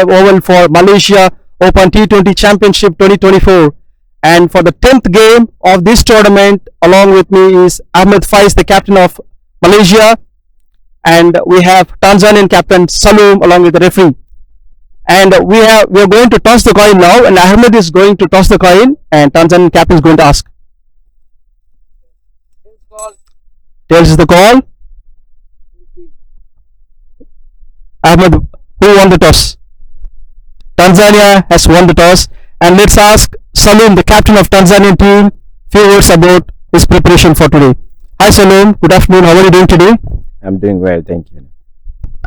oval for Malaysia Open T20 Championship 2024. And for the 10th game of this tournament, along with me is Ahmed Faiz, the captain of Malaysia, and we have Tanzanian captain Saloom along with the referee. And we are going to toss the coin now, and Ahmed is going to toss the coin, and Tanzanian captain is going to ask. Tails is the call. Ahmed, who won the toss? Tanzania has won the toss, and let's ask Saloom, the captain of Tanzanian team, few words about his preparation for today. Hi Saloom, good afternoon. How are you doing today? I'm doing well, thank you.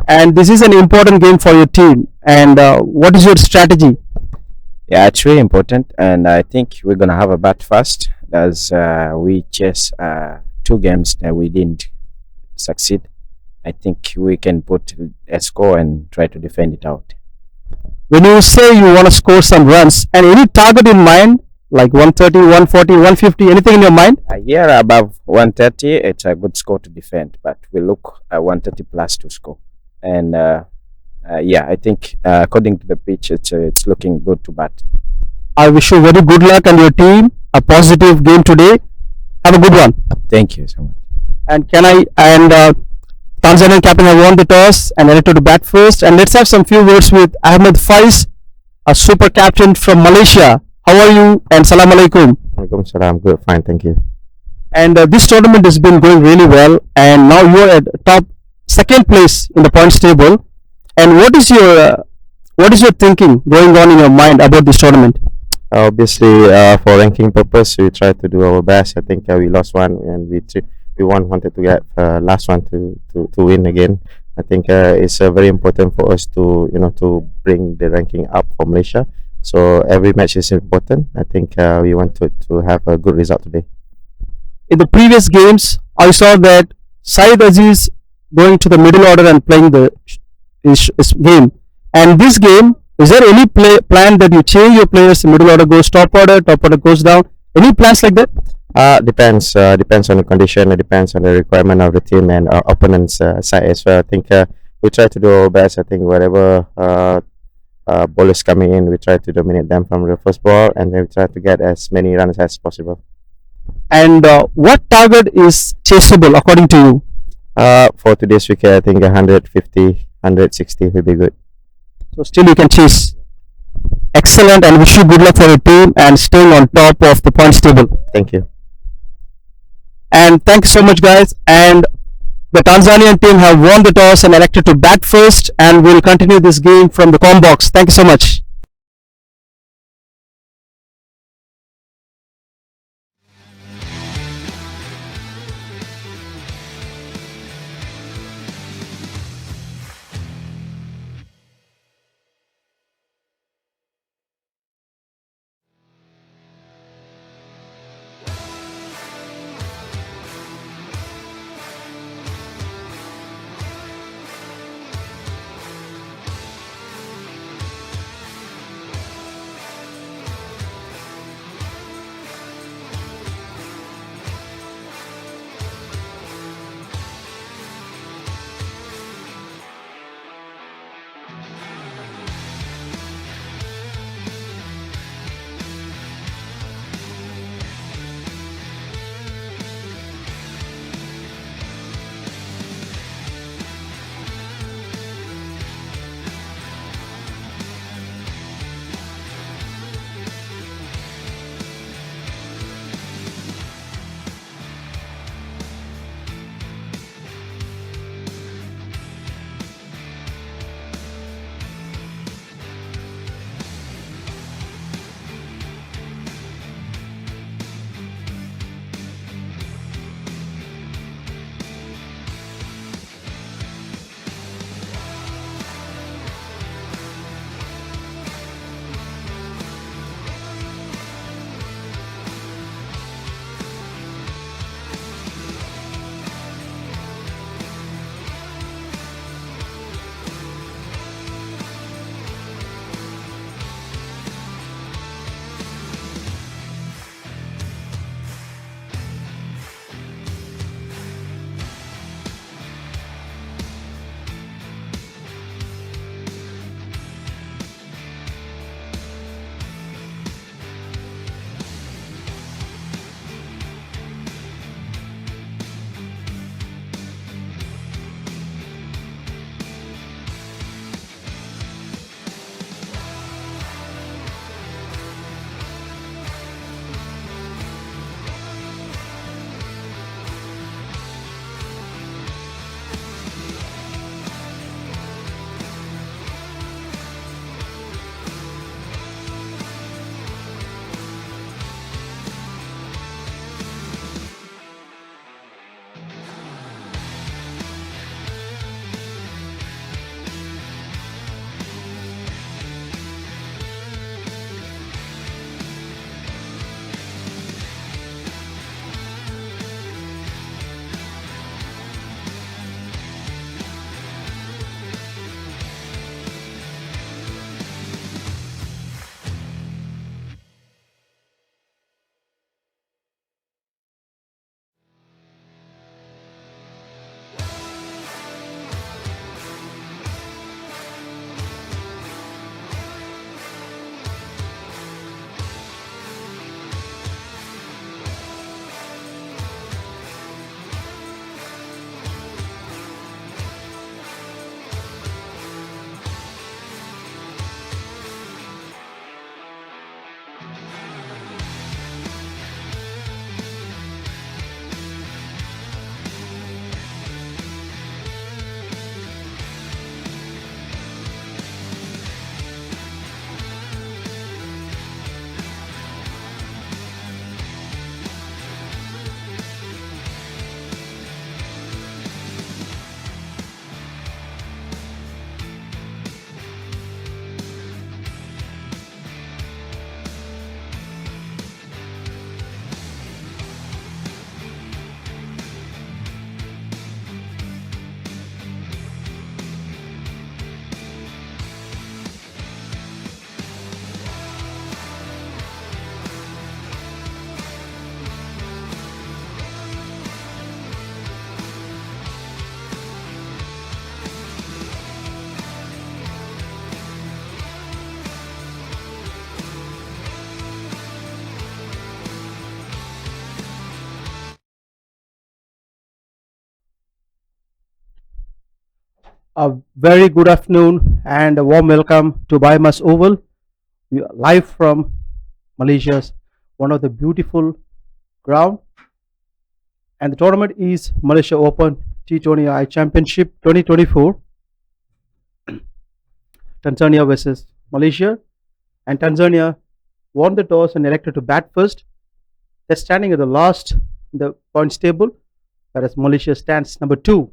And this is an important game for your team. And what is your strategy? Yeah, it's really important, and I think we're gonna have a bat first, as we chase 2 games that we didn't succeed. I think we can put a score and try to defend it out. When you say you want to score some runs, and any target in mind, like 130, 140, 150, anything in your mind? Here above 130, it's a good score to defend, but we look at 130 plus to score. And yeah, I think according to the pitch, it's looking good to bat. I wish you very good luck and your team a positive game today. Have a good one. Thank you so much. And Tanzanian captain have won the toss and elected to bat first. And let's have some few words with Ahmed Faiz, a super captain from Malaysia. How are you? And salam alaikum. Alaikum salam. Good, fine, thank you. And this tournament has been going really well, and now you are at top 2nd place in the points table. And what is your thinking going on in your mind about this tournament? Obviously, for ranking purpose, we try to do our best. I think we lost one, and we wanted to get last one to win again. I think it's very important for us to to bring the ranking up for Malaysia. So every match is important. I think we want to have a good result today. In the previous games, I saw that Saeed Aziz going to the middle order and playing his game. And this game, is there any plan that you change your players? Middle order goes top order goes down. Any plans like that? Depends on the condition. It depends on the requirement of the team and our opponent's side as well. I think we try to do our best. I think whatever bowlers coming in, we try to dominate them from the first ball, and then we try to get as many runs as possible. And what target is chaseable according to you? For today's wicket, I think 150, 160 will be good. So still you can chase. Excellent, and wish you good luck for your team and staying on top of the points table. Thank you. And thank you so much, guys. And the Tanzanian team have won the toss and elected to bat first, and will continue this game from the com box. Thank you so much. A very good afternoon and a warm welcome to BAYUEMAS Oval. We are live from Malaysia's one of the beautiful ground, and the tournament is Malaysia Open T20I Championship 2024, Tanzania versus Malaysia. And Tanzania won the toss and elected to bat first. They're standing at the last in the points table, whereas Malaysia stands number two.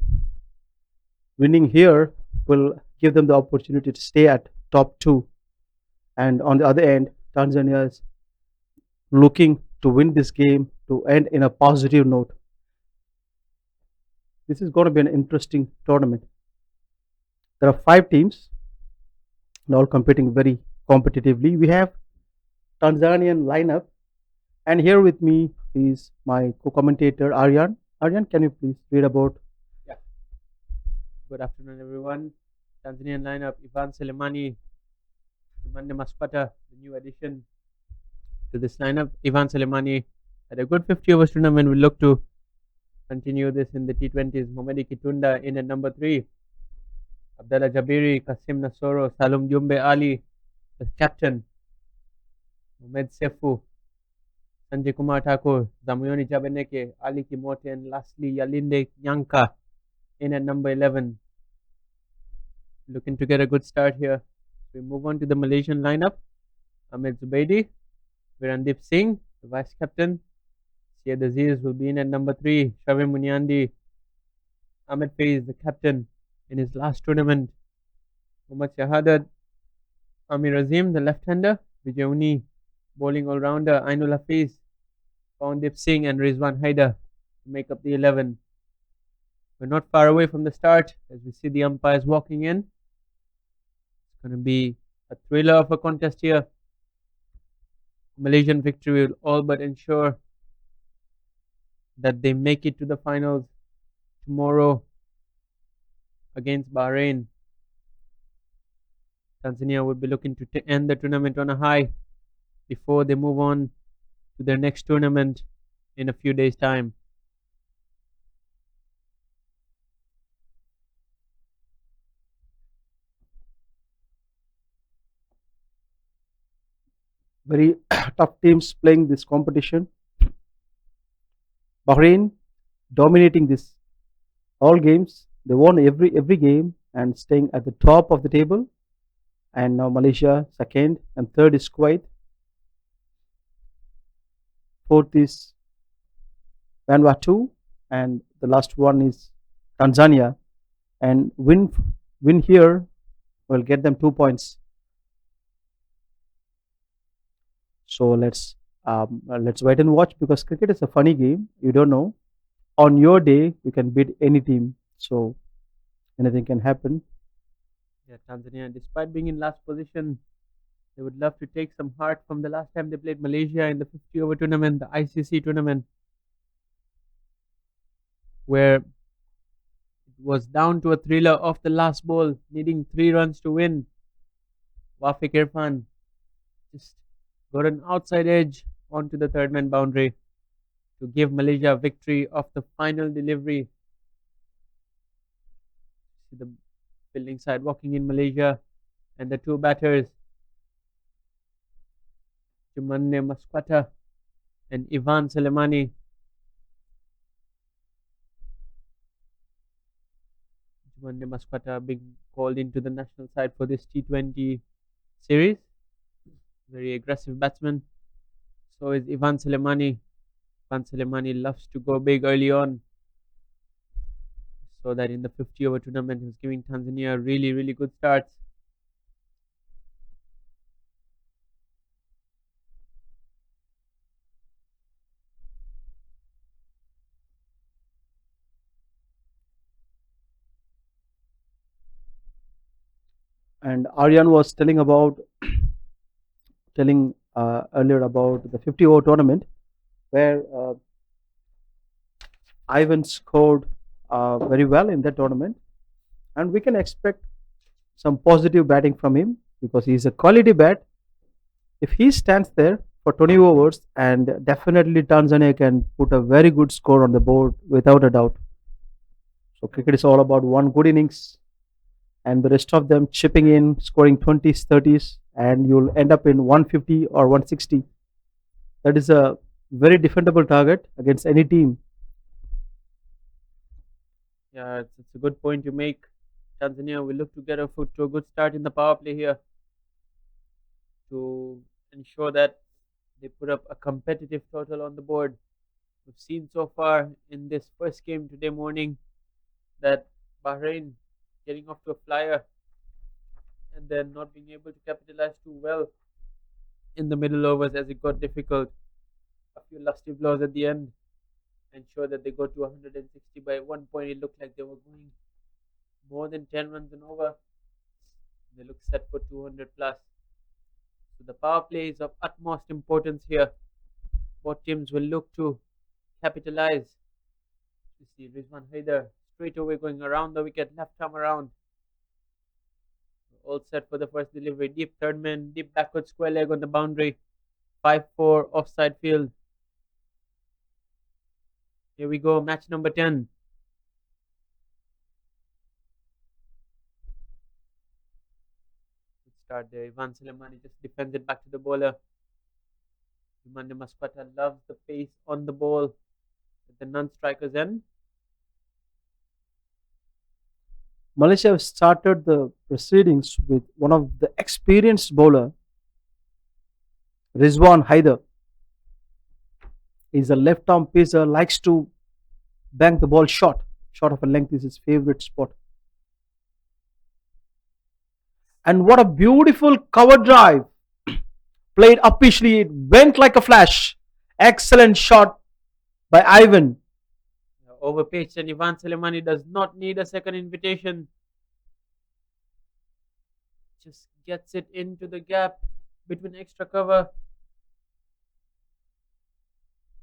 Winning here will give them the opportunity to stay at top two. And on the other end, Tanzania is looking to win this game to end in a positive note. This is going to be an interesting tournament. There are five teams, and all competing very competitively. We have Tanzanian lineup, and here with me is my co-commentator Aryan. Aryan, can you please read about? Yeah. Good afternoon, everyone. Tanzanian lineup: Ivan Selemani, Mande Maspata, the new addition to this lineup. Ivan Selemani had a good 50 overs tournament. We look to continue this in the T20s. Mohammadi Kitunda in at number 3. Abdallah Jabiri, Kasim Nasoro, Salum Jumbe Ali, the captain. Mohamed Sefu, Sanjay Kumar Thakur, Zamuyoni Jabeneke, Ali Kimote, and lastly Yalinde Nyanka in at number 11. Looking to get a good start here. We move on to the Malaysian lineup. Ahmed Zubaidi, Virandip Singh, the vice captain. Syed Aziz will be in at number 3. Shavin Muniandi, Ahmed Faiz, the captain in his last tournament. Muhammad Shahadat, Amir Azim, the left-hander. Vijauni, bowling all-rounder. Ainul Hafiz, Pawandip Singh, and Rizwan Haider make up the 11. We're not far away from the start as we see the umpires walking in. It's going to be a thriller of a contest here. Malaysian victory will all but ensure that they make it to the finals tomorrow against Bahrain. Tanzania will be looking to end the tournament on a high before they move on to their next tournament in a few days' time. Very tough teams playing this competition. Bahrain dominating this all games. They won every game and staying at the top of the table. And now Malaysia second, and third is Kuwait. Fourth is Vanuatu, and the last one is Tanzania. And win here will get them 2 points. So let's wait and watch, because cricket is a funny game. You don't know. On your day, you can beat any team. So anything can happen. Yeah, Tanzania, despite being in last position, they would love to take some heart from the last time they played Malaysia in the 50 over tournament, the ICC tournament, where it was down to a thriller of the last ball, needing 3 runs to win. Wafiq Irfan just got an outside edge onto the third man boundary to give Malaysia a victory of the final delivery. See the fielding side walking in Malaysia, and the two batters, Jumanne Maskwata and Ivan Selemani. Jumanne Maskwata being called into the national side for this T20 series. Very aggressive batsman. So is Ivan Selemani. Ivan Selemani loves to go big early on. So that in the 50 over tournament, he was giving Tanzania really good starts. And Aryan was telling earlier about the 50 over tournament, where Ivan scored very well in that tournament, and we can expect some positive batting from him, because he is a quality bat. If he stands there for 20 overs, and definitely Tanzania can put a very good score on the board without a doubt. So cricket is all about one good innings and the rest of them chipping in, scoring 20s, 30s, and you'll end up in 150 or 160. That is a very defendable target against any team. Yeah, it's a good point you make. Tanzania will look to get a foot to a good start in the power play here to ensure that they put up a competitive total on the board. We've seen so far in this first game today morning that Bahrain getting off to a flyer and then not being able to capitalize too well in the middle overs as it got difficult. A few lusty blows at the end ensure that they go to 160. By one point, it looked like they were going more than 10 runs and over. They look set for 200 plus. So the power play is of utmost importance here. Both teams will look to capitalize. You see Rizwan Haider straight away going around the wicket, left arm around. All set for the first delivery. Deep third man, deep backward square leg on the boundary. 5-4 offside field. Here we go, match number 10. Good start there. Ivan Selemani just defends it back to the bowler. Mande Masquata loves the pace on the ball at the non-strikers end. Malaysia have started the proceedings with one of the experienced bowler, Rizwan Haider. He's a left-arm pacer, likes to bank the ball short. Short of a length is his favorite spot. And what a beautiful cover drive. Played uppishly, it went like a flash. Excellent shot by Ivan. Overpitched, and Ivan Selemani does not need a second invitation. Just gets it into the gap between extra cover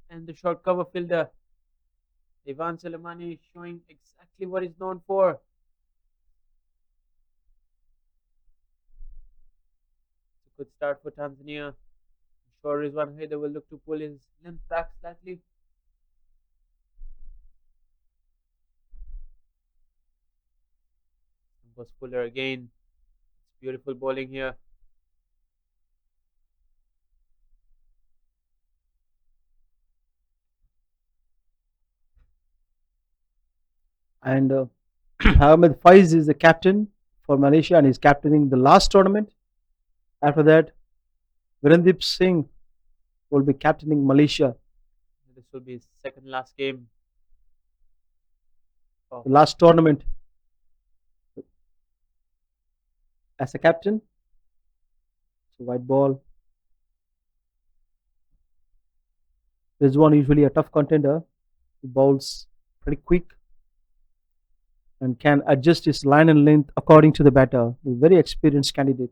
and the short cover fielder. Ivan Selemani showing exactly what he's known for. It's a good start for Tanzania. I'm sure Rizwan Haider will look to pull his length back slightly. Goes Fuller again. It's beautiful bowling here. And Ahmed Faiz is the captain for Malaysia and he's captaining the last tournament. After that, Virendip Singh will be captaining Malaysia. This will be his second last game. The last tournament as a captain. So white ball. This one usually a tough contender. He bowls pretty quick and can adjust his line and length according to the batter. He's a very experienced candidate.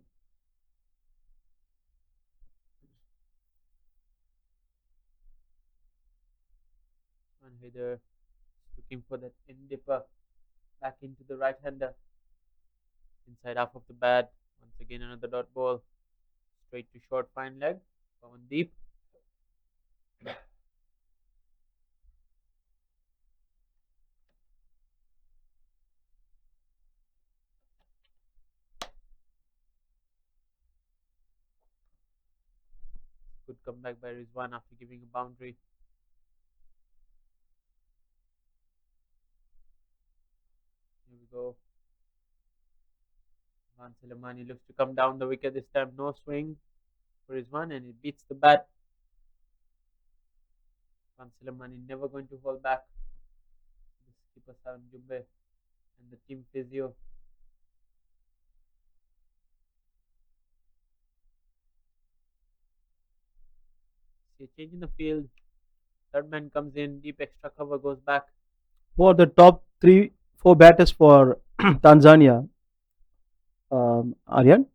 And Haider looking for that in dipper back into the right hander. Inside half of the bat. Once again another dot ball. Straight to short fine leg. Pawan deep. Good comeback by Rizwan after giving a boundary. Here we go. Ivan Selemani looks to come down the wicket this time. No swing for Rizwan and he beats the bat. Ivan Selemani never going to hold back. The skipper Salim Jumbe and the team physio. See a change in the field. Third man comes in, deep extra cover goes back. Who are the top 3-4 batters for Tanzania? Aryan?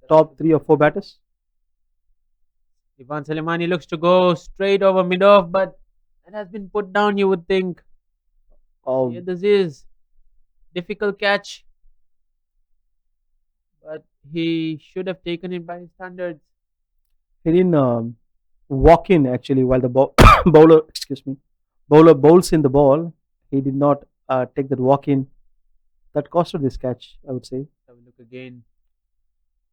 Top 3 or 4 batters? Ivan Selemani looks to go straight over mid off, but that has been put down, you would think. Oh, Yeah, this is difficult catch, but he should have taken it by his standards. he didn't walk in actually while the bowler bowls in the ball. He did not take that walk in. that costed this catch, I would say. Have a look again.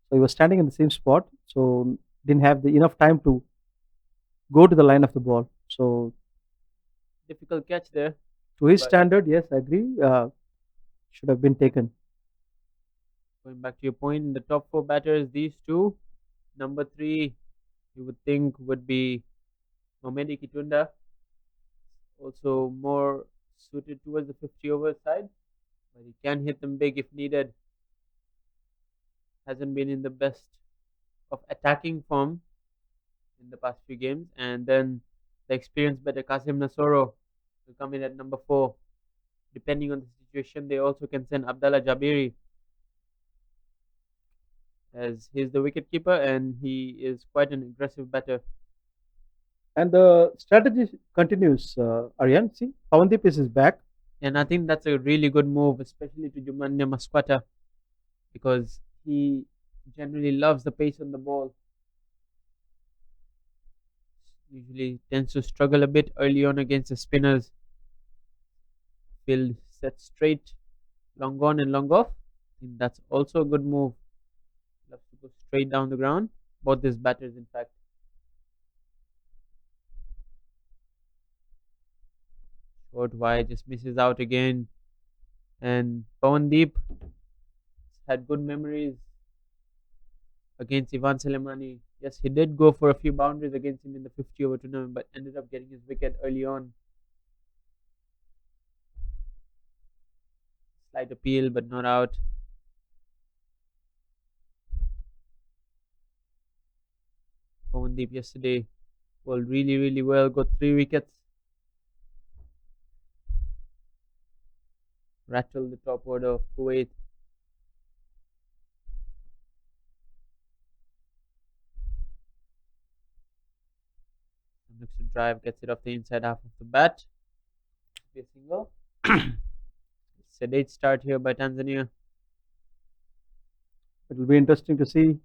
So he was standing in the same spot, so didn't have the enough time to go to the line of the ball. So Difficult catch there. to his But- standard, yes, I agree. Should have been taken. Going back to your point, the top four batters, these two. Number 3, you would think would be Mohammedi Kitunda, also more suited towards the 50 over side, but he can hit them big if needed. Hasn't been in the best of attacking form in the past few games. And then the experienced batter Kasim Nasoro will come in at number 4. Depending on the situation, they also can send Abdallah Jabiri, as he's the wicket keeper and he is quite an aggressive batter. And the strategy continues, Aryan. See, Pawandip is back. And I think that's a really good move, especially to Jumanya Masquata, because he generally loves the pace on the ball. Usually tends to struggle a bit early on against the spinners. Field set straight, long on and long off. I think that's also a good move. Loves to go straight down the ground. Both these batters, in fact. Short wide, just misses out again. And Pawandeep had good memories against Ivan Selemani. Yes, he did go for a few boundaries against him in the 50 over tournament, but ended up getting his wicket early on. Slight appeal, but not out. Pawandeep yesterday bowled really, really well, got 3 wickets. Rattled the top order of Kuwait. Looks to drive, gets it off the inside half of the bat. Be a single. Sedate start here by Tanzania. It will be interesting to see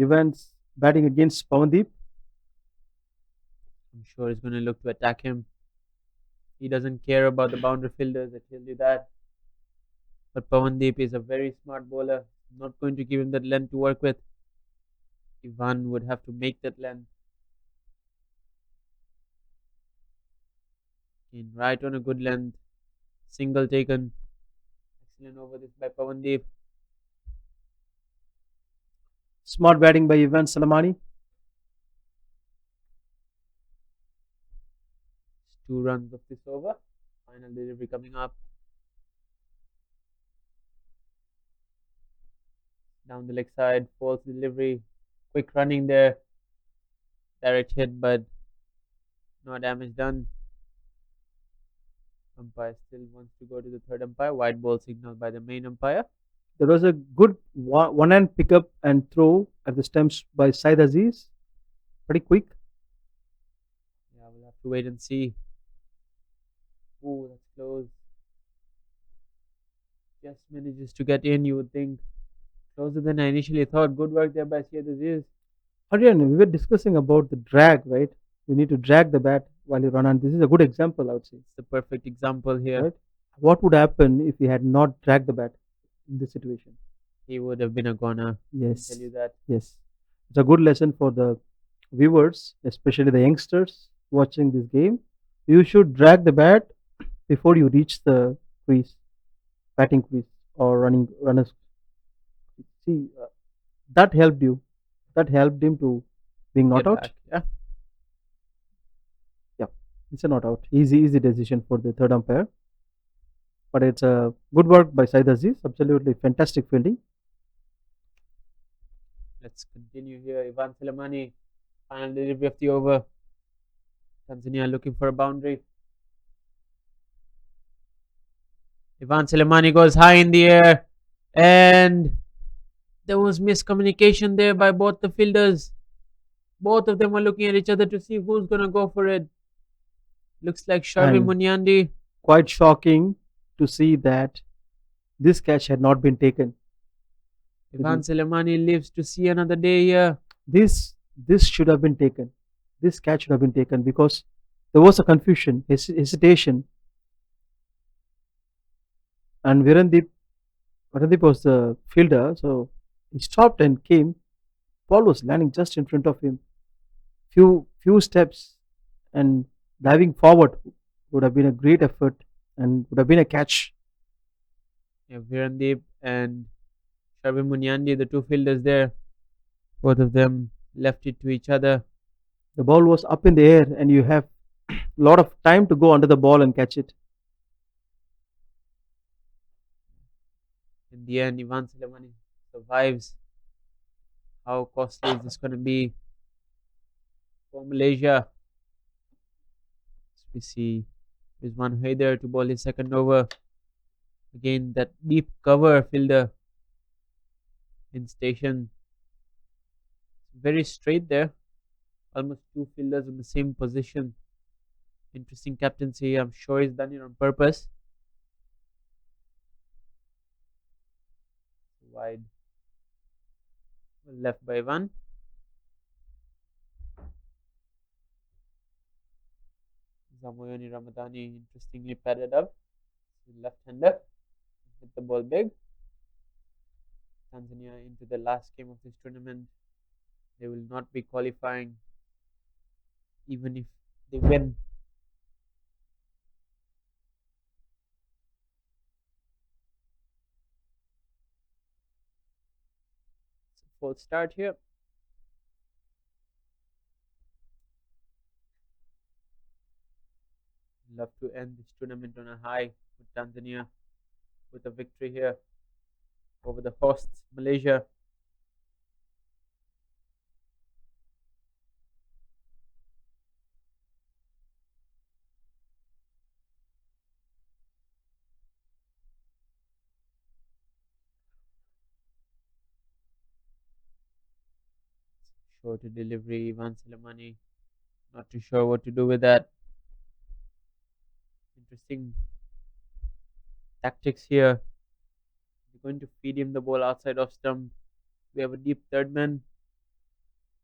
Evans batting against Pawandip. I'm sure he's going to look to attack him. He doesn't care about the boundary fielders, I tell you that. But Pawandeep is a very smart bowler. Not going to give him that length to work with. Ivan would have to make that length. In right on a good length. Single taken. Excellent over this by Pawandeep. Smart batting by Ivan Salamani. 2 runs of this over. Final delivery coming up. Down the leg side, false delivery. Quick running there. Direct hit, but no damage done. Umpire still wants to go to the third umpire. White ball signal by the main umpire. There was a good one-hand pickup and throw at the stumps by Said Aziz. Pretty quick. Yeah, we'll have to wait and see. Oh, that's close. Just manages to get in, you would think. Closer than I initially thought. Good work there by Syed Aziz. Aryan, we were discussing about the drag, right? You need to drag the bat while you run on. This is a good example, I would say. It's the perfect example here. Right? What would happen if he had not dragged the bat in this situation? He would have been a goner. Yes. I'll tell you that. Yes. It's a good lesson for the viewers, especially the youngsters watching this game. You should drag the bat before you reach the crease, batting crease or runners. See, that helped you. That helped him to being not Get out. back, yeah. It's a not out. Easy decision for the third umpire. But it's a good work by Said Aziz. Absolutely fantastic fielding. Let's continue here. Ivan Selemani, final delivery of the over. Tanzania looking for a boundary. Ivan Selemani goes high in the air, and there was miscommunication there by both the fielders. Both of them were looking at each other to see who's going to go for it. Looks like Sharvin And- Munyandi. Quite shocking to see that this catch had not been taken. Ivan Selemani lives to see another day here. This should have been taken. This catch should have been taken because there was a confusion, hesitation, and Virendip Pradeep was the fielder, so he stopped and came. Ball was landing just in front of him. Few steps and diving forward would have been a great effort and would have been a catch. Yeah, Virandeep and Sharvin Munyandi, the two fielders there, both of them left it to each other. The ball was up in the air, and you have a lot of time to go under the ball and catch it. In the end, Ivan Selemani survives. How costly is this going to be for Malaysia? We see Rizwan Haider to bowl his second over. Again, that deep cover fielder in station. Very straight there. Almost two fielders in the same position. Interesting captaincy. I'm sure he's done it on purpose. Wide. Left by one. Zamoyoni Ramadani interestingly padded up. Left-hander. Hit the ball big. Tanzania into the last game of this tournament. They will not be qualifying even if they win. So full start here. Love to end this tournament on a high with Tanzania with a victory here over the hosts, Malaysia. Short delivery, Ivan Selemani. Not too sure what to do with that. Interesting tactics here. We're going to feed him the ball outside of stump. We have a deep third man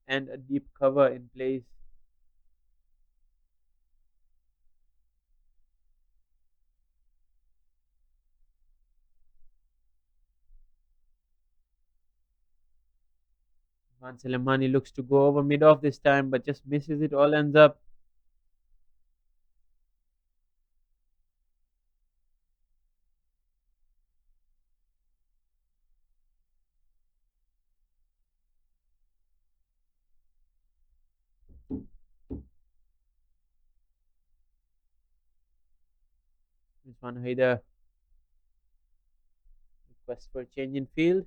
and a deep cover in place. Ivan Selemani looks to go over mid off this time, but just misses it. All ends up. Rizwan Haider request for a change in field.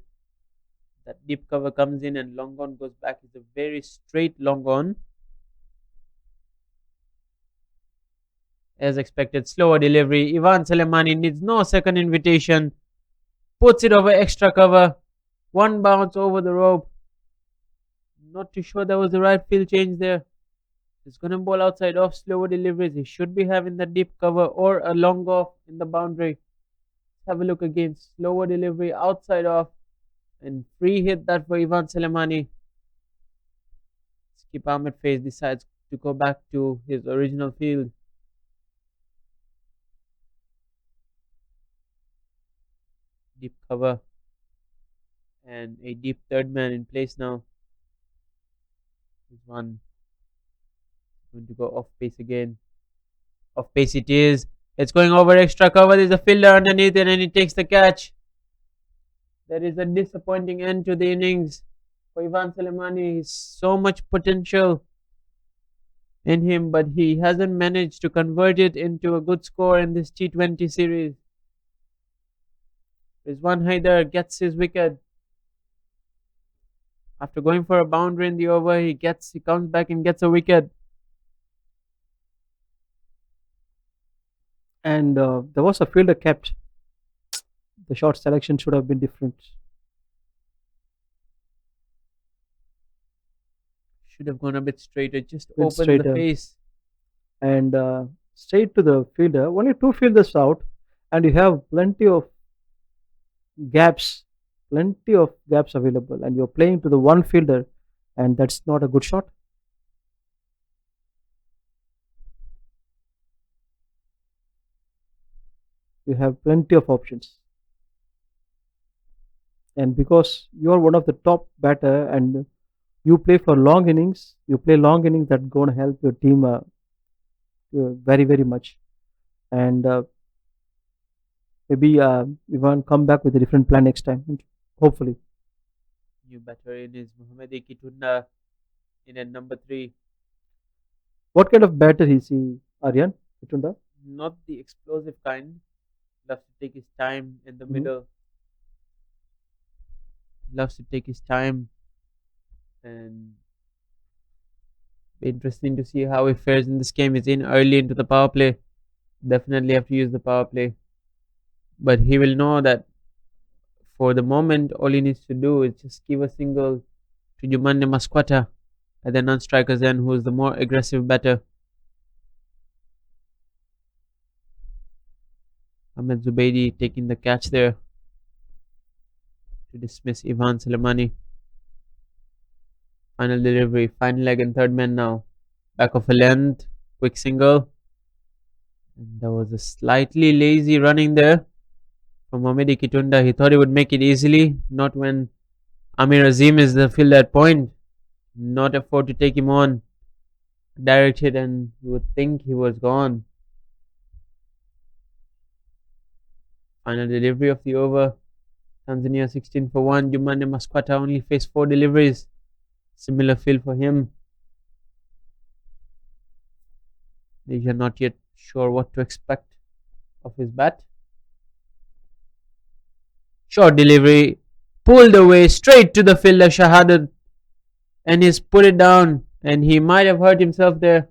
That deep cover comes in and long on goes back. It's a very straight long on. As expected, slower delivery. Ivan Selemani needs no second invitation. Puts it over extra cover. One bounce over the rope. Not too sure that was the right field change there. He's going to bowl outside off, slower deliveries. He should be having the deep cover or a long off in the boundary. Let's have a look again. Slower delivery outside off and free hit that for Ivan Selemani. Skip Ahmed Face decides to go back to his original field. Deep cover and a deep third man in place now. This one going to go off pace again. Off pace it is. It's going over extra cover. There's a fielder underneath it and he takes the catch. There is a disappointing end to the innings for Ivan Selemani. He's so much potential in him, but he hasn't managed to convert it into a good score in this T20 series. Rizwan Haider gets his wicket. After going for a boundary in the over, he comes back and gets a wicket. And there was a fielder kept. The shot selection should have been different. Should have gone a bit straighter, just Bit opens the straighter. face. And straight to the fielder. Only two fielders out, and you have gaps, plenty of gaps available, and you're playing to the one fielder, and that's not a good shot. You have plenty of options. and because you're one of the top batter and you play for long innings, you play long innings that going to help your team very very much. And maybe you want to come back with a different plan next time, hopefully. New batter in is Mohammad Kitunda in at number 3. What kind of batter is he, Aryan Kitunda? Not the explosive kind. Loves to take his time in the Mhm. middle. Loves to take his time, and be interesting to see how he fares in this game. He's in early into the power play. Definitely have to use the power play, but he will know that for the moment, all he needs to do is just give a single to Jumane Masquata at the non-striker's end, who is the more aggressive batter. Ahmed Zubaidi taking the catch there to dismiss Ivan Soleimani. Final delivery, final leg and third man now. Back of a length, quick single. And there was a slightly lazy running there from Mohammedi Kitunda. He thought he would make it easily, not when Amir Azim is the field at point. Not afford to take him on. Direct hit, and you would think he was gone. Final delivery of the over. Tanzania 16 for 1. Jumane Masquata only faced 4 deliveries. Similar field for him. They are not yet sure what to expect of his bat. Short delivery. Pulled away straight to the fielder Shahadat. And he's put it down. And he might have hurt himself there.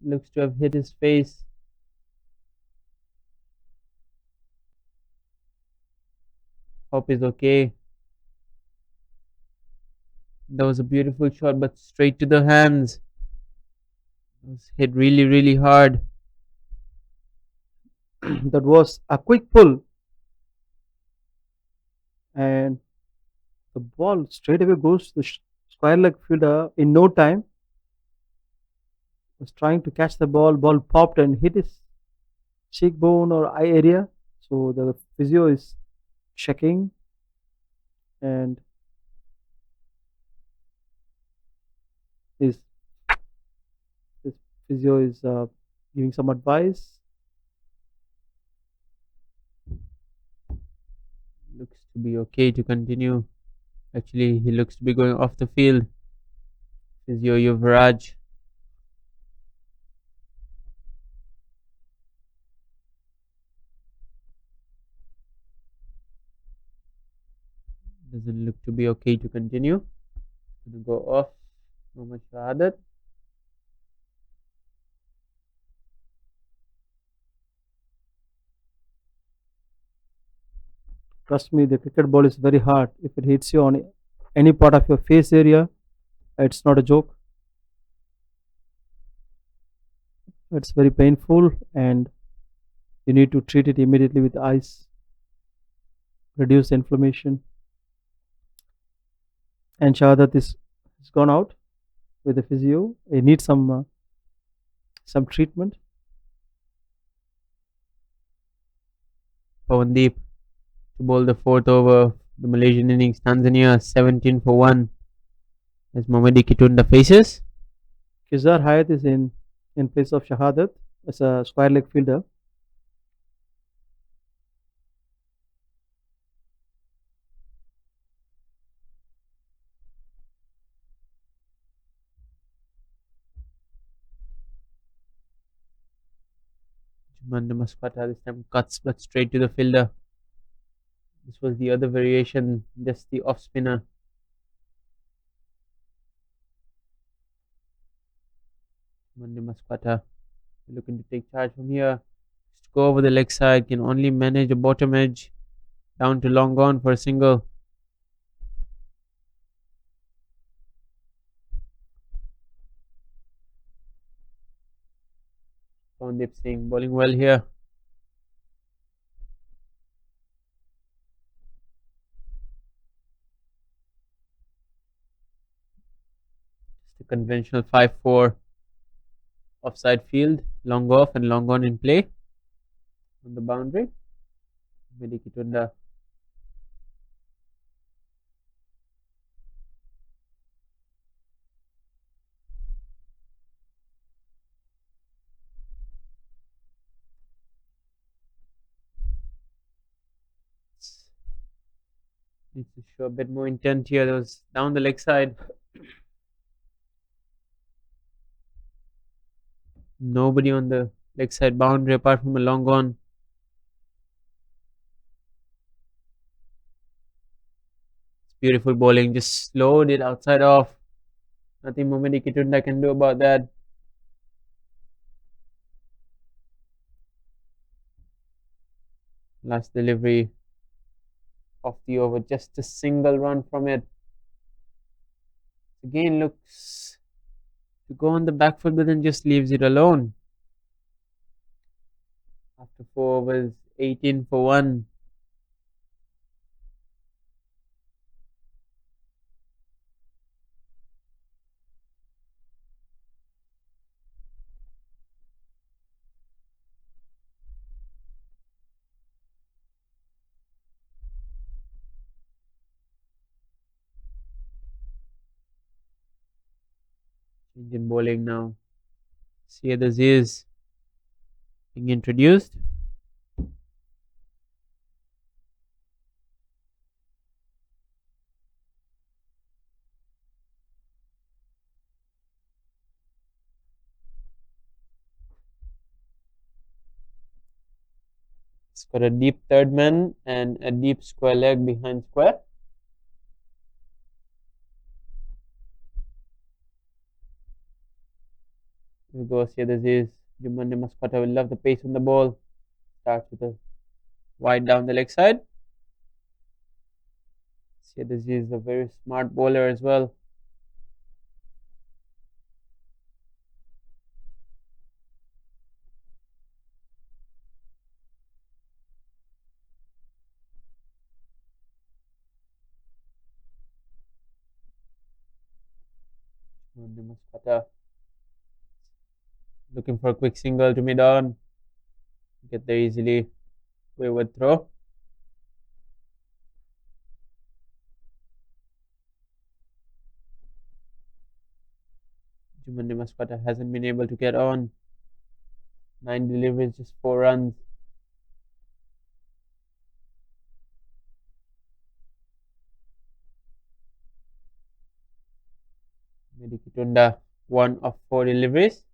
Looks to have hit his face. Hope is okay. That was a beautiful shot, but straight to the hands. It was hit really, really hard. That was a quick pull, and the ball straight away goes to the square leg fielder in no time. Was trying to catch the ball. Ball popped and hit his cheekbone or eye area. So the physio is checking, and his his physio is giving some advice. Looks to be okay to continue. Actually, he looks to be going off the field. Physio Yuvraj. Doesn't look to be okay to continue. Gonna go off. Mohammad Shahadat. Trust me, the cricket ball is very hard. If it hits you on any part of your face area, it's not a joke. It's very painful, and you need to treat it immediately with ice, reduce the inflammation. And Shahadat is gone out with the physio. He needs some treatment. Pawandeep to bowl the fourth over. The Malaysian innings. Tanzania 17 for 1. As Mohammadi Kitunda faces. Kizar Hayat is in place of Shahadat as a square leg fielder. Jumanda Masquata this time cuts but straight to the fielder. This was the other variation, just the off spinner. Jumanda Masquata looking to take charge from here. Just go over the leg side, can only manage the bottom edge. Down to long on for a single. Pawandeep Singh bowling well here. Just a conventional 5-4 offside field, long off and long on in play. on the boundary. Medikitunda. Needs to show a bit more intent here. That was down the leg side. Nobody on the leg side boundary apart from a long on. Beautiful bowling, just slowed it outside off. Nothing Mohammad Kitunda can do about that. Last delivery of the over, just a single run from it. Again looks to go on the back foot, but then just leaves it alone. After 4 overs, 18 for 1. Change in bowling now. Syed Aziz being introduced. He's got a deep third man and a deep square leg behind square. Here we go, Syed Aziz. Jumande Mascota will love the pace on the ball. Starts with a wide down the leg side. Syed Aziz is a very smart bowler as well. Jumande Mascota looking for a quick single to mid on. Get there easily. Wayward throw. Jumande Mascota hasn't been able to get on. 9 deliveries, just 4 runs. Medikitunda, 1 of 4 deliveries.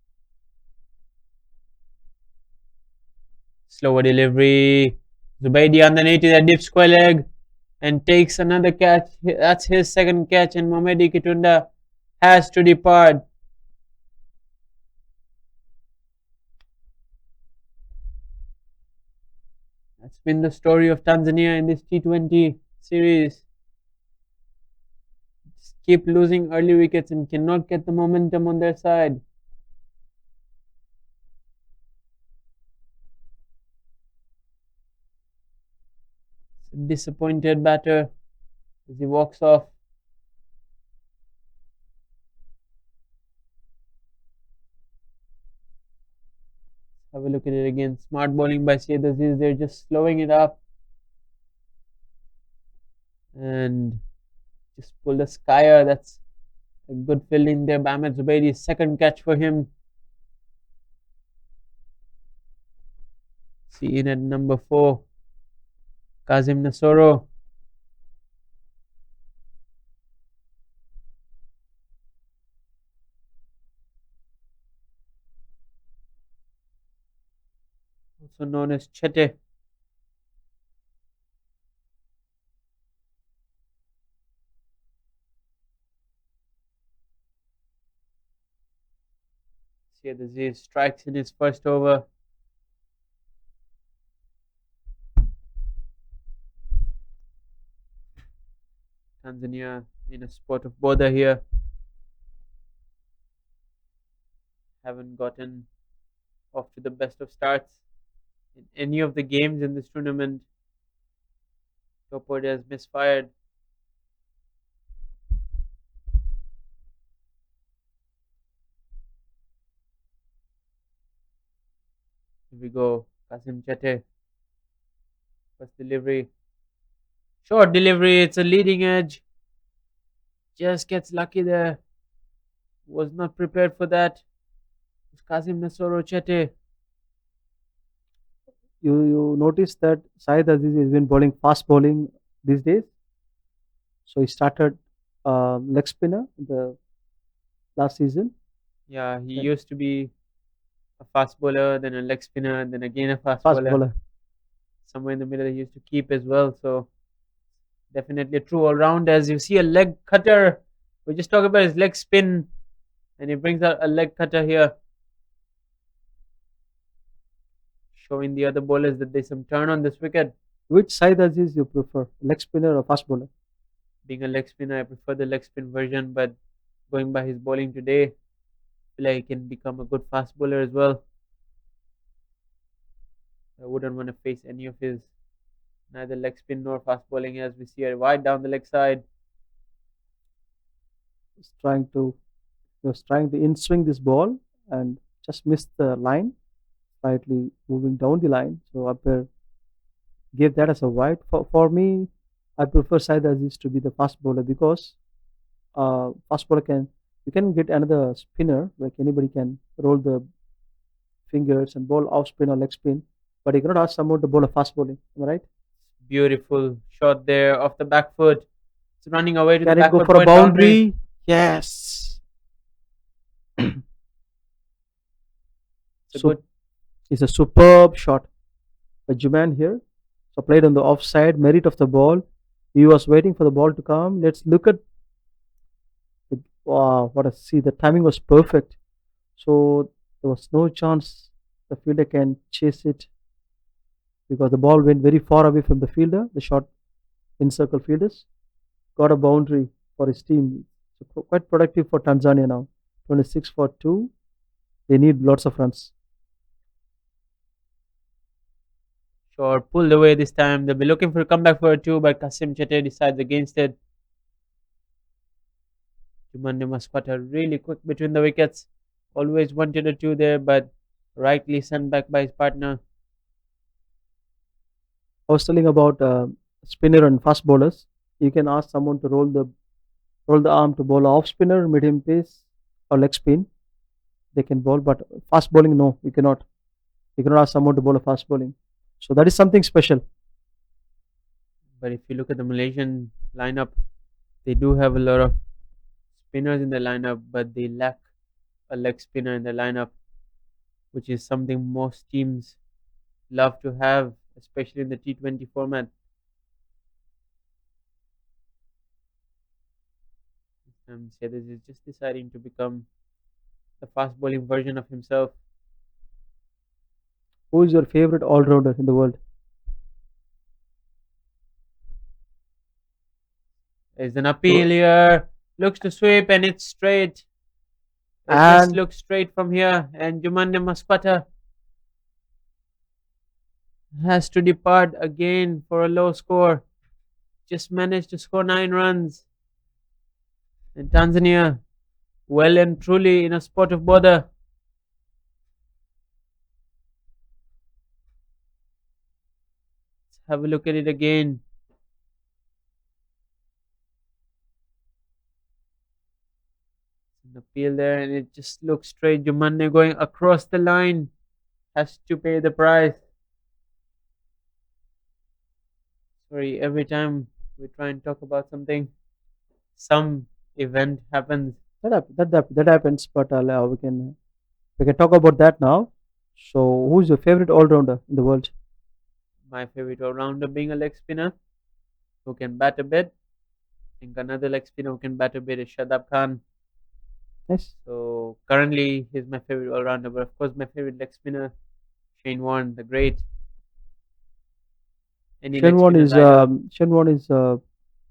Slower delivery. Zubaidi underneath is a deep square leg and takes another catch. That's his second catch, and Mohammad Kitunda has to depart. That's been the story of Tanzania in this T20 series. Just keep losing early wickets and cannot get the momentum on their side. It's a disappointed batter as he walks off. Have a look at it again. Smart bowling by Syed Aziz. They're just slowing it up and just pulled a skyer. That's a good fielding there by Ahmed Zubaidi. Second catch for him. See in at number 4, Kazim Nasoro. Also known as Chete. Syed Aziz strikes in his first over. Tanzania in a spot of bother here. Haven't gotten off to the best of starts in any of the games in this tournament. Top order has misfired. Here we go, Kasim Chete. First delivery. Short delivery. It's a leading edge. Just gets lucky there. Was not prepared for that. It's Kasim Nasoro Chete. You notice that Syed Aziz has been bowling fast bowling these days. So he started leg spinner in the last season. Yeah, he Then used to be a fast bowler, then a leg spinner, then again a fast fast bowler. bowler. Somewhere in the middle, he used to keep as well. So definitely a true all round. As you see, a leg cutter. We just talk about his leg spin, and he brings out a leg cutter here, showing the other bowlers that there's some turn on this wicket. Which Syed Aziz you prefer, leg spinner or fast bowler? Being a leg spinner, I prefer the leg spin version, but going by his bowling today, I feel like he can become a good fast bowler as well. I wouldn't want to face any of his neither leg spin nor fast bowling as we see a wide down the leg side. Was trying to he was trying to in swing this ball and just missed the line, slightly moving down the line. So umpire gave that as a wide. For me, I prefer Syed Aziz to be the fast bowler because fast bowler can you can get another spinner like anybody can roll the fingers and bowl off spin or leg spin, but you cannot ask someone to bowl a fast bowling. Am I right? Beautiful shot there off the back foot. It's running away to the Can it back go foot for a point boundary. boundary? Yes. It's a So good it's a superb shot by Juman here. So played on the offside, merit of the ball. He was waiting for the ball to come. Let's look at the, wow, what a see. The timing was perfect. So there was no chance the fielder can chase it because the ball went very far away from the fielder. The shot in circle fielders got a boundary for his team. So quite productive for Tanzania now. 26 for 2. They need lots of runs. shot pulled away this time. They'll be looking for a comeback for a two, but Kasim Chete decides against it. Jumande Masquata really quick between the wickets. Always wanted a two there, but rightly sent back by his partner. I was telling about spinner and fast bowlers. You can ask someone to roll the arm to bowl off spinner, medium pace, or leg spin. They can bowl, but fast bowling, no, you cannot. You cannot ask someone to bowl a fast bowling. So that is something special. But if you look at the Malaysian lineup, they do have a lot of spinners in the lineup, but they lack a leg spinner in the lineup, which is something most teams love to have, especially in the T20 format. Sedes is just deciding to become the fast bowling version of himself. Who is your favorite all rounder in the world? There's an appeal here. Looks to sweep and it's straight. It just And looks straight from here. And Jumande Masquata has to depart again for a low score. Just managed to score 9 runs. And Tanzania well and truly in a spot of bother. Let's have a look at it again. An appeal there and it just looks straight. Jumande going across the line has to pay the price. Sorry, every time we try and talk about something, some event happens. that happens, but we can talk about that now. So who is your favorite all rounder in the world? My favorite all rounder being a leg spinner who can bat a bit. I think another leg spinner who can bat a bit is Shadab Khan. Yes. So currently he's my favorite all rounder, but of course my favorite leg spinner, Shane Warne, the great. Any leg spinners I love. Shane Warne is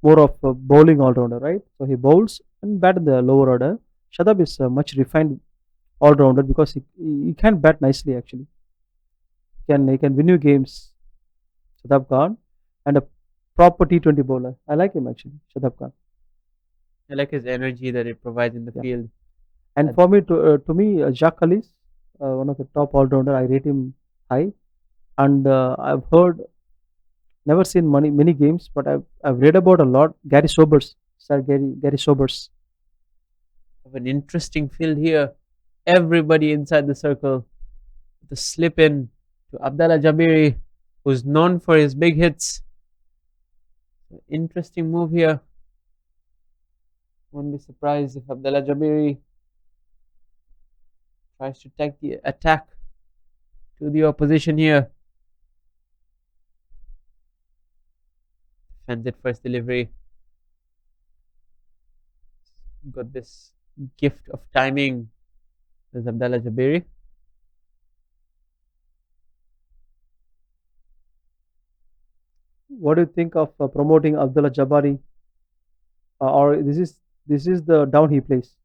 more of a bowling all rounder, right? So he bowls and bat in the lower order. Shadab is a much refined all rounder because he can bat nicely actually. He can win you games. Shadab Khan and a proper T20 bowler. I like him actually, Shadab Khan. I like his energy that it provides in the Yeah. field. And for me, Jacques Ali is one of the top all rounder. I rate him high, and I've heard Never seen many games, but I've read about a lot. Gary Sobers, Sir Gary Sobers. Have an interesting field here. Everybody inside the circle. The slip in to Abdallah Jabiri, who's known for his big hits. Interesting move here. Won't be surprised if Abdallah Jabiri tries to take the attack to the opposition here. Defends it first delivery. Got this gift of timing. There's Abdallah Jabiri. What do you think of promoting Abdullah Jabari? Or this is the down he plays?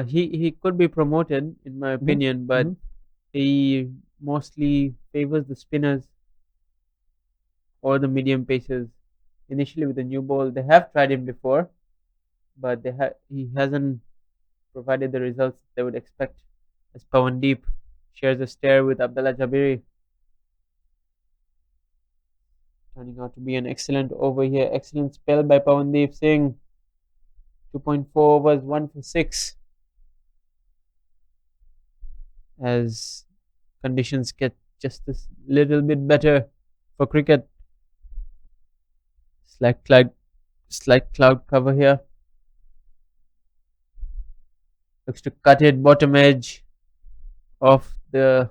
He could be promoted in my opinion, but he mostly favors the spinners or the medium pacers. Initially with the new ball, they have tried him before, but he hasn't provided the results they would expect. As Pawandeep shares a stare with Abdallah Jabiri, turning out to be an excellent over here. Excellent spell by Pawandeep Singh. 2.4 overs, 1 for 6. As conditions get just a little bit better for cricket. Slight cloud cover here. Looks to cut it bottom edge of the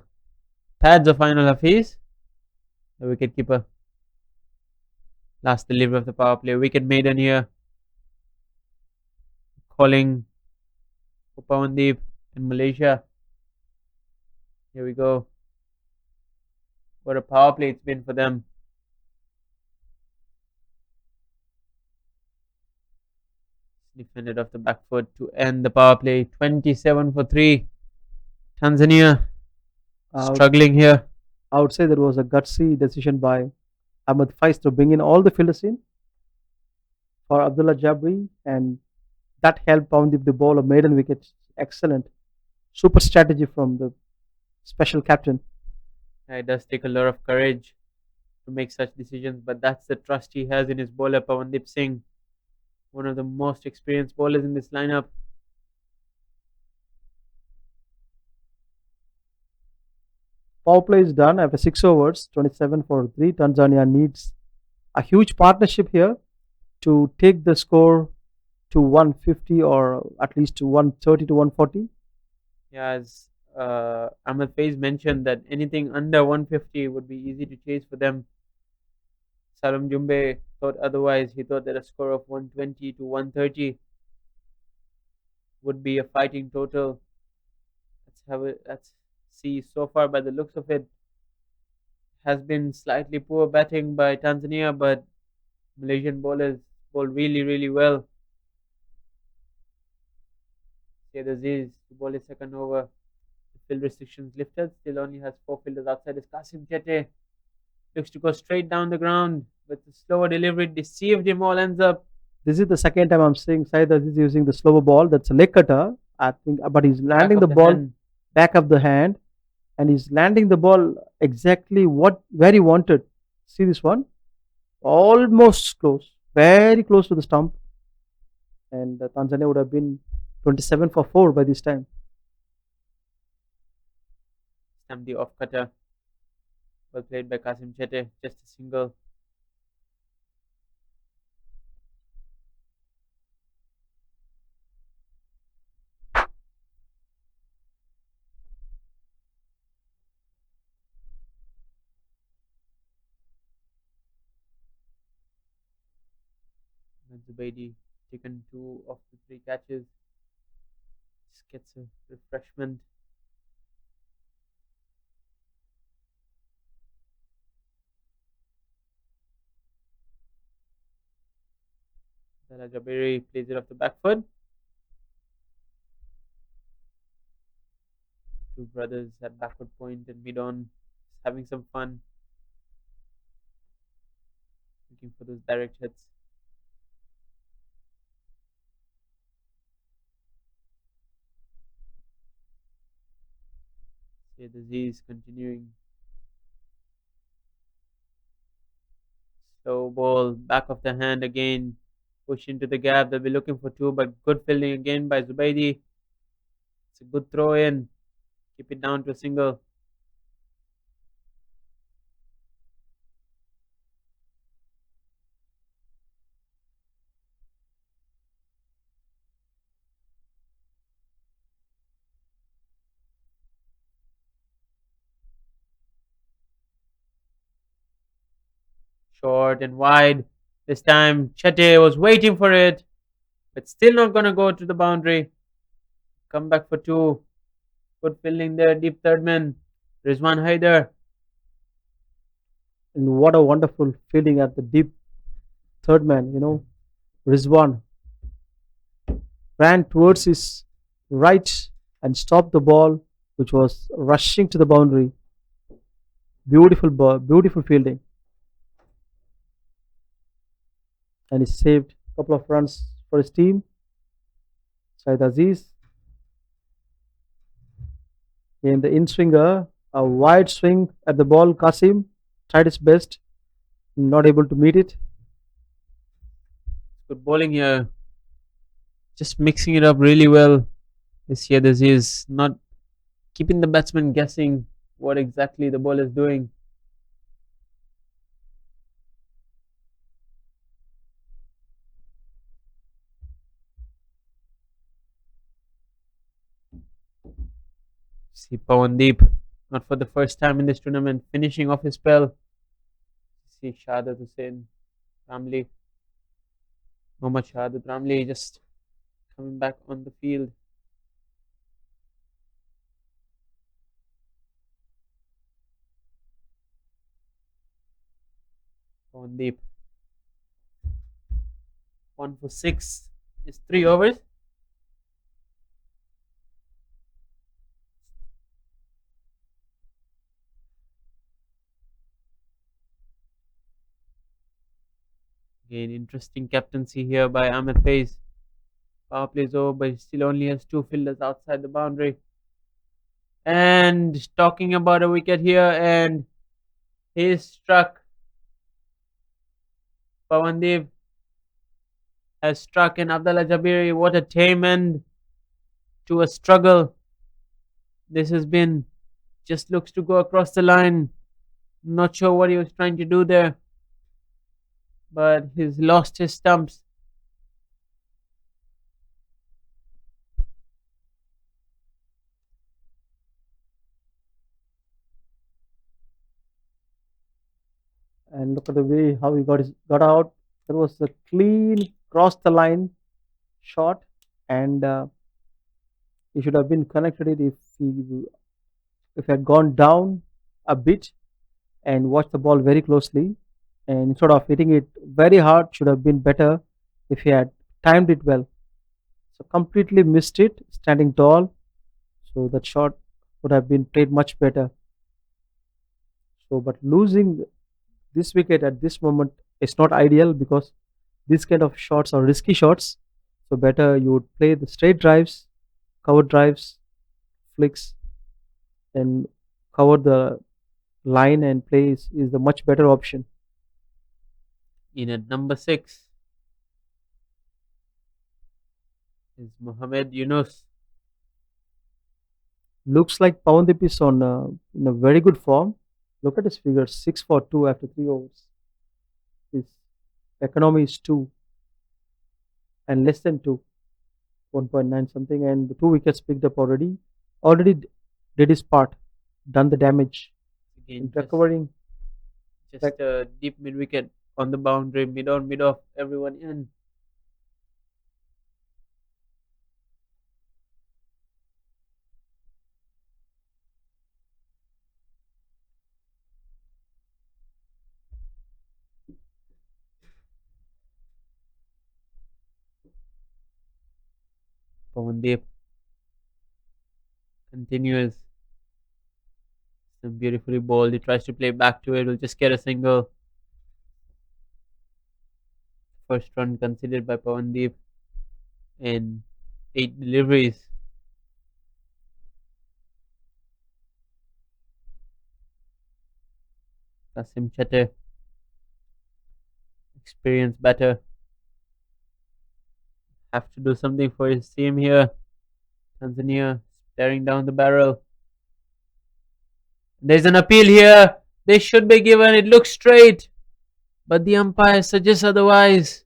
pads of Ainul Hafiz, the wicketkeeper. Last delivery of the power play. Wicket maiden here. Calling for Pawandeep in Malaysia. Here we go. What a power play it's been for them. Defended off the back foot to end the power play. 27 for 3. Tanzania struggling here. I would say there was a gutsy decision by Ahmed Faiz to bring in all the fielders in for Abdullah Jabri, and that helped Pawandeep the ball a maiden wicket. Excellent, super strategy from the special captain. It does take a lot of courage to make such decisions, but that's the trust he has in his bowler Pawandeep Singh, one of the most experienced bowlers in this lineup. Power play is done after 6 overs, 27 for 3. Tanzania needs a huge partnership here to take the score to 150 or at least to 130 to 140. Yeah, as Ahmed Faiz mentioned, that anything under 150 would be easy to chase for them. Salam Jumbe thought otherwise. He thought that a score of 120 to 130 would be a fighting total. Let's see. So far, by the looks of it, has been slightly poor batting by Tanzania, but Malaysian bowlers bowl really well. Sayyid Aziz to bowl his second over. The field restrictions lifted. Still only has 4 fielders outside. Is Qasim Chete. Looks to go straight down the ground, but the slower delivery deceived him all ends up. This is the second time I'm seeing Syed Aziz using the slower ball. That's a leg cutter, I think, but he's landing the ball hand. back of the hand, and he's landing the ball exactly where he wanted. See this one, almost close, very close to the stump, and Tanzania would have been 27 for 4 by this time. Stamp the off cutter. Well played by Qasim Chete. Just a single. Zubaidi taken 2 of the 3 catches. Just gets a refreshment. Abdallah Jabiri plays it off the back foot. Two brothers at backward point and mid on, having some fun, looking for those direct hits. See the Z's continuing Slow ball, back of the hand again. Push into the gap. They'll be looking for two, but good fielding again by Zubaidi. It's a good throw in. Keep it down to a single. Short and wide. This time, Chete was waiting for it, but still not going to go to the boundary. Come back for two. Good fielding there, deep third man. Rizwan Haider. And what a wonderful fielding at the deep third man, Rizwan ran towards his right and stopped the ball, which was rushing to the boundary. Beautiful ball, beautiful fielding. And he saved a couple of runs for his team. Said Aziz in the in swinger, a wide swing at the ball. Kasim tried his best, not able to meet it. Good bowling here. Just mixing it up really well. This year, this is not keeping the batsman guessing what exactly the ball is doing. See Pawandeep, not for the first time in this tournament, finishing off his spell. See Shahadat Hussain Ramli, Mohammad Shahadat Ramli just coming back on the field. Pawandeep, 1 for 6. It's 3 overs. Again, interesting captaincy here by Ahmed Faiz. Power plays over, but he still only has 2 fielders outside the boundary. And talking about a wicket here, and he's struck. Pawandeep has struck, and Abdullah Jabiri, what a tame end to a struggle. This has been, just looks to go across the line. Not sure what he was trying to do there, but he's lost his stumps. And look at the way how he got out. There was a clean cross the line shot, and he should have been connected it if he had gone down a bit and watched the ball very closely. And instead of hitting it very hard, should have been better if he had timed it well. So completely missed it, standing tall. So that shot would have been played much better. So, but losing this wicket at this moment is not ideal because these kind of shots are risky shots. So better you would play the straight drives, cover drives, flicks, and cover the line and play is the much better option. In at number 6 is Mohamed Yunus. Looks like Pawandip is on in a very good form. Look at his figures: 6 for 2 after 3 overs. His economy is 2 and less than 2, 1.9 something, and the 2 wickets picked up already. Already did his part, done the damage Again, in recovering. just a deep mid wicket on the boundary, mid on, mid off, everyone in. Pawandeep continues. Some beautifully bowled. He tries to play back to it. Will just get a single. First run considered by Pawandeep in 8 deliveries. Kasim Chate. experienced batter. Have to do something for his team here. Tanzania staring down the barrel. There's an appeal here. They should be given. It looks straight, but the umpire suggests otherwise.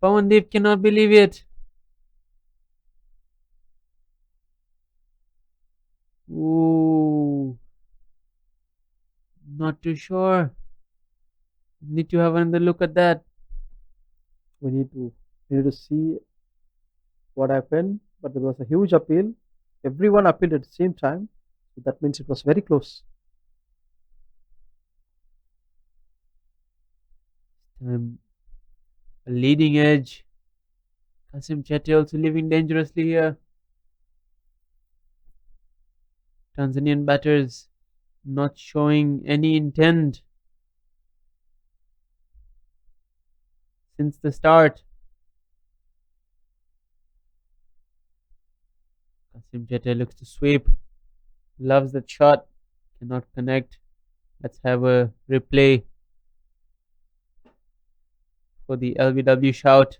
Pawandeep cannot believe it. Ooh, not too sure. Need to have another look at that. We need to see what happened, but there was a huge appeal. Everyone appealed at the same time. So that means it was very close. A leading edge. Kasim Chetty also living dangerously here. Tanzanian batters not showing any intent since the start. Kasim Chetty looks to sweep. Loves that shot. Cannot connect. Let's have a replay for the LBW shout.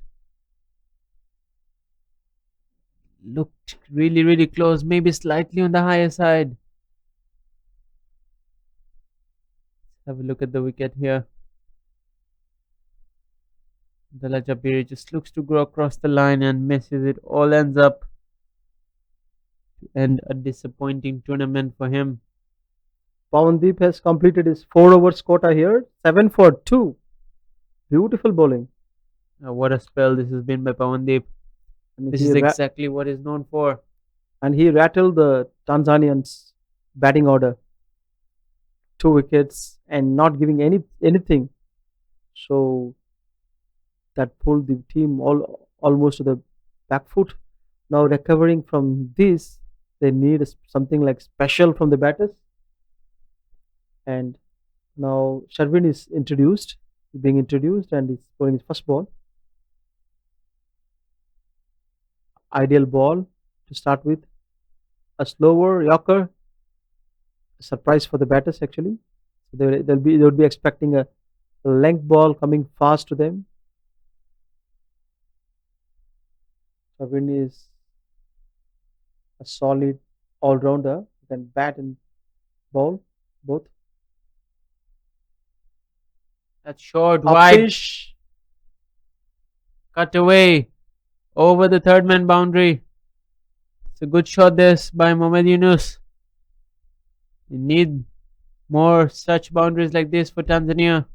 Looked really, really close. Maybe slightly on the higher side. Have a look at the wicket here. Dala Jabiri just looks to go across the line and misses it. All ends up to end a disappointing tournament for him. Pawandeep has completed his 4 overs quota here, 7 for 2. Beautiful bowling. What a spell this has been by Pawandeep. And This is exactly what he's known for. and he rattled the Tanzanians' batting order. 2 wickets and not giving anything. So that pulled the team almost to the back foot. Now recovering from this, they need something like special from the batters. And now Sharvin is being introduced, and he's bowling his first ball. Ideal ball to start with. A slower Yorker. A surprise for the batters actually. So they'll be expecting a length ball coming fast to them. Sharvin is a solid all-rounder. Can bat and bowl both. That's short, wide, Uppish. cut away over the third man boundary. It's a good shot this by Mohamed Yunus. We need more such boundaries like this for Tanzania.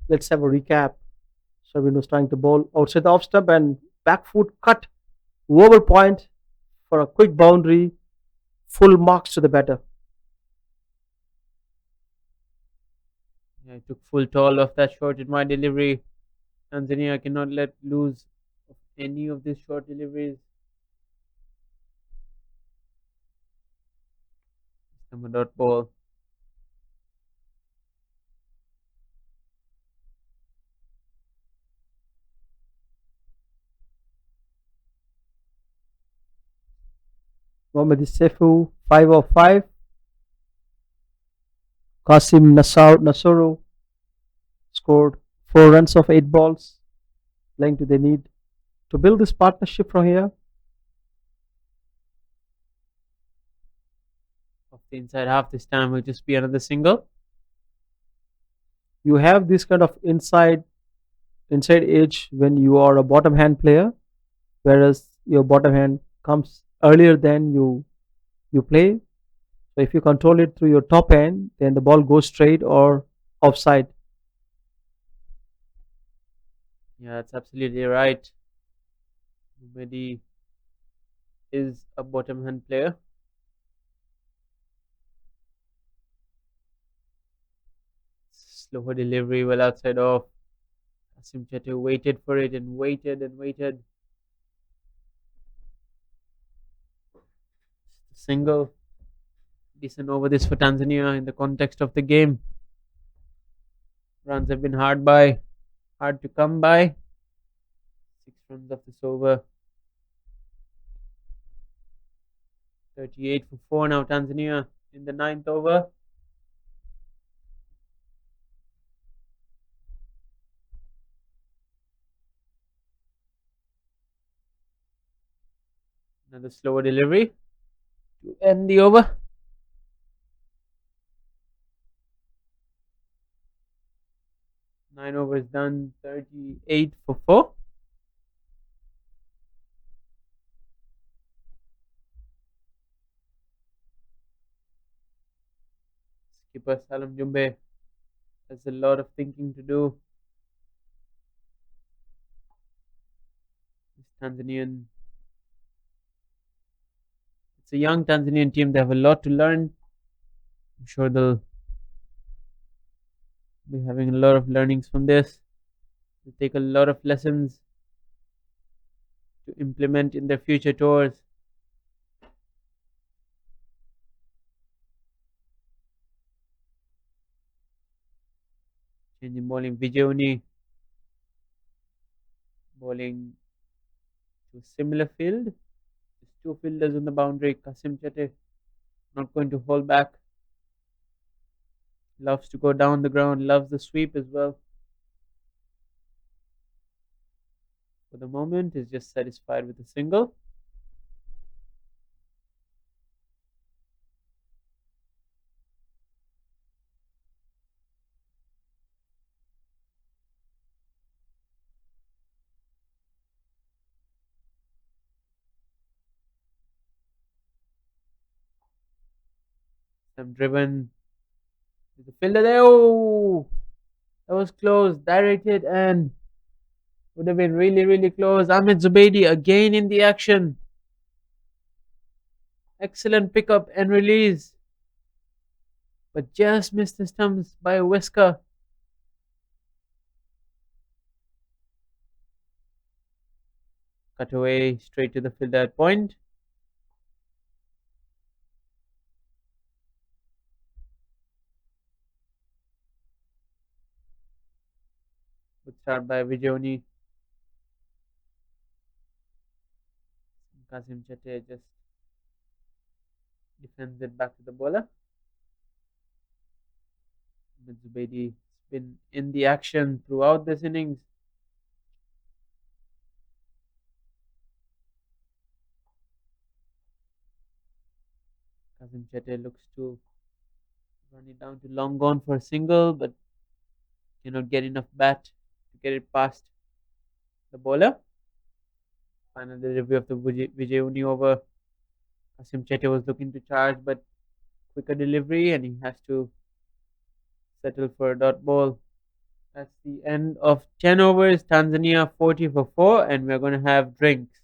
Let's have a recap. Sharvin was trying to bowl outside the off stump and back foot cut over point for a quick boundary. Full marks to the batter. Yeah, I took full toll of that short in my delivery. Tanzania cannot let loose of any of these short deliveries. Number dot ball. Mohammad Sefu 5 of 5. Qasim Nasoro scored 4 runs of 8 balls, playing to the need to build this partnership from here. Off the inside half this time will just be another single. You have this kind of inside edge when you are a bottom hand player, whereas your bottom hand comes earlier than you play. So if you control it through your top hand, then the ball goes straight or offside. Yeah, that's absolutely right. Mehdi is a bottom hand player. Slower delivery, well outside off. Kasim Chetty waited for it and waited and waited. Single. Decent over this for Tanzania in the context of the game. Runs have been hard to come by. 6 runs of this over. 38 for 4 now, Tanzania in the 9th over. Another slower delivery to end the over. Nine overs done, 38 for 4. Skipper Salam Jumbe has a lot of thinking to do. This Tanzanian, it's a young Tanzanian team. They have a lot to learn. I'm sure they'll be having a lot of learnings from this. They'll take a lot of lessons to implement in their future tours. Changing bowling, Vijayuni bowling to a similar field. There's two fielders on the boundary. Kasim Chete not going to hold back. Loves to go down the ground, loves the sweep as well. For the moment, is just satisfied with a single. Some driven. There's a fielder there. Oh, that was close. Directed and would have been really, really close. Ahmed Zubaidi again in the action. Excellent pickup and release. But just missed the stumps by a whisker. Cut away straight to the fielder at point. Good start by Vijayoni. Kasim Chete just defends it back to the bowler. Zubaidi has been in the action throughout this innings. Kasim Chete looks to run it down to long gone for a single, but cannot get enough bat to get it past the bowler. Final delivery of the Vijayuni over. Kasim Chete was looking to charge, but quicker delivery, and he has to settle for a dot ball. That's the end of 10 overs. Tanzania 40 for 4, and we're going to have drinks.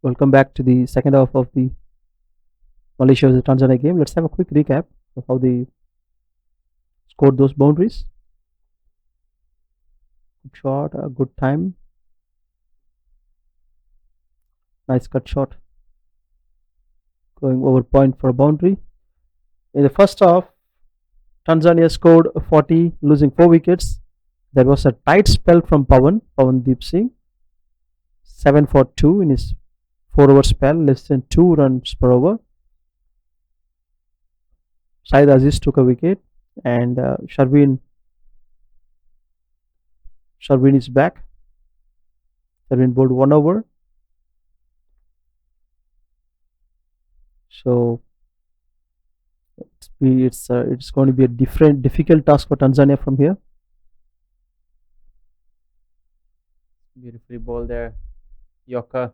Welcome back to the second half of the Malaysia versus Tanzania game. Let's have a quick recap of how they scored those boundaries. Good shot, a good time, nice cut shot, going over point for a boundary. In the first half, Tanzania scored 40, losing 4 wickets. There was a tight spell from Pawan Deep Singh, 7 for 2 in his 4 over spell, less than 2 runs per over. Saeed Aziz took a wicket, and Sharvin is back. Sharvin bowled 1 over. So it's going to be a difficult task for Tanzania from here. Beautifully bowled there, Yorker.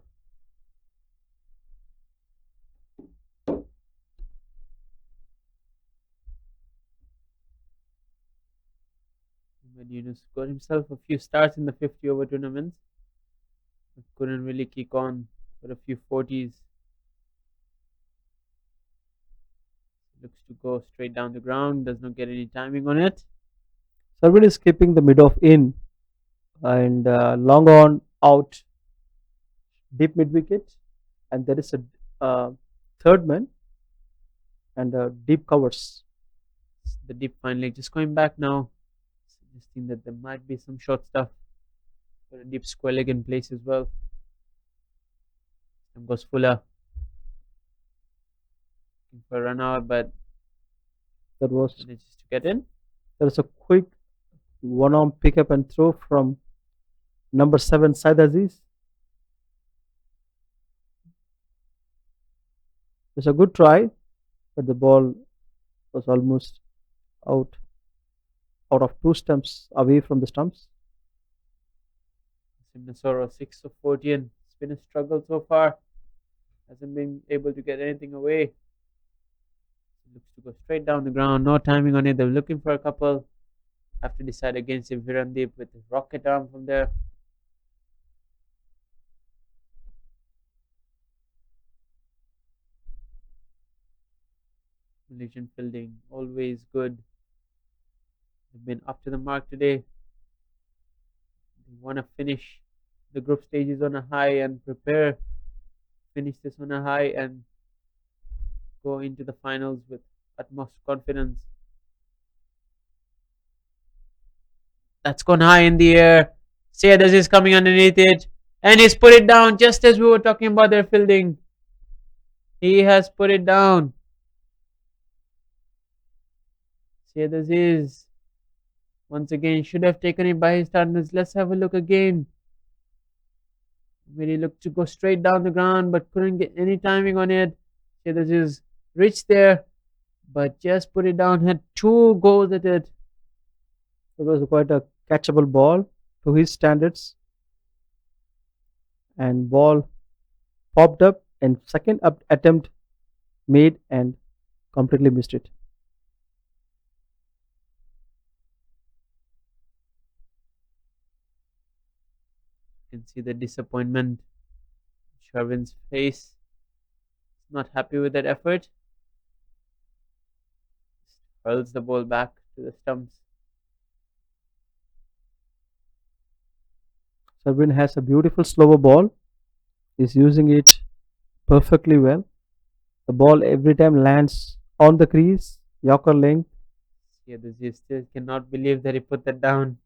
Yunus got himself a few starts in the 50-over tournaments, but couldn't really kick on for a few 40s. Looks to go straight down the ground, does not get any timing on it. Sharvin is keeping the mid off in, and long on out, deep mid wicket, and there is a third man and deep covers. The deep fine leg just going back now, suggesting that there might be some short stuff for a deep square leg in place as well. And goes Fuller looking for a run out, but That was manages to get in. there was a quick one-arm pickup and throw from number 7 Said Aziz. It's a good try, but the ball was almost out of 2 stumps, away from the stumps. Simnasoro 6 of 14. It's been a struggle so far. Hasn't been able to get anything away. Looks to go straight down the ground. No timing on it. They're looking for a couple. Have to decide against Virandeep with his rocket arm from there. Malaysian fielding always good. They've been up to the mark today. They want to finish the group stages on a high and finish this on a high and go into the finals with utmost confidence. That's gone high in the air. Syed is coming underneath it, and he's put it down just as we were talking about their fielding. He has put it down. Syed Aziz once again should have taken it by his standards. Let's have a look again. Really looked to go straight down the ground, but couldn't get any timing on it. Syed Aziz reached there, but just put it down. Had 2 goals at it. It was quite a catchable ball to his standards, and ball popped up, and second attempt made and completely missed it. You can see the disappointment on Sharvin's face. He's not happy with that effort. Just hurls the ball back to the stumps. Sharvin has a beautiful slower ball. He's using it perfectly well. The ball every time lands on the crease, Yorker length. Yeah, you still cannot believe that he put that down.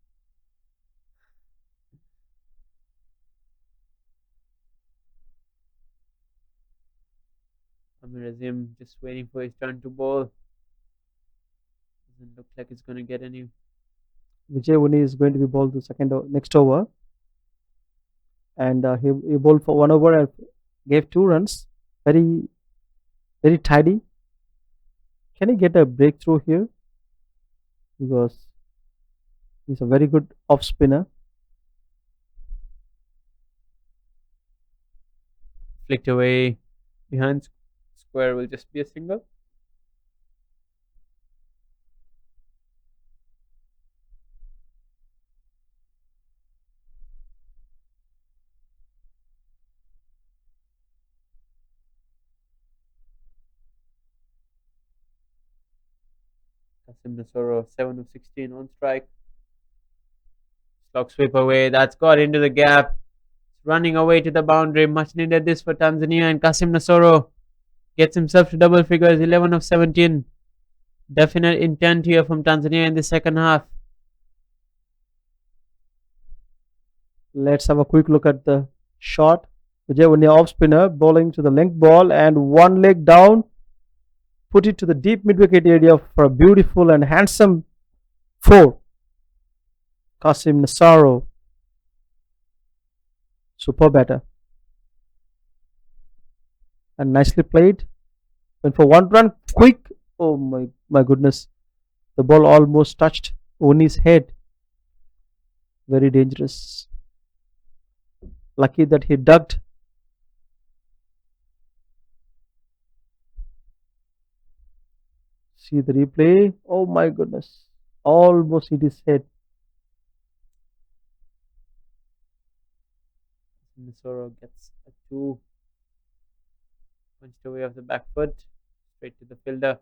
Amir Azim just waiting for his turn to bowl. Doesn't look like it's going to get any. Vijay Uni is going to be bowled the next over, and he bowled for 1 over and gave 2 runs. Very tidy. Can he get a breakthrough here? Because he's a very good off spinner. Flicked away behind square will just be a single. Kasim Nasoro, 7 of 16 on strike. Slog sweep away. That's got into the gap. Running away to the boundary. Much needed this for Tanzania. And Kasim Nasoro gets himself to double figures. 11 of 17. Definite intent here from Tanzania in the second half. Let's have a quick look at the shot. Vijay off spinner bowling to the length ball and one leg down. Put it to the deep mid-wicket area for a beautiful and handsome 4. Kasim Nasaro. Super batter. And nicely played. Went for 1 run. Quick. Oh my goodness. The ball almost touched Oni's head. Very dangerous. Lucky that he ducked. See the replay. Oh my goodness. Almost hit his head. Nasoro gets a 2. Punched away off the back foot. Straight to the fielder.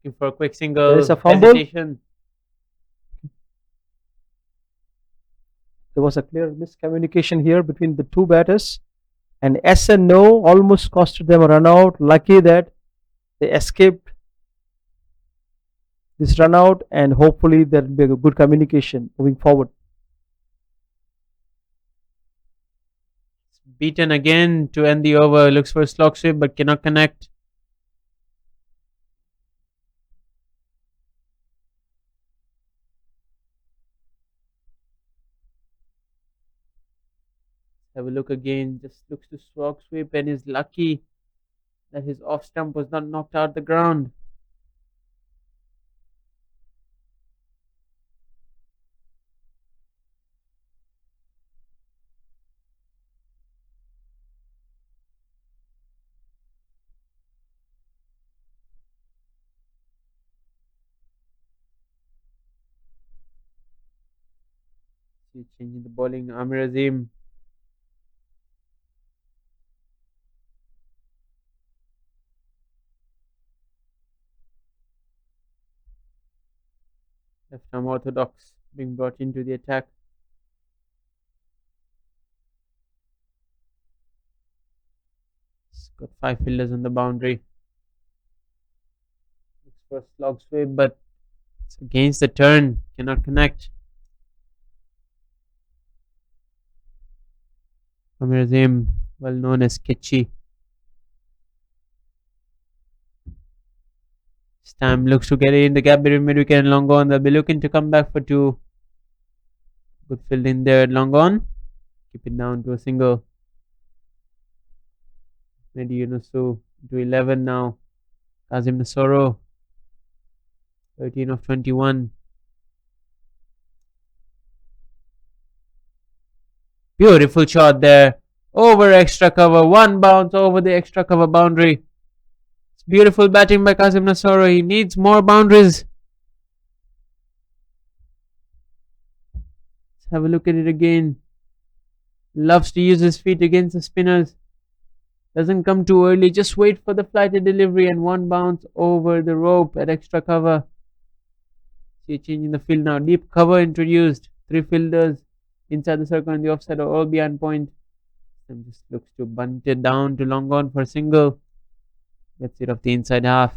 Looking for a quick single. There is a fumble. Hesitation. There was a clear miscommunication here between the two batters. And S and no almost costed them a run out. Lucky that they escaped this run out, and hopefully there will be a good communication moving forward. Beaten again to end the over. Looks for a slog sweep but cannot connect. Have a look again. Just looks to slog sweep and is lucky that his off stump was not knocked out the ground. See, changing the bowling. Amir Azim. Left arm orthodox being brought into the attack. It's got 5 fielders on the boundary. Looks for a slog sweep, but it's against the turn. Cannot connect. Amir Azim, well known as Ketchi. This time looks to get it in the gap between mid-wicket and long on. They'll be looking to come back for 2. Good field in there at long on. Keep it down to a single. Mehdi Yunusu to 11 now. Kazim Nasoro, 13 of 21. Beautiful shot there. Over extra cover. 1 bounce over the extra cover boundary. It's beautiful batting by Kazim Nasoro. He needs more boundaries. Let's have a look at it again. Loves to use his feet against the spinners. Doesn't come too early. Just wait for the flighted delivery and 1 bounce over the rope at extra cover. See, changing the field now. Deep cover introduced. 3 fielders inside the circle and the offside are all behind point. And just looks to bunt it down to long on for a single. Gets it off the inside half.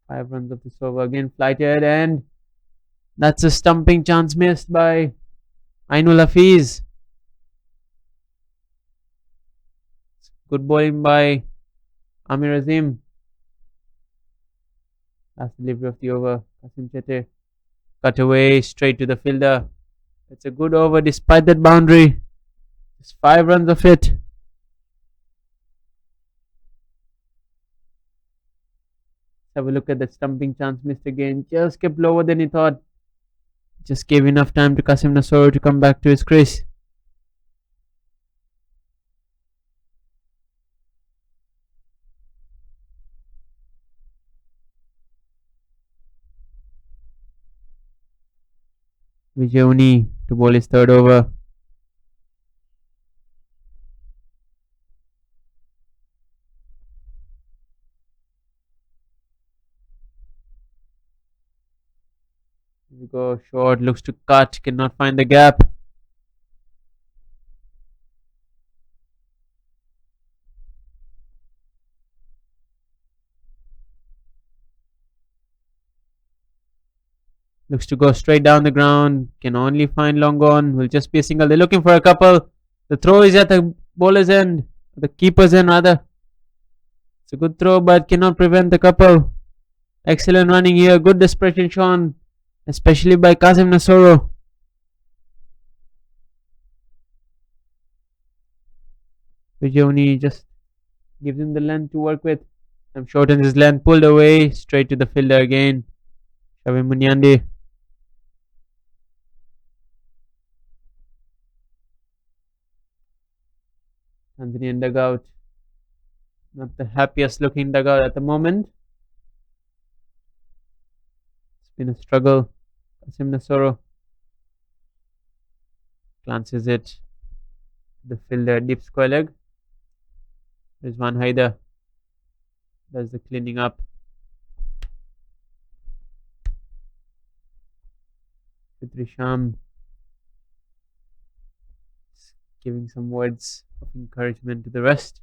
Five runs of this over. Again flighted, and that's a stumping chance missed by Ainul Hafiz. Good bowling by Amir Azim. Last delivery of the over. Kasim Chete cut away straight to the fielder. It's a good over despite that boundary. Just 5 runs of it. Let's have a look at that stumping chance missed again. Just kept lower than he thought. Just gave enough time to Kasim Nasoro to come back to his crease. Vijayuni to bowl his third over. Here we go. Short, looks to cut, cannot find the gap. Looks to go straight down the ground. Can only find long on. Will just be a single. They're looking for a couple. The throw is at the bowler's end. The keeper's end, rather. It's a good throw, but cannot prevent the couple. Excellent running here. Good desperation shown, especially by Kasim Nasoro. Vijayuni just gives him the length to work with. Some shortens his length, pulled away, straight to the fielder again. Shavin Munyandi. Tanzanian dugout. Not the happiest looking dugout at the moment. It's been a struggle. Kasim Nasoro glances it. The fielder deep square leg. There's one Haider. Does the cleaning up. Trisham giving some words of encouragement to the rest.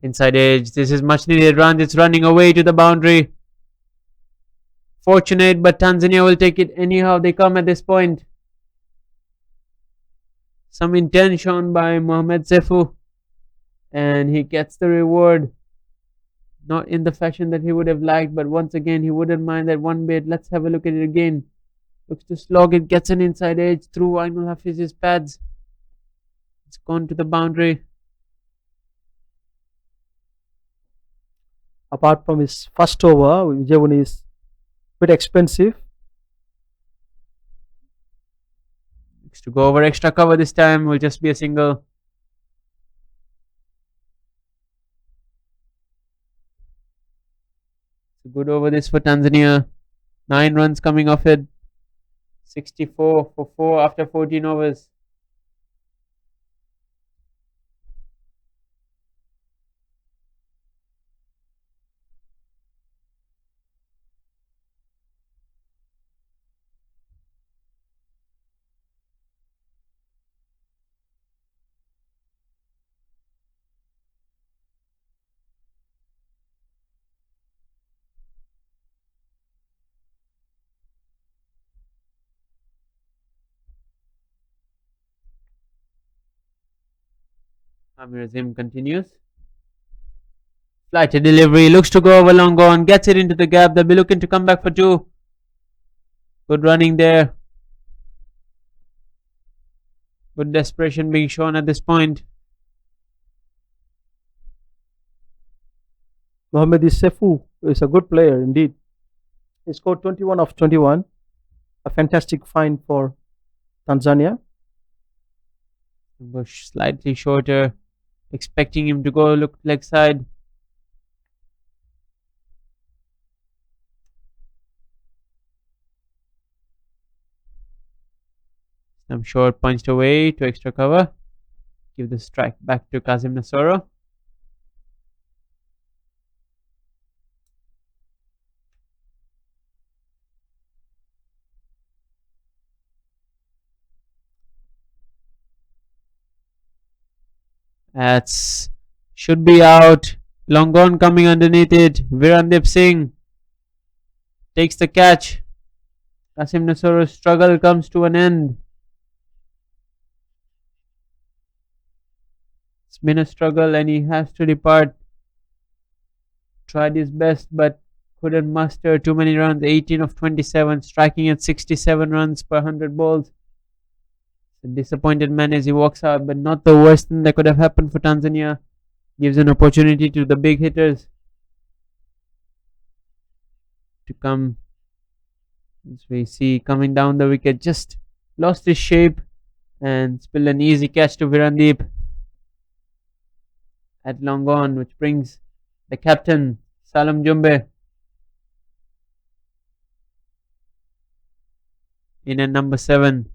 Inside edge. This is much needed run. It's running away to the boundary. Fortunate, but Tanzania will take it anyhow they come at this point. Some intent shown by Mohamed Sefu, and he gets the reward. Not in the fashion that he would have liked, but once again he wouldn't mind that one bit. Let's have a look at it again. Looks to slog it, gets an inside edge through Ainul Hafiz's pads. It's gone to the boundary. Apart from his first over, Vijayuni is a bit expensive. Looks to go over extra cover this time. Will just be a single. It's a good over this for Tanzania. 9 runs coming off it. 64 for 4 after 14 overs. Amir Azim continues. Flighted delivery. Looks to go over long on. Gets it into the gap. They'll be looking to come back for 2. Good running there. Good desperation being shown at this point. Mohamed Sefu is a good player indeed. He scored 21 of 21. A fantastic find for Tanzania. Bush slightly shorter. Expecting him to go look leg side. Some short punched away to extra cover. Give the strike back to Kasim Nasoro. That's should be out. Long gone coming underneath it. Virandip Singh takes the catch. Kasim Nasoro's struggle comes to an end. It's been a struggle and he has to depart. Tried his best but couldn't muster too many runs. 18 of 27, striking at 67 runs per 100 balls. A disappointed man as he walks out, but not the worst thing that could have happened for Tanzania. Gives an opportunity to the big hitters to come. As we see coming down the wicket, just lost his shape and spilled an easy catch to Virandip at long on, which brings the captain Salam Jumbe in at number 7.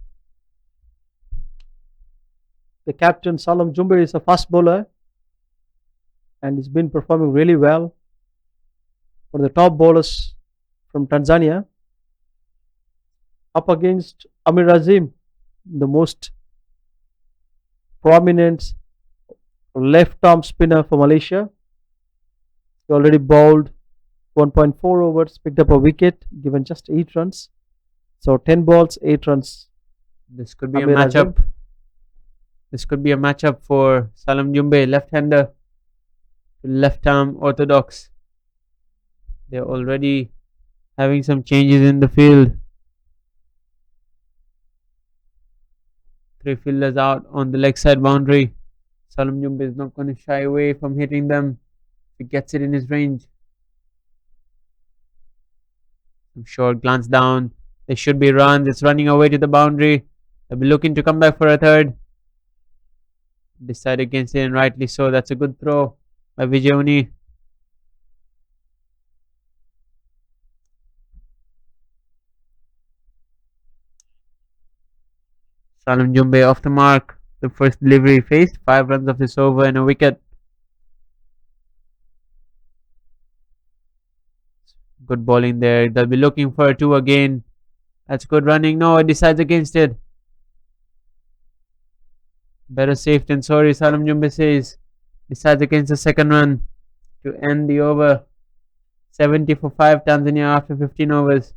The captain Salam Jumbe is a fast bowler and he's been performing really well for the top bowlers from Tanzania up against Amir Azim, the most prominent left arm spinner for Malaysia. He already bowled 1.4 overs, picked up a wicket, given just 8 runs. So 10 balls, 8 runs. This could be Amir a Azim. matchup. This could be a matchup for Salam Jumbe, left-hander, left-arm orthodox. They're already having some changes in the field. 3 fielders out on the leg side boundary. Salam Jumbe is not going to shy away from hitting them if he gets it in his range. Some short glance down. There should be runs. It's running away to the boundary. They'll be looking to come back for a third. Decide against it, and rightly so. That's a good throw by Vijayuni. Salam Jumbe off the mark. The first delivery faced 5 runs of this over and a wicket. Good bowling there. They'll be looking for a 2 again. That's good running. No, it decides against it. Better safe than sorry, Salam Jumbe says. Decides against the second run to end the over. 70 for 5 Tanzania after 15 overs.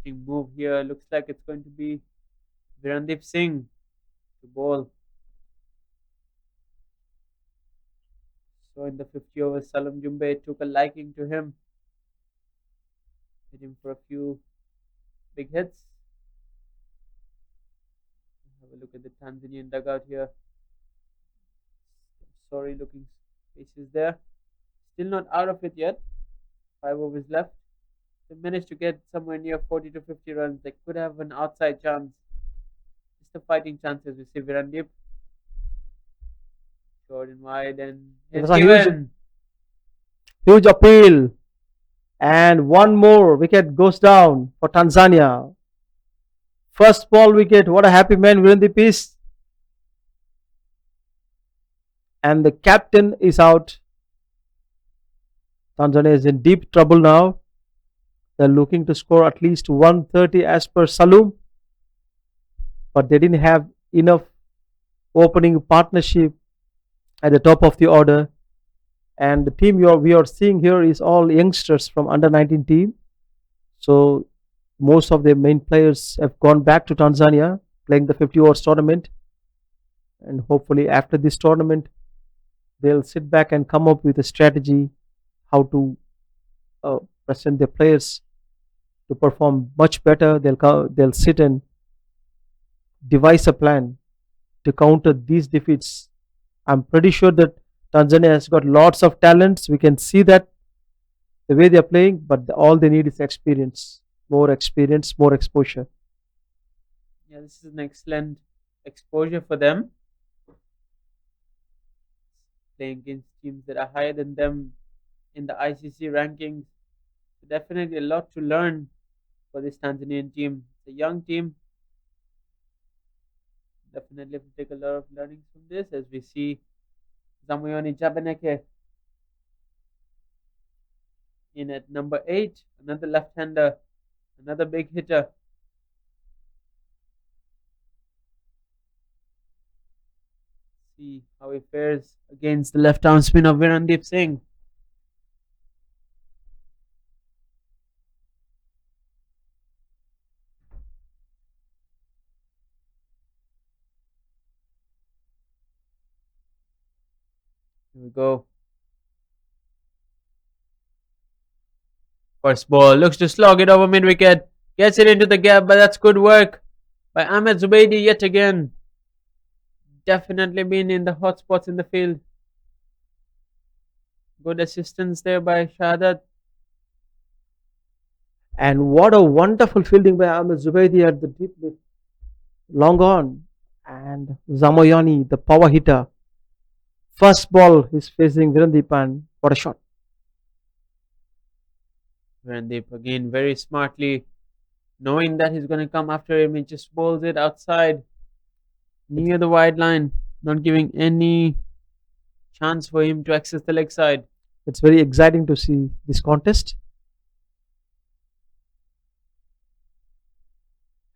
Interesting move here. Looks like it's going to be Virandip Singh to bowl. So in the 50 overs, Salam Jumbe took a liking to him. Hit him for a few big hits. Have a look at the Tanzanian dugout here. Sorry looking faces there. Still not out of it yet. 5 overs left. They managed to get somewhere near 40 to 50 runs. They could have an outside chance. Just a fighting chances. We see Virandip. Short and wide, and It it's was a given. huge appeal. And one more wicket goes down for Tanzania. First ball wicket. What a happy man Virandip is. And the captain is out. Tanzania is in deep trouble now. They're looking to score at least 130 as per Salum. But they didn't have enough opening partnership at the top of the order. And the team we are seeing here is all youngsters from under 19 team. So most of the main players have gone back to Tanzania playing the 50 overs tournament. And hopefully after this tournament, they'll sit back and come up with a strategy how to present their players to perform much better. They'll sit and devise a plan to counter these defeats. I'm pretty sure that Tanzania has got lots of talents. We can see that the way they're playing, but all they need is experience, more exposure. Yeah, this is an excellent exposure for them. Playing against teams that are higher than them in the ICC rankings. So definitely a lot to learn for this Tanzanian team. It's a young team. Definitely have to take a lot of learnings from this as we see Zamuyoni Jabaneke in at number 8, another left-hander, another big hitter. See how he fares against the left-arm spin of Virandip Singh. Here we go. First ball looks to slog it over mid-wicket. Gets it into the gap, but that's good work by Ahmed Zubaidi yet again. Definitely been in the hot spots in the field. Good assistance there by Shahadat. And what a wonderful fielding by Ahmed Zubaidi at the deep mid. Long on. And Zamoyani, the power hitter. First ball, he's facing Virandipan. What a shot. Virandeep again very smartly, knowing that he's going to come after him, he just bowls it outside near the wide line, not giving any chance for him to access the leg side. It's very exciting to see this contest.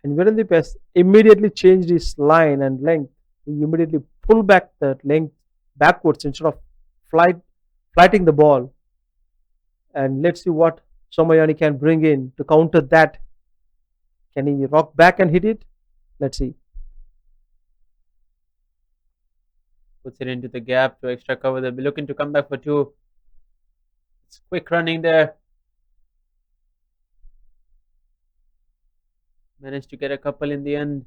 And Virandeep has immediately changed his line and length. He immediately pulled back the length backwards instead of flighting the ball. And let's see what Somayani can bring in to counter that. Can he rock back and hit it? Let's see. Puts it into the gap to extra cover. They'll be looking to come back for two. It's quick running there. Managed to get a couple in the end.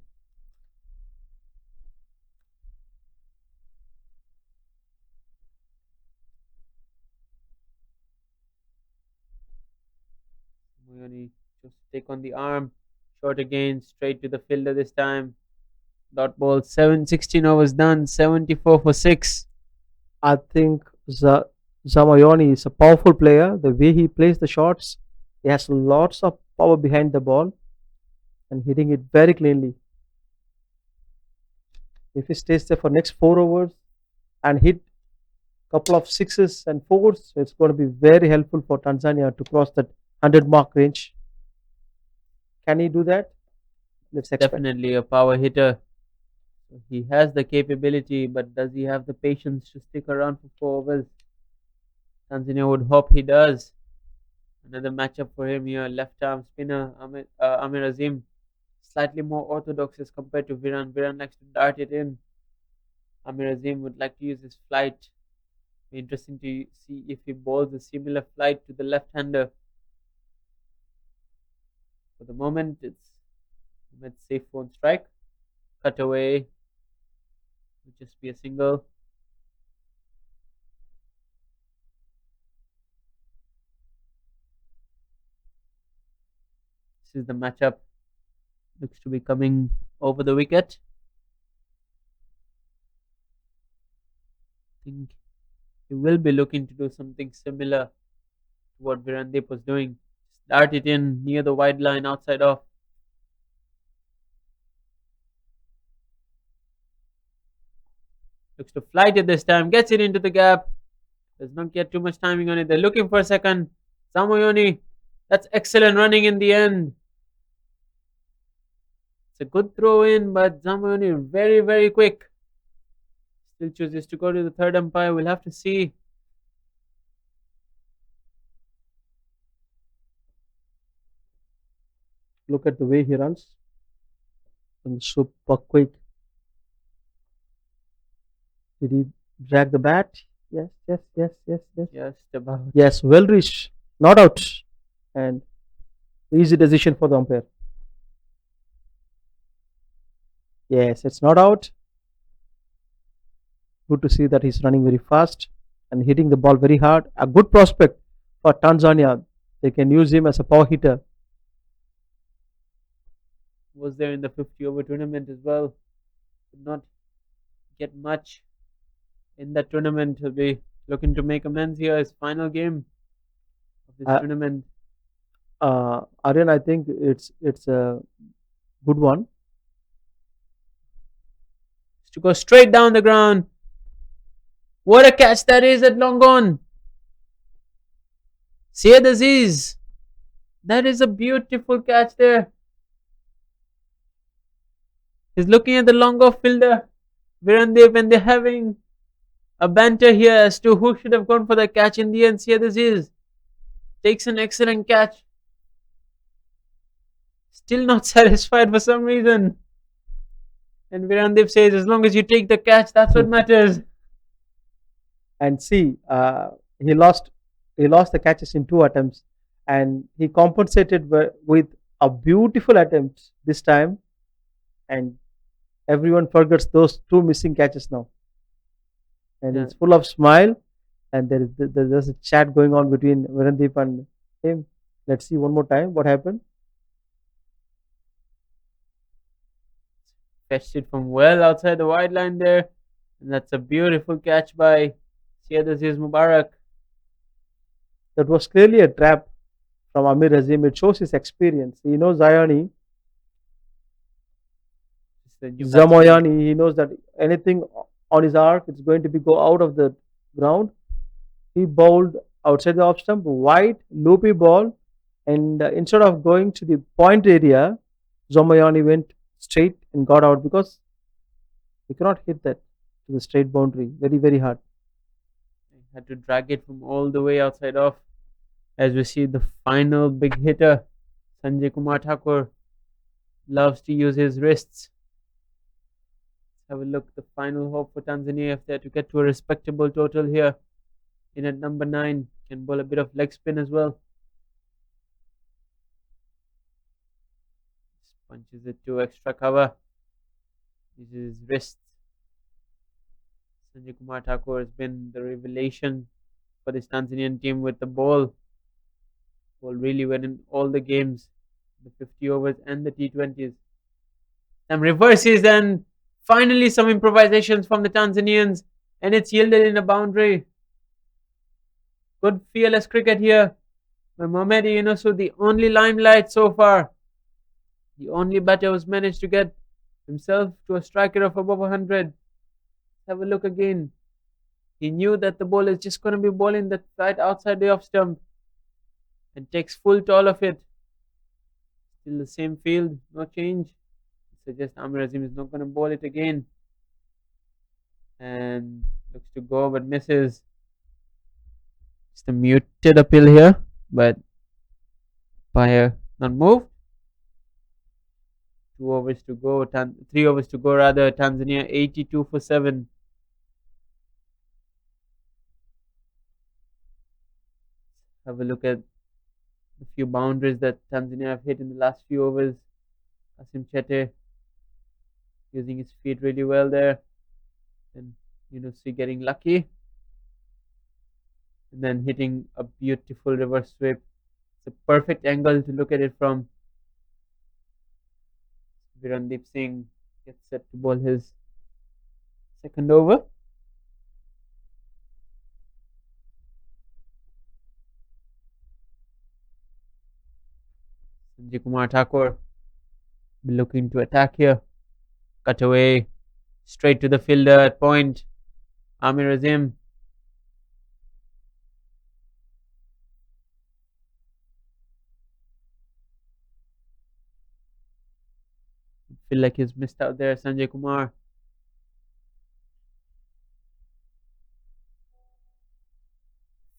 Moyoni just take on the arm. Short again, straight to the fielder this time. Dot ball, 16 overs done, 74 for 6. I think Zamayoni is a powerful player. The way he plays the shots, he has lots of power behind the ball and hitting it very cleanly. If he stays there for next 4 overs and hit couple of sixes and fours, it's going to be very helpful for Tanzania to cross that 100 mark range. Can he do that? Let's expect. Definitely a power hitter. He has the capability, but does he have the patience to stick around for 4 overs? Tanzania would hope he does. Another matchup for him here. Left arm spinner Amir Azim. Slightly more orthodox as compared to Viran. Viran likes to dart it in. Amir Azim would like to use his flight. Be interesting to see if he bowls a similar flight to the left-hander. For the moment, it's Ahmed safe on strike. Cut away. Would just be a single. This is the matchup. Looks to be coming over the wicket. I think he will be looking to do something similar to what Virandeep was doing. Start it in near the wide line, outside off. Looks to flight it this time, gets it into the gap. Does not get too much timing on it. They're looking for a second. Samoyoni, that's excellent running in the end. It's a good throw in, but Samoyoni very, very quick. Still chooses to go to the third umpire. We'll have to see. Look at the way he runs. And super quick. Did he drag the bat? Yes. Just about. Yes, well reached. Not out. And easy decision for the umpire. Yes, it's not out. Good to see that he's running very fast and hitting the ball very hard. A good prospect for Tanzania. They can use him as a power hitter. Was there in the 50-over tournament as well. Could not get much in that tournament. He'll be looking to make amends here. His final game of this tournament. Aryan, I think it's a good one. To go straight down the ground. What a catch that is at long on. Syed Aziz. That is a beautiful catch there. He's looking at the long off fielder, Virandeep, and they're having a banter here as to who should have gone for the catch. In the end, Syed Aziz takes an excellent catch. Still not satisfied for some reason. And Virandeep says, as long as you take the catch, that's what matters. And see, he lost the catches in 2 attempts, and he compensated with a beautiful attempt this time. And everyone forgets those 2 missing catches now. And it's full of smile. and there's a chat going on between Virandeep and him. Let's see one more time what happened. Fetched it from well outside the wide line there, and that's a beautiful catch by Syed Aziz Mubarak. That was clearly a trap from Amir Azim. It shows his experience. He knows Zayani, Zamoyani. He knows that anything on his arc, it's going to be go out of the ground. He bowled outside the off stump, wide, loopy ball, and instead of going to the point area, Zamoyani went straight and got out because he cannot hit that to the straight boundary. Very, very hard. He had to drag it from all the way outside off. As we see the final big hitter, Sanjay Kumar Thakur loves to use his wrists. Let's have a look. The final hope for Tanzania, if they're to get to a respectable total here, in at number 9, can bowl a bit of leg spin as well. Punches it to extra cover. Uses his wrists. Sanjay Kumar Thakur has been the revelation for this Tanzanian team with the ball. Ball really went in all the games, the 50 overs and the T20s. Some reverses and finally some improvisations from the Tanzanians, and it's yielded in a boundary. Good fearless cricket here by Mohamed Yunusu, the only limelight so far. The only batter who's managed to get himself to a striker of above 100. Have a look again. He knew that the ball is just going to be bowling that right outside the off stump and takes full toll of it. Still the same field, no change. Suggests Amir Azim is not going to bowl it again. And looks to go but misses. Just a muted appeal here, but Bayer not moved. 2 overs to go, 3 overs to go rather. Tanzania 82 for 7. Have a look at the few boundaries that Tanzania have hit in the last few overs. Kasim Chete using his feet really well there, and Yunusi getting lucky, and then hitting a beautiful reverse sweep. It's a perfect angle to look at it from. Virandeep Singh gets set to bowl his second over. Sanjay Kumar Thakur be looking to attack here. Cut away straight to the fielder at point. Amir Azim. Feel like he's missed out there, Sanjay Kumar.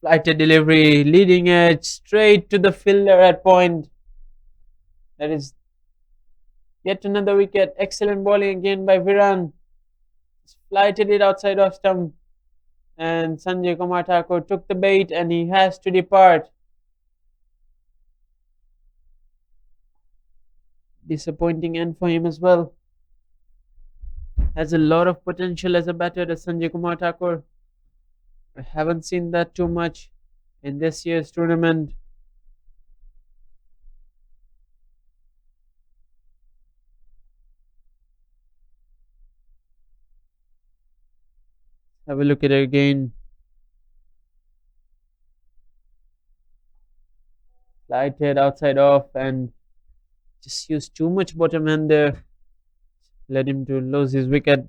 Flighted delivery, leading edge, straight to the fielder at point. That is yet another wicket. Excellent bowling again by Viran. Flighted it outside off stump. And Sanjay Kumar Thakur took the bait and he has to depart. Disappointing end for him as well. Has a lot of potential as a batter, the Sanjay Kumar Thakur. I haven't seen that too much in this year's tournament. Have a look at it again. Lighted outside off and just used too much bottom hand there. Led him to lose his wicket.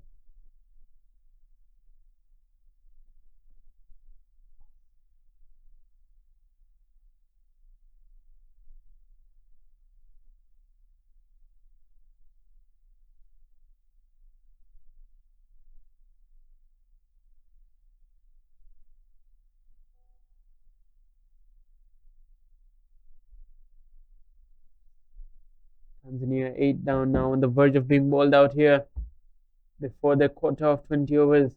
Tanzania 8 down now, on the verge of being bowled out here before the quarter of 20 overs.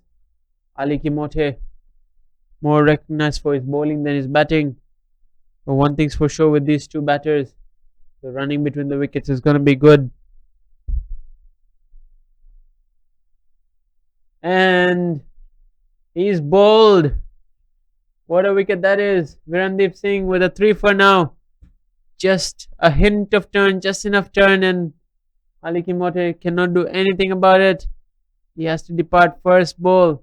Ali Kimote, more recognized for his bowling than his batting. But one thing's for sure with these two batters, the running between the wickets is going to be good. And he's bowled What a wicket that is. Virandeep Singh with a 3 for now. Just a hint of turn, just enough turn, and Ali Kimote cannot do anything about it. He has to depart first ball.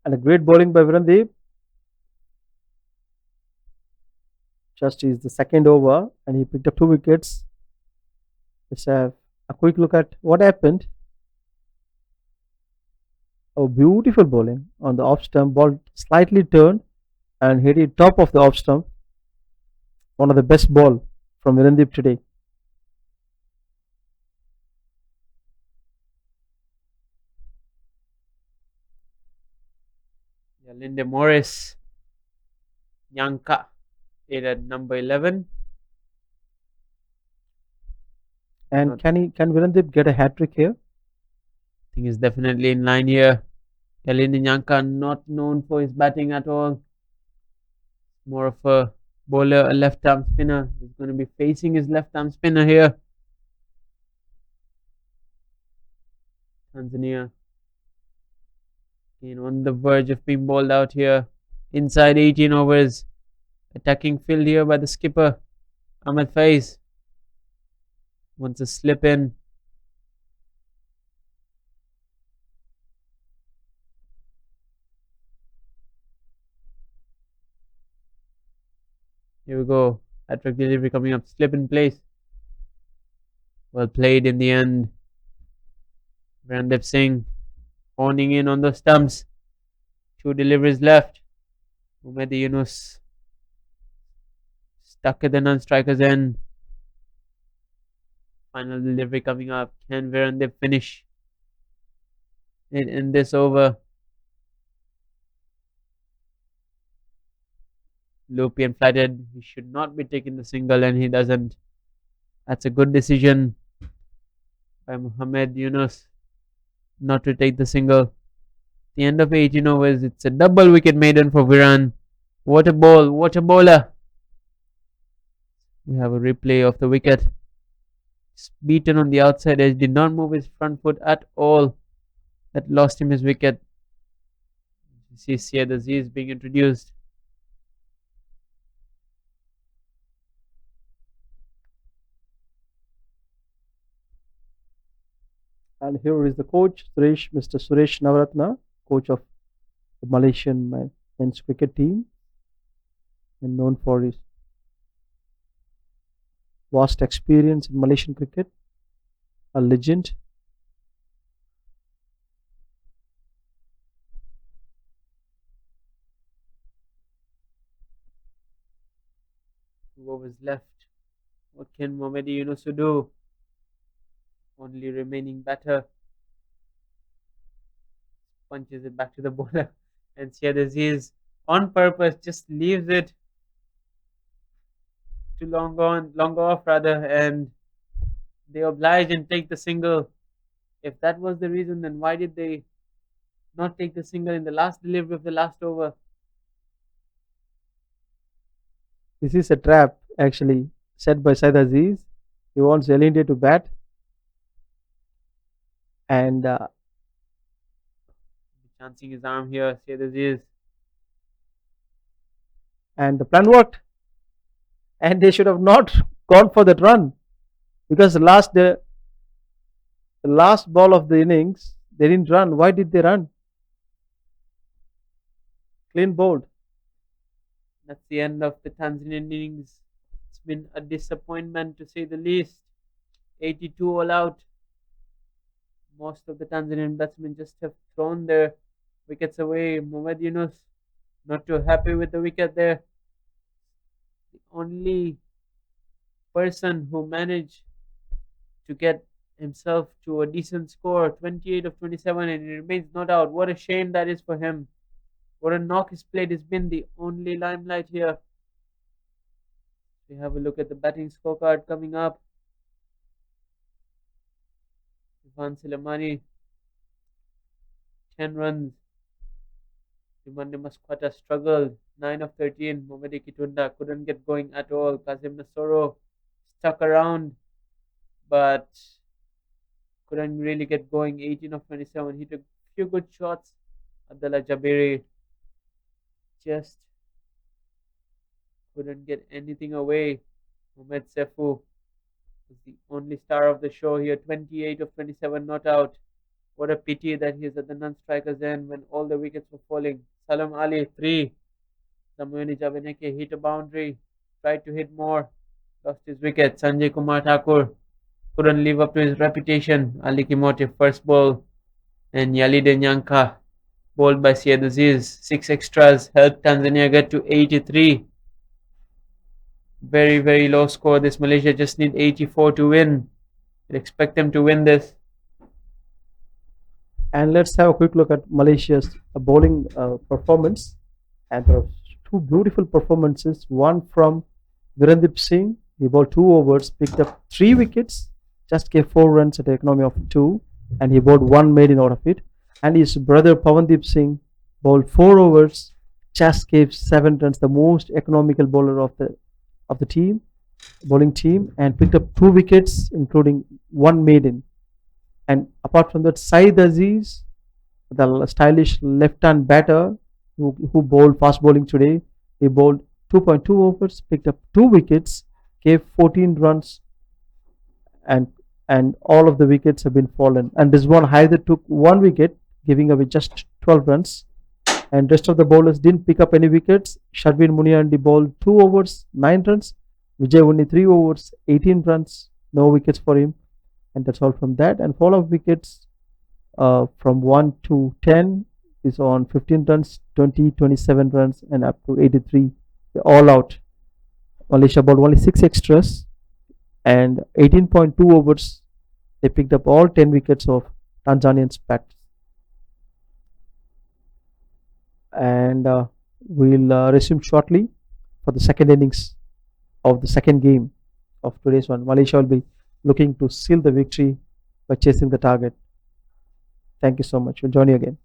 And a great bowling by Virandeep. Just is the second over, and he picked up 2 wickets. Let's have a quick look at what happened. Oh, beautiful bowling on the off stump. Ball slightly turned and hit it top of the off stump. One of the best ball from Virandeep today. Yeah, Linda Morris, Yanka, it at number 11. And Not- can Virandeep get a hat trick here? I think he's definitely in line here. Yalini Yanka not known for his batting at all. More of a bowler, a left arm spinner. He's going to be facing his left arm spinner here. Tanzania on the verge of being bowled out here. Inside 18 overs. Attacking field here by the skipper, Ahmed Faiz. Wants to slip in. Here we go. Hat-trick delivery coming up. Slip in place. Well played in the end. Virandeep Singh honing in on the stumps. 2 deliveries left. Umedi Yunus stuck at the non-striker's end. Final delivery coming up. Can Virandeep finish it in this over? Loopy and flatted. He should not be taking the single, and he doesn't. That's a good decision by Mohammed Yunus not to take the single. The end of 18 overs. It's a double wicket maiden for Viran. What a ball! What a bowler! We have a replay of the wicket. It's beaten on the outside edge. Did not move his front foot at all. That lost him his wicket. You see Syed Aziz being introduced. And here is the coach, Mr. Suresh Navaratna, coach of the Malaysian men's cricket team, and known for his vast experience in Malaysian cricket, a legend. 2 overs left. What can Mohammed Yunus do? Only remaining batter punches it back to the bowler, and Syed Aziz on purpose just leaves it to long off rather, and they oblige and take the single. If that was the reason, then why did they not take the single in the last delivery of the last over? This is a trap actually set by Syed Aziz. He wants India to bat, and Chancing his arm here, Syed Aziz. and the plan worked. And they should have not gone for that run, because the last ball of the innings they didn't run. Why did they run? Clean bowled. That's the end of the Tanzanian innings. It's been a disappointment to say the least. 82 all out. Most of the Tanzanian batsmen just have thrown their wickets away. Mohammed Yunus not too happy with the wicket there. The only person who managed to get himself to a decent score, 28 of 27, and he remains not out. What a shame that is for him. What a knock his played. Has been the only limelight here. We have a look at the batting scorecard coming up. Ivan Selemani, 10 runs. Imande Masquata struggled, 9 of 13. Mohammadi Kitunda couldn't get going at all. Kazim Nasoro stuck around, but couldn't really get going, 18 of 27. He took a few good shots. Abdullah Jabiri just couldn't get anything away. Mohamed Sefu was the only star of the show here. 28 of 27 not out. What a pity that he's at the non-striker's end when all the wickets were falling. Salam Ali, 3. Samoyoni Javaneke hit a boundary, tried to hit more, lost his wicket. Sanjay Kumar Thakur couldn't live up to his reputation. Ali Kimote, first ball. And Yalide Nyanka, bowled by Syed Aziz. 6 extras helped Tanzania get to 83. Very, very low score. This Malaysia just need 84 to win. You'd expect them to win this. And let's have a quick look at Malaysia's bowling performance. And there are two beautiful performances. One from Virendip Singh. He bowled 2 overs, picked up 3 wickets, just gave 4 runs at an economy of 2, and he bowled 1 maiden out of it. And his brother Pavandip Singh bowled 4 overs, just gave 7 runs, the most economical bowler of the team, bowling team, and picked up 2 wickets, including 1 maiden. And apart from that, Syed Aziz, the stylish left-hand batter who bowled fast bowling today, he bowled 2.2 overs, picked up 2 wickets, gave 14 runs, and all of the wickets have been fallen. And Rizwan Haider took 1 wicket, giving away just 12 runs. And rest of the bowlers didn't pick up any wickets. Sharvin Muniandi bowled 2 overs, 9 runs. Vijay only 3 overs, 18 runs, no wickets for him. And that's all from that. And fall of wickets from 1 to 10 is on 15 runs, 20, 27 runs, and up to 83. They're all out. Malaysia bowled only 6 extras and 18.2 overs. They picked up all 10 wickets of Tanzanian bats. And we'll resume shortly for the second innings of the second game of today's one. Malaysia will be looking to seal the victory by chasing the target. Thank you so much. We'll join you again.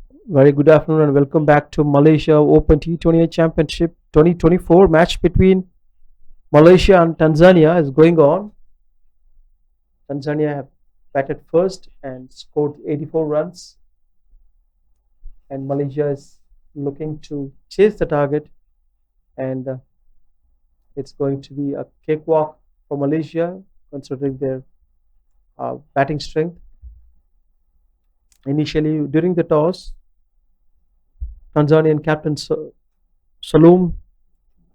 Very good afternoon and welcome back to Malaysia Open T20I Championship 2024 match between Malaysia and Tanzania is going on. Tanzania have batted first and scored 84 runs, and Malaysia is looking to chase the target, and it's going to be a cakewalk for Malaysia considering their batting strength. Initially, during the toss, Tanzanian captain Salom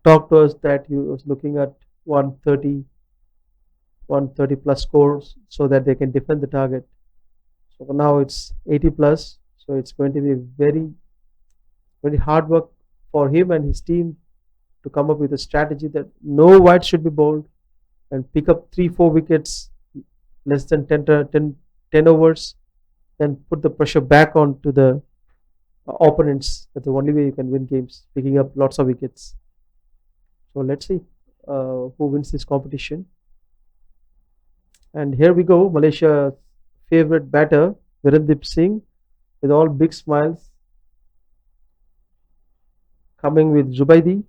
talked to us that he was looking at 130 130 plus scores so that they can defend the target. So now it's 80 plus. So it's going to be very hard work for him and his team to come up with a strategy that no white should be bowled and pick up 3 4 wickets less than 10 overs, then put the pressure back onto the opponents. That's the only way you can win games, picking up lots of wickets. So let's see who wins this competition. And here we go, Malaysia's favorite batter, Virendip Singh, with all big smiles, coming with Zubaidi,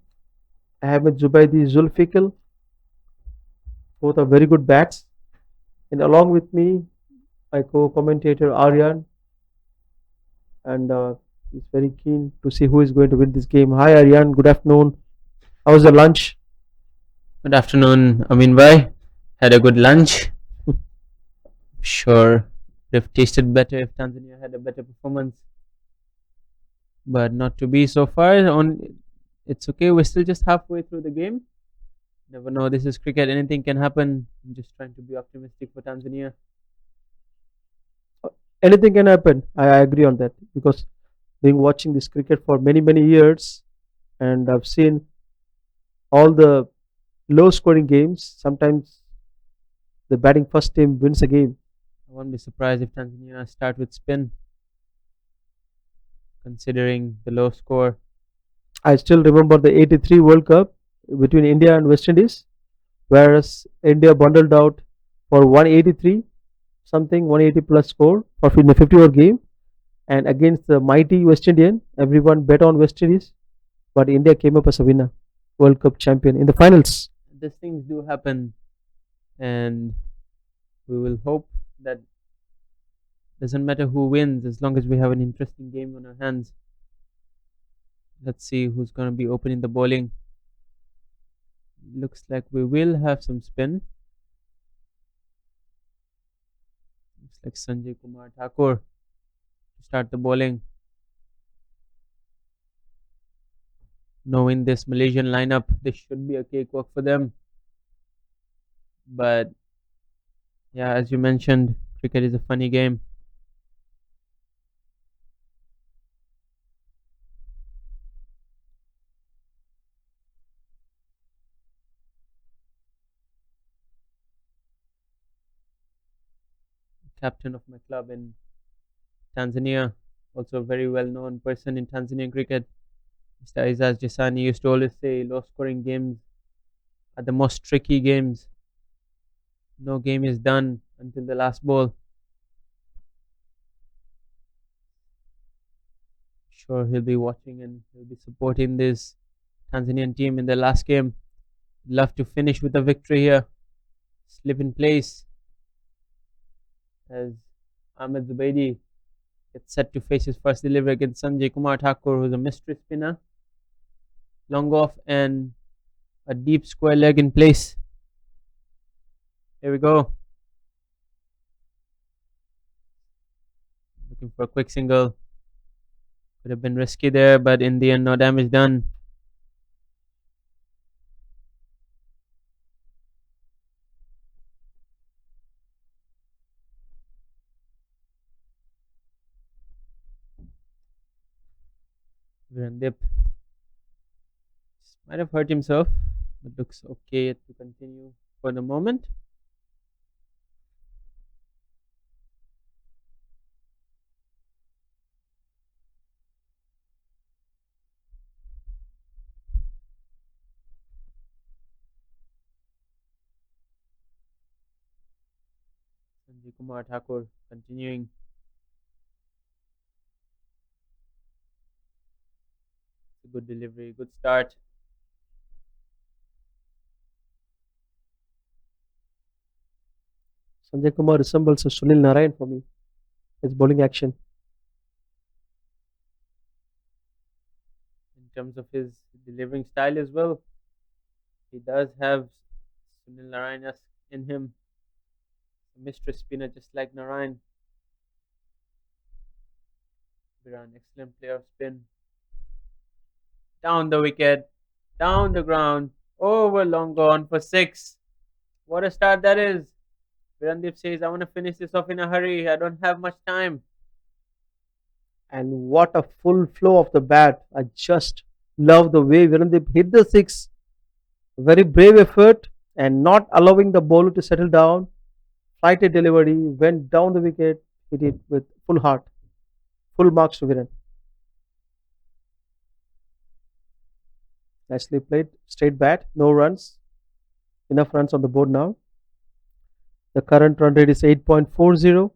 Ahmed Zubaidi, Zulfikar. Both are very good bats. And along with me, my co-commentator Aryan, and he's very keen to see who is going to win this game. Hi Aryan, good afternoon. How was the lunch? Good afternoon, Amin bhai. Had a good lunch. Sure, would have tasted better if Tanzania had a better performance, but not to be so far. It's okay. We're still just halfway through the game. Never know. This is cricket. Anything can happen. I'm just trying to be optimistic for Tanzania. Anything can happen. I agree on that because being watching this cricket for many years, and I've seen all the low scoring games. Sometimes the batting first team wins a game. I won't be surprised if Tanzania start with spin, considering the low score. I still remember the 83 World Cup between India and West Indies, whereas India bundled out for 183 something, 180 plus score for in the 50 over game, and against the mighty West Indian, everyone bet on West Indies, but India came up as a winner, World Cup champion in the finals. These things do happen, and we will hope that doesn't matter who wins as long as we have an interesting game on our hands. Let's see who's going to be opening the bowling. Looks like we will have some spin. Looks like Sanjay Kumar Thakur to start the bowling. Knowing this Malaysian lineup, this should be a cakewalk for them. But yeah, as you mentioned, cricket is a funny game. Captain of my club in Tanzania, also a very well known person in Tanzanian cricket, Mr. Aizaz Jasani, used to always say low scoring games are the most tricky games. No game is done until the last ball. Sure, he'll be watching and he'll be supporting this Tanzanian team in the last game. Love to finish with a victory here. Slip in place as Ahmed Zubaidi gets set to face his first delivery against Sanjay Kumar Thakur, who's a mystery spinner. Long off and a deep square leg in place. Here we go. Looking for a quick single. Could have been risky there, but in the end, no damage done. Virendip might have hurt himself, but looks okay to continue for the moment. Sanjay Kumar Thakur continuing. Good delivery, good start. Sanjay Kumar resembles a Sunil Narayan for me. His bowling action. In terms of his delivering style as well, he does have Sunil Narayan in him. A mistress spinner just like Narayan. Viran, excellent player of spin. Down the wicket, down the ground, over long gone for six. What a start that is. Virandip says, I want to finish this off in a hurry. I don't have much time. And what a full flow of the bat. I just love the way Virendip hit the six. Very brave effort and not allowing the bowler to settle down. Flighted delivery, went down the wicket, hit it with full heart. Full marks to Viren. Nicely played. Straight bat, no runs. Enough runs on the board now. The current run rate is 8.40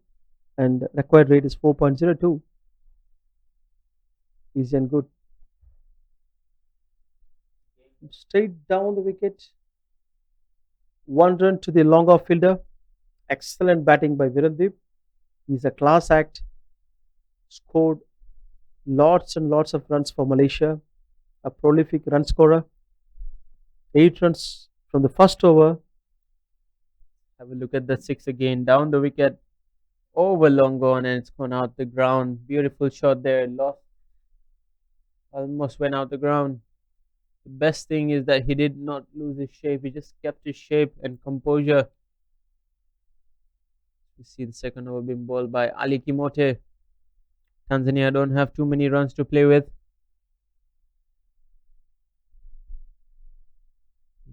and required rate is 4.02. Easy and good. Straight down the wicket. One run to the long off fielder. Excellent batting by Virendip. He's a class act. Scored lots and lots of runs for Malaysia. A prolific run scorer. 8 runs from the first over. Have a look at the six again. Down the wicket. Over long gone and it's gone out the ground. Beautiful shot there. Lost. Almost went out the ground. The best thing is that he did not lose his shape. He just kept his shape and composure. You see the second over being bowled by Ali Kimote. Tanzania don't have too many runs to play with.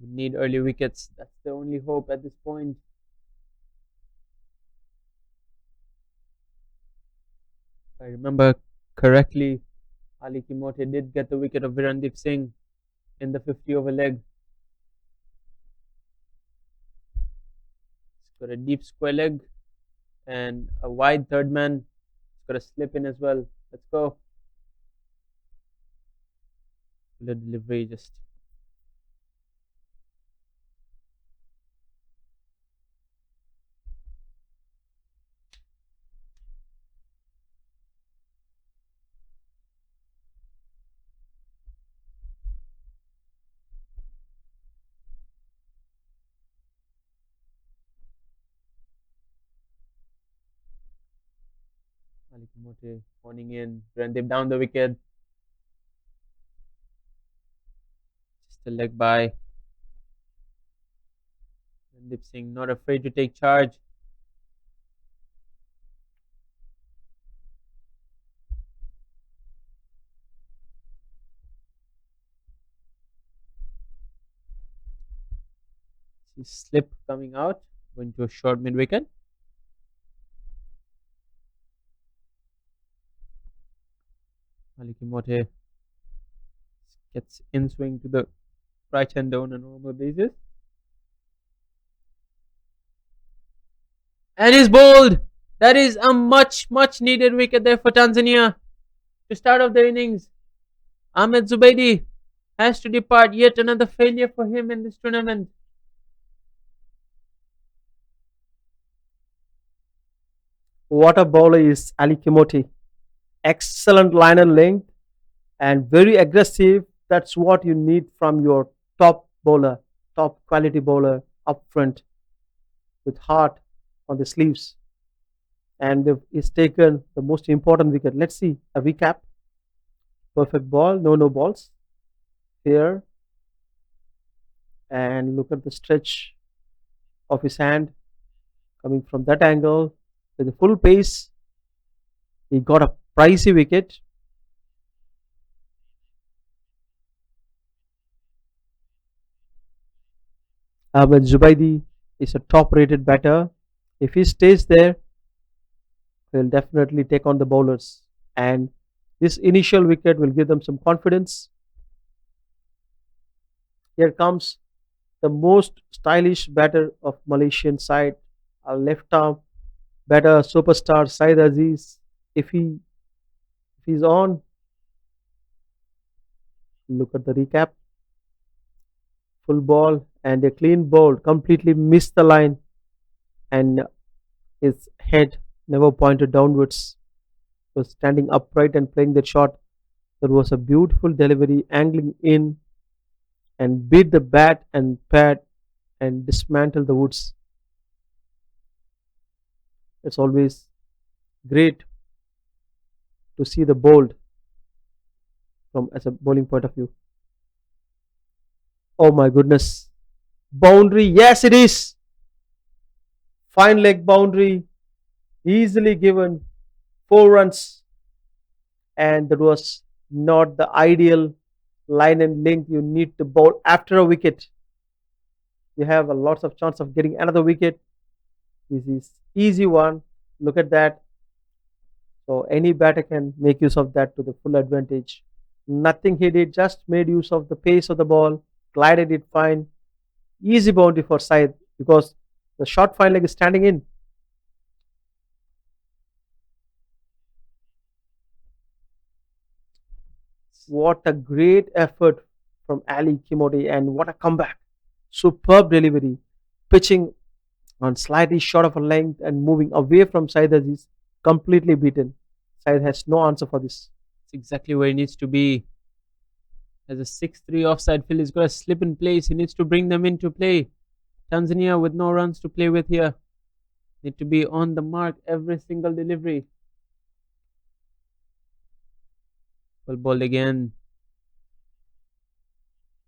We need early wickets. That's the only hope at this point. If I remember correctly, Ali Kimote did get the wicket of Virandip Singh in the 50 over leg. He's got a deep square leg and a wide third man. He's got a slip in as well. Let's go. The delivery just Ali Kimote pointing in, Virandip down the wicket. Just a leg by. Virandip Singh not afraid to take charge. See slip coming out, going to a short mid wicket. Ali Kimote gets in swing to the right hander on a normal basis. And is bowled. That is a much needed wicket there for Tanzania to start off the innings. Ahmed Zubaidi has to depart. Yet another failure for him in this tournament. What a bowler is Ali Kimote. Excellent liner length and very aggressive. That's what you need from your top bowler, top quality bowler up front with heart on the sleeves. And he's taken the most important wicket. Let's see a recap. Perfect ball, no balls here. And look at the stretch of his hand coming from that angle with the full pace. He got a pricey wicket. Ahmed Zubaidi is a top rated batter. If he stays there, he'll definitely take on the bowlers. And this initial wicket will give them some confidence. Here comes the most stylish batter of Malaysian side, a left arm batter superstar Said Aziz. If he's on, Look at the recap. Full ball and a clean ball. Completely missed the line, and his head never pointed downwards. He was standing upright and playing the shot. There was a beautiful delivery angling in and beat the bat and pad and dismantle the woods. It's always great to see the bold from as a bowling point of view. Oh my goodness. Boundary, yes it is. Fine leg boundary, easily given 4 runs, and that was not the ideal line and length you need to bowl after a wicket. You have a lots of chance of getting another wicket. This is easy one. Look at that. So any batter can make use of that to the full advantage. Nothing he did, just made use of the pace of the ball, glided it fine. Easy boundary for Syed because the short fine leg is standing in. What a great effort from Ali Kimori and what a comeback. Superb delivery. Pitching on slightly short of a length and moving away from Syed Aziz. Completely beaten. Syed has no answer for this. It's exactly where he needs to be. As a 6-3 offside field, he's got to slip in place. He needs to bring them into play. Tanzania with no runs to play with here. Need to be on the mark every single delivery. Well ball again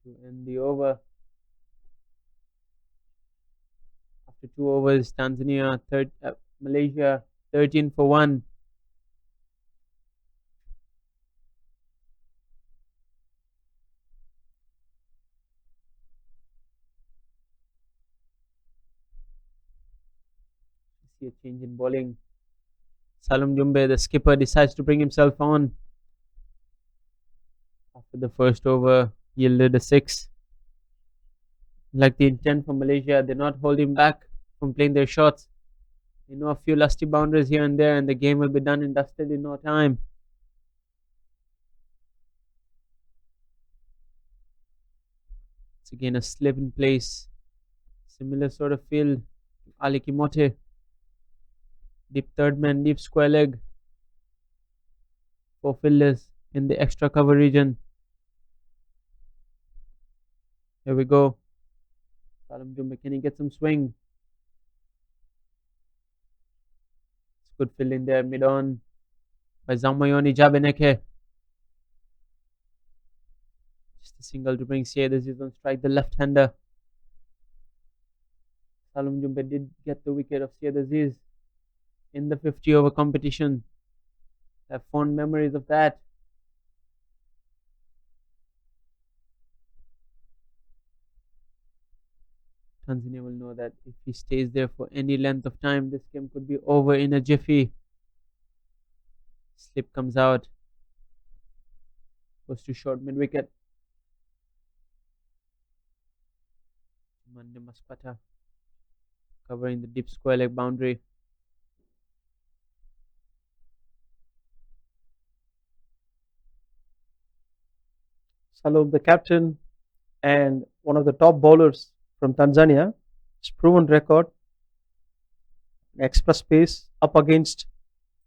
to end the over. After 2 overs, Tanzania, Malaysia 13 for 1. See a change in bowling. Salom Jumbe, the skipper, decides to bring himself on. After the first over, yielded a 6. Like the intent from Malaysia, they're not holding back from playing their shots. They know a few lusty boundaries here and there, and the game will be done and dusted in no time. It's again a slip in place. Similar sort of field. Ali Kimote. Deep third man, deep square leg. 4 fielders in the extra cover region. Here we go. Salam Jumbe, can he get some swing? It's good fielding there, mid on by Zamayoni Jabeneke. Just a single to bring Syed Aziz on strike, the left-hander. Salam Jumbe did get the wicket of Syed Aziz in the 50-over competition. I have fond memories of that. Tanzania will know that if he stays there for any length of time, this game could be over in a jiffy. Slip comes out. Goes to short mid wicket. Mande Maspata covering the deep square leg boundary. Salom, the captain and one of the top bowlers from Tanzania, his proven record, express pace up against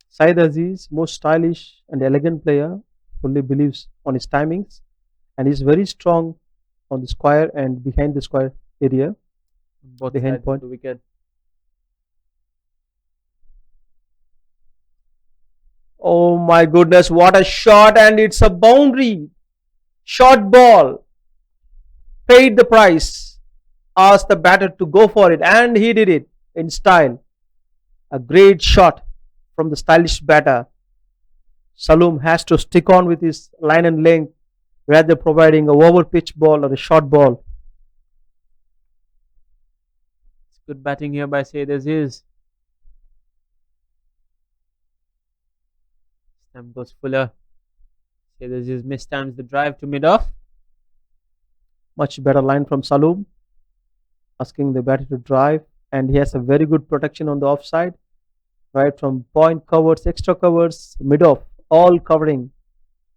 Syed Aziz, most stylish and elegant player, fully believes on his timings and is very strong on the square and behind the square area, both behind point. Of the wicket. Oh my goodness, what a shot, and it's a boundary. Short ball. Paid the price. Asked the batter to go for it, and he did it in style. A great shot from the stylish batter. Salom has to stick on with his line and length rather providing a over pitch ball or a short ball. It's good batting here by Syed Aziz. Stamp goes Fuller. Syed Aziz mistimes the drive to mid off. Much better line from Salom, asking the batter to drive, and he has a very good protection on the offside, right from point covers, extra covers, mid off, all covering.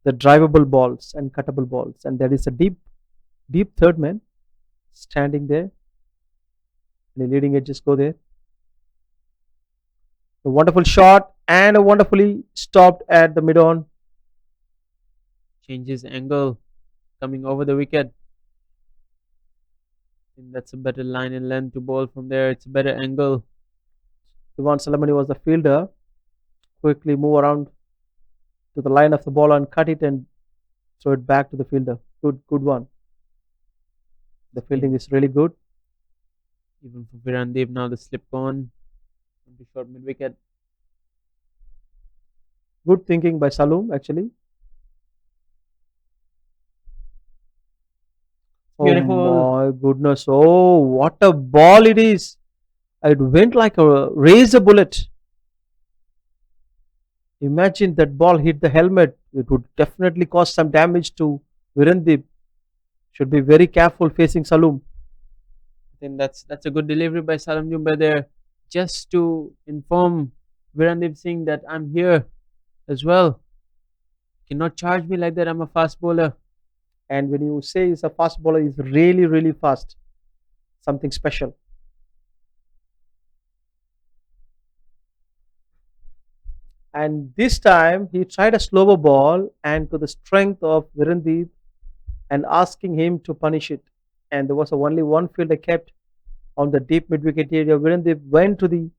the drivable balls and cuttable balls. And there is a deep third man standing there. The leading edges go there. A wonderful shot and a wonderfully stopped at the mid on. Changes angle, coming over the wicket. I think that's a better line and length to bowl from there. It's a better angle. Ivan Salamani was the fielder. Quickly move around to the line of the ball and cut it and throw it back to the fielder. Good one. The fielding is really good. Even for Virandeep, now the slip gone. To short mid wicket. Good thinking by Salum actually. Beautiful. Oh my goodness. Oh, what a ball it is. It went like a razor bullet. Imagine that ball hit the helmet. It would definitely cause some damage to Virandeep. Should be very careful facing Salum. I think that's a good delivery by Salam Jumba there, just to inform Virandeep Singh that I'm here as well. Cannot charge me like that. I'm a fast bowler. And when you say he's a fast bowler, he's really fast. Something special. And this time he tried a slower ball and to the strength of Virandeep and asking him to punish it. And there was only one fielder kept on the deep mid wicket area. Virandeep went to the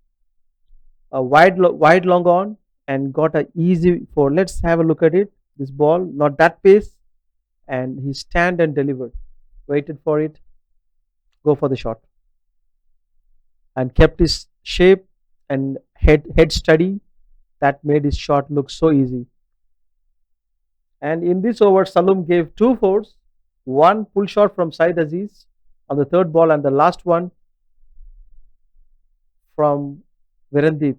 wide long on and got a easy four. Let's have a look at it. This ball, not that pace, and he stand and delivered. Waited for it, go for the shot, and kept his shape and head steady. That made his shot look so easy. And in this over, Salum gave two fours, one pull shot from Said Aziz on the third ball, and the last one from Virandeep.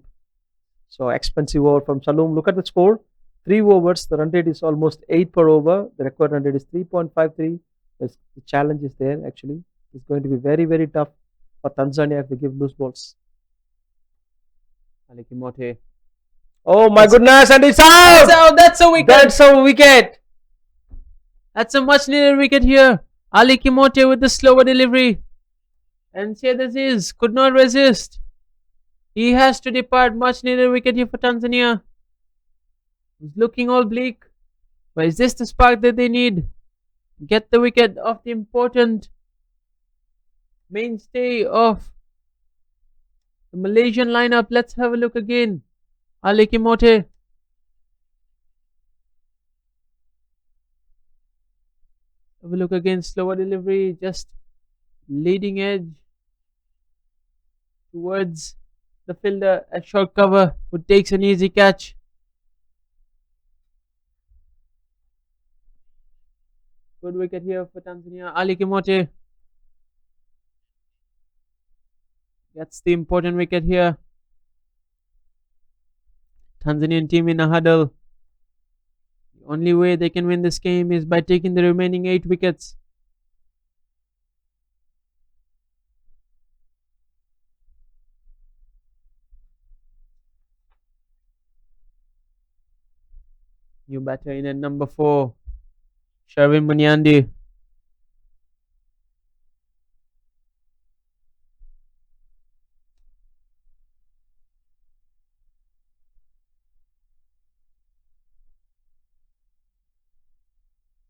So expensive over from Salum. Look at the score. 3 overs. The run rate is almost 8 per over. The required run rate is 3.53. The challenge is there actually. It's going to be very tough for Tanzania if they give loose balls. Ali Kimote. Oh my goodness, and it's out! That's a wicket. That's a wicket. That's a much needed wicket here. Ali Kimote with the slower delivery. And Syed Aziz could not resist. He has to depart. Much needed wicket here for Tanzania. It's looking all bleak. But is this the spark that they need? Get the wicket of the important mainstay of the Malaysian lineup. Let's have a look again. Ali Kimote. Have a look again. Slower delivery. Just leading edge towards the fielder at short cover, who takes an easy catch. Good wicket here for Tanzania. Ali Kimote gets the important wicket here. Tanzanian team in a huddle. The only way they can win this game is by taking the remaining 8 wickets. New batter in at number 4, Sherwin Munyandi.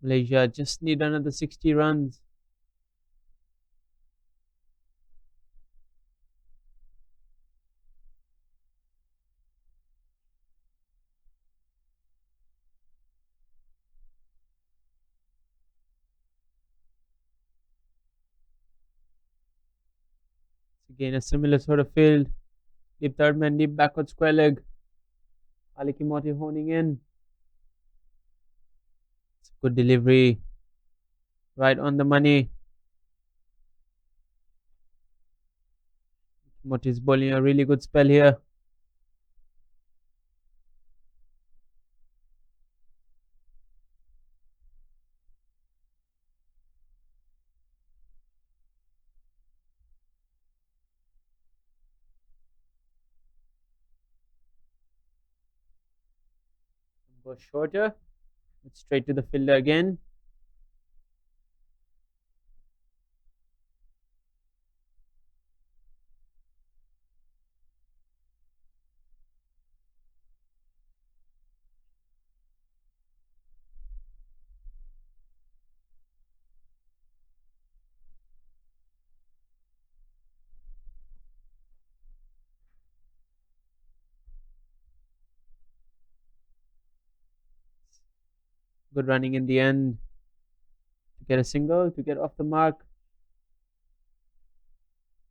Malaysia just need another 60 runs. Again, a similar sort of field. Deep third man, deep backward square leg. Ali Kimote honing in. It's a good delivery. Right on the money. Kimote is bowling a really good spell here. Go shorter. It's straight to the fielder again. Good running in the end to get a single, to get off the mark.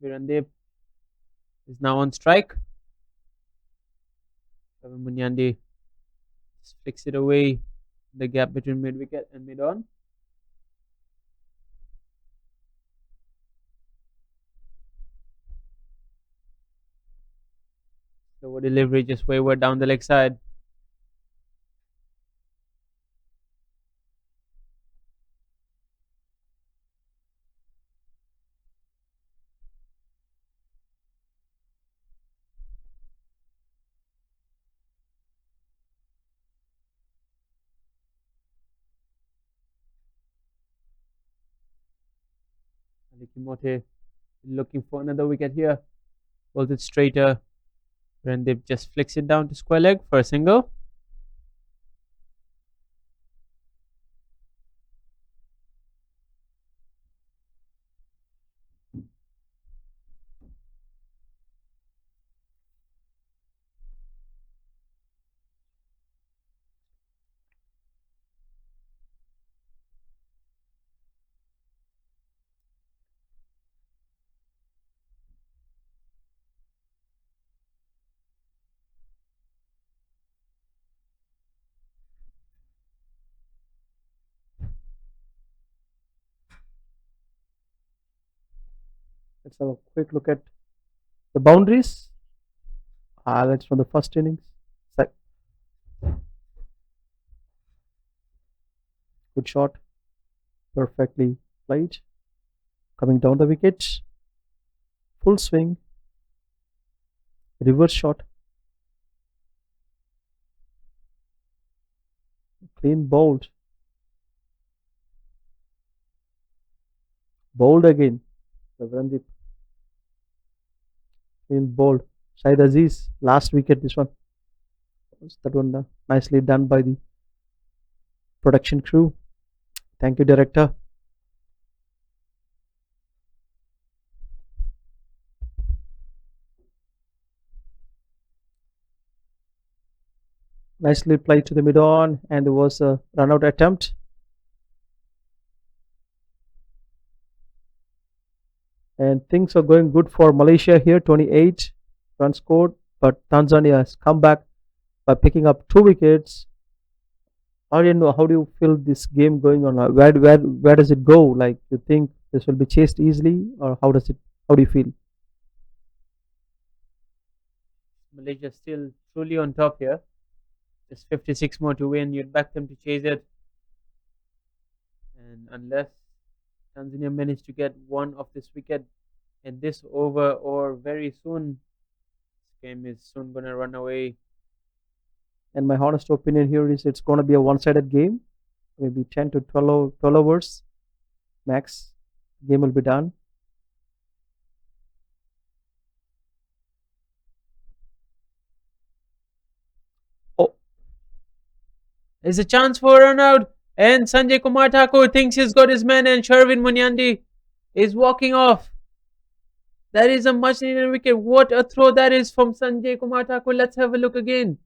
Virandip is now on strike. Kevin Munyandi just flicks it away, the gap between mid wicket and mid on. So delivery just wayward down the leg side. Alikimote looking for another wicket here. Bowls it straighter. Virandip just flicks it down to square leg for a single. Let's have a quick look at the boundaries. Highlights from the first innings. Good shot. Perfectly played. Coming down the wicket. Full swing. Reverse shot. Clean bowled. Bowled again. Virandip. Clean bowled. Shahid Aziz. Last wicket. This one. That one nicely done by the production crew. Thank you, director. Nicely played to the mid on, and there was a run out attempt. And things are going good for Malaysia here. 28 runs scored, but Tanzania has come back by picking up 2 wickets. I don't know, how do you feel this game going on? Where does it go? Like, you think this will be chased easily, or how do you feel? Malaysia still truly on top here. Just 56 more to win. You'd back them to chase it. And unless Tanzania manage to get one of this wicket in this over or very soon, this game is soon going to run away. And my honest opinion here is it's going to be a one-sided game, maybe 10 to 12 overs max. Game will be done. Oh, There's a chance for a run out. And Sanjay Kumar Thakur thinks he's got his man, and Shervin Munyandi is walking off. That is a much needed wicket. What a throw that is from Sanjay Kumar Thakur. Let's have a look again.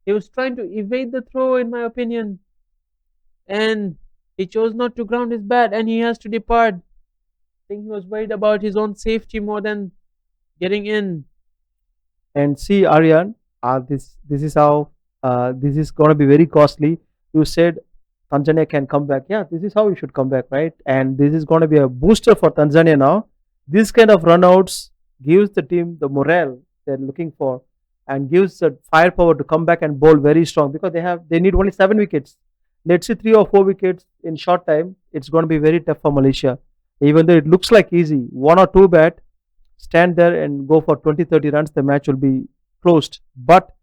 He was trying to evade the throw, in my opinion. And he chose not to ground his bat, and he has to depart. I think he was worried about his own safety more than getting in. and see, Aryan, this is how this is going to be very costly. You said Tanzania can come back. Yeah, this is how you should come back, right? And this is going to be a booster for Tanzania now. This kind of runouts gives the team the morale they're looking for, and gives the firepower to come back and bowl very strong, because they need only 7 wickets. Let's see, 3 or 4 wickets in short time. It's going to be very tough for Malaysia. Even though it looks like easy, 1 or 2 bat, stand there and go for 20-30 runs, the match will be closed. But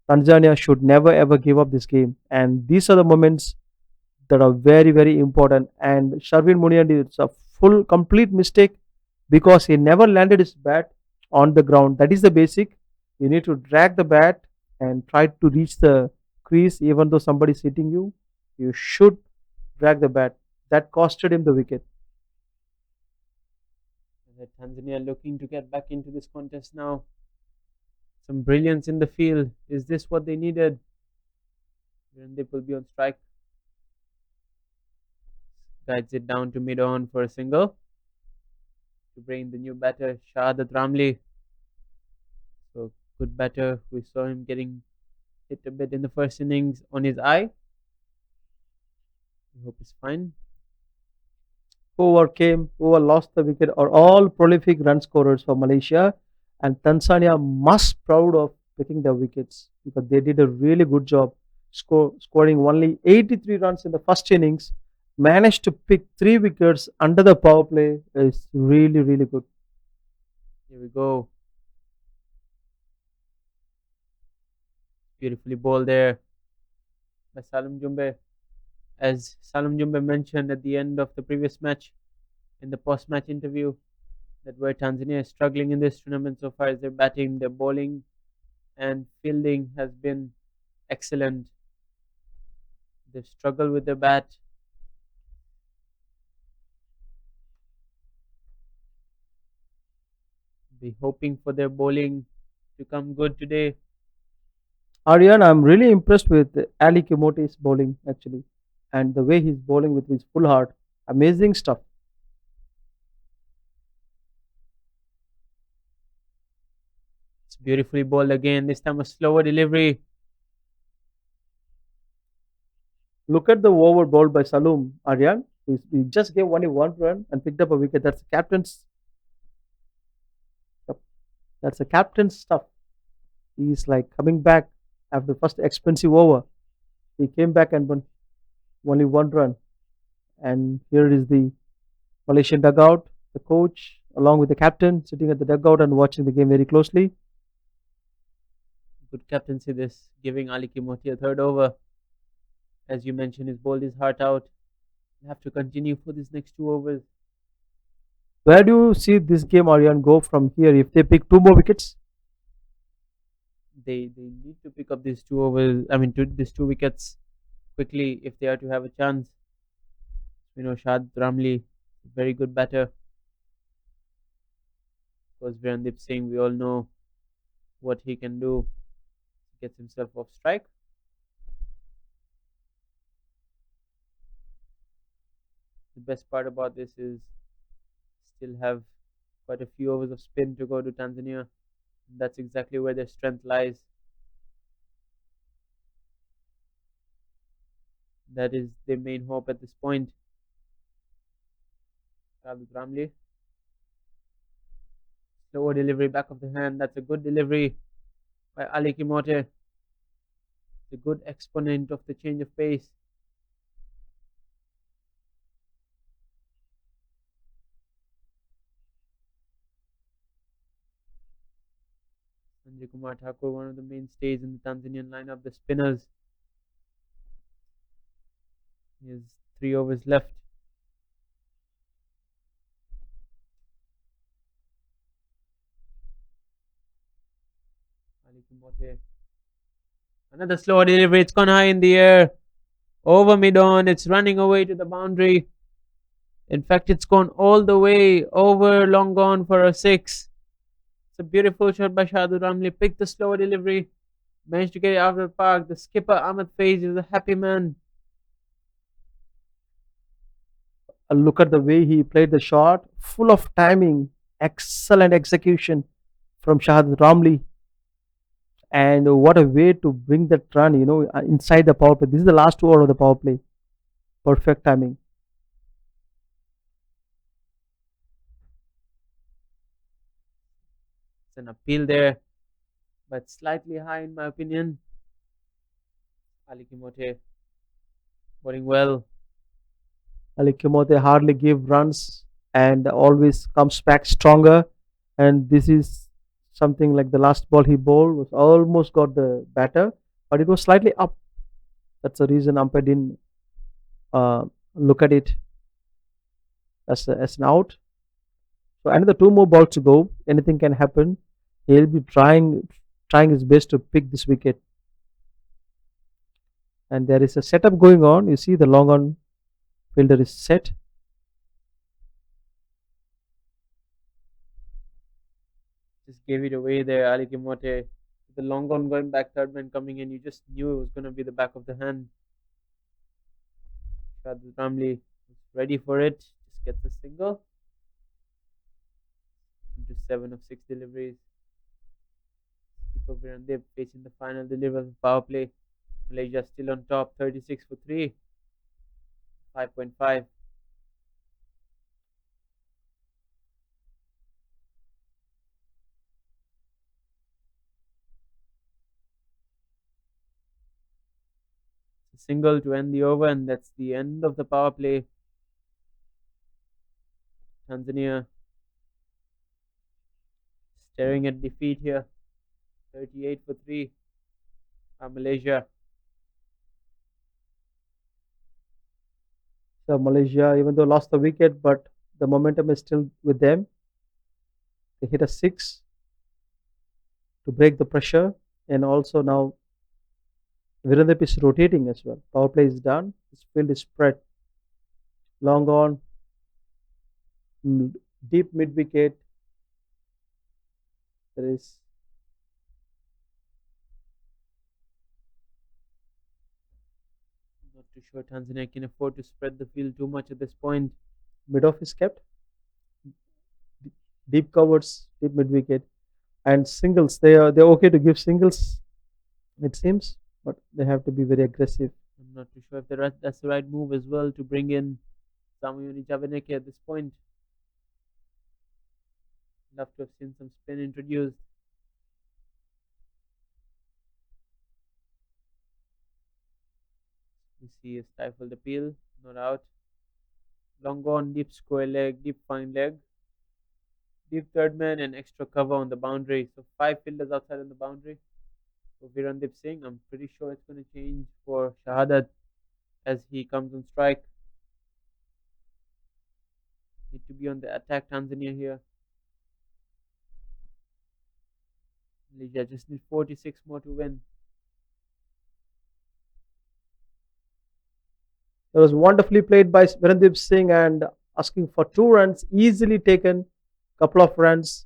Tanzania should never ever give up this game. And these are the moments that are very, very important. And Sharvin Munian is a full, complete mistake because he never landed his bat on the ground. That is the basic. You need to drag the bat and try to reach the crease, even though somebody is hitting you. You should drag the bat. That costed him the wicket. Tanzania looking to get back into this contest now. Some brilliance in the field. Is this what they needed? Virendip will be on strike. Guides it down to mid on for a single to bring the new batter Shahadat Ramli. So good batter. We saw him getting hit a bit in the first innings on his eye. I hope it's fine. Whoever came, whoever lost the wicket are all prolific run scorers for Malaysia. And Tanzania must proud of picking the wickets because they did a really good job scoring only 83 runs in the first innings. Managed to pick 3 wickets under the power play is really, really good. Here we go. Beautifully bowled there by Salim Jumbe. As Salim Jumbe mentioned at the end of the previous match in the post-match interview, that where Tanzania is struggling in this tournament so far is their batting, their bowling and fielding has been excellent. They struggle with their bat. Be hoping for their bowling to come good today. Aryan, I'm really impressed with Ali Kimote's bowling actually, and the way he's bowling with his full heart. Amazing stuff. It's beautifully bowled again. This time a slower delivery. Look at the over bowled by Salum, Aryan. He just gave only 1 run and picked up a wicket. That's the captain's stuff. He's like coming back after the first expensive over. He came back and won only 1 run. And here is the Malaysian dugout, the coach, along with the captain, sitting at the dugout and watching the game very closely. Good captaincy this, giving Ali Kimoti a third over. As you mentioned, he's bowled his heart out. He'll have to continue for these next 2 overs. Where do you see this game, Aryan, go from here if they pick 2 more wickets? They need to pick up these 2 overs. These 2 wickets quickly if they are to have a chance. Shad Ramli, very good batter. Because Virendip Singh, we all know what he can do. Gets himself off strike. The best part about this is still have quite a few overs of spin to go to Tanzania. That's exactly where their strength lies. That is their main hope at this point. Shahid Ramli. Slower delivery back of the hand. That's a good delivery by Ali Kimote. The good exponent of the change of pace. Sanjay Kumar Thakur, one of the mainstays in the Tanzanian lineup, the spinners. He has 3 overs left. Ali Kimote. Another slow delivery. It's gone high in the air. Over mid-on. It's running away to the boundary. In fact, it's gone all the way over long gone for a 6. It's a beautiful shot by Shahid Ramli. Picked the slower delivery. Managed to get it out of the park. The skipper Ahmed Faiz is a happy man. Look at the way he played the shot. Full of timing. Excellent execution from Shahid Ramli. And what a way to bring that run, inside the power play. This is the last over of the power play. Perfect timing. It's an appeal there, but slightly high in my opinion. Ali Kimote bowling well. Ali Kimote hardly give runs and always comes back stronger. And this is something like the last ball he bowled was almost got the batter, but it was slightly up. That's the reason umpire didn't look at it as an out. So another two more balls to go. Anything can happen. He'll be trying his best to pick this wicket. And there is a setup going on. You see the long on fielder is set. Just gave it away there, Ali Kimote. The long on going back, third man coming in. You just knew it was going to be the back of the hand. Shahid Ramli was ready for it. Just gets a single. Into 7 of 6 deliveries. Keeper Virandip facing the final delivery of the power play. Malaysia still on top, 36 for 3. 5.5. Single to end the over, and that's the end of the power play. Tanzania staring at defeat here. 38 for 3. Malaysia. So Malaysia, even though lost the wicket, but the momentum is still with them. They hit a six to break the pressure, and also now Virendip is rotating as well. Power play is done. This field is spread. Long on, deep mid wicket. There is Not too sure Tanzania can afford to spread the field too much at this point. mid off is kept. Deep covers, deep mid wicket, and singles. They're okay to give singles, it seems, but they have to be very aggressive. I'm not too sure if that's the right move as well to bring in Samayoni Javaneke at this point. Love to have seen some spin introduced. We see a stifled appeal, not out. Long on, deep square leg, deep fine leg. Deep third man and extra cover on the boundary. So 5 fielders outside on the boundary. For Virandip Singh, I'm pretty sure it's going to change for Shahadat as he comes on strike. Need to be on the attack, Tanzania here. Malaysia just need 46 more to win. It was wonderfully played by Virendip Singh and asking for 2 runs, easily taken, couple of runs,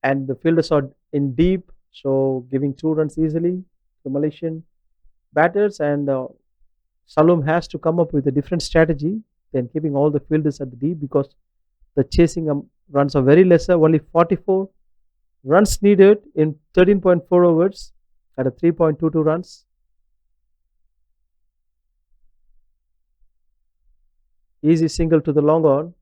and the fielders are in deep, so giving 2 runs easily to Malaysian batters. And Salom has to come up with a different strategy than keeping all the fielders at the deep because the chasing runs are very lesser, only 44 runs needed in 13.4 overs at a 3.22 runs. Easy single to the long on.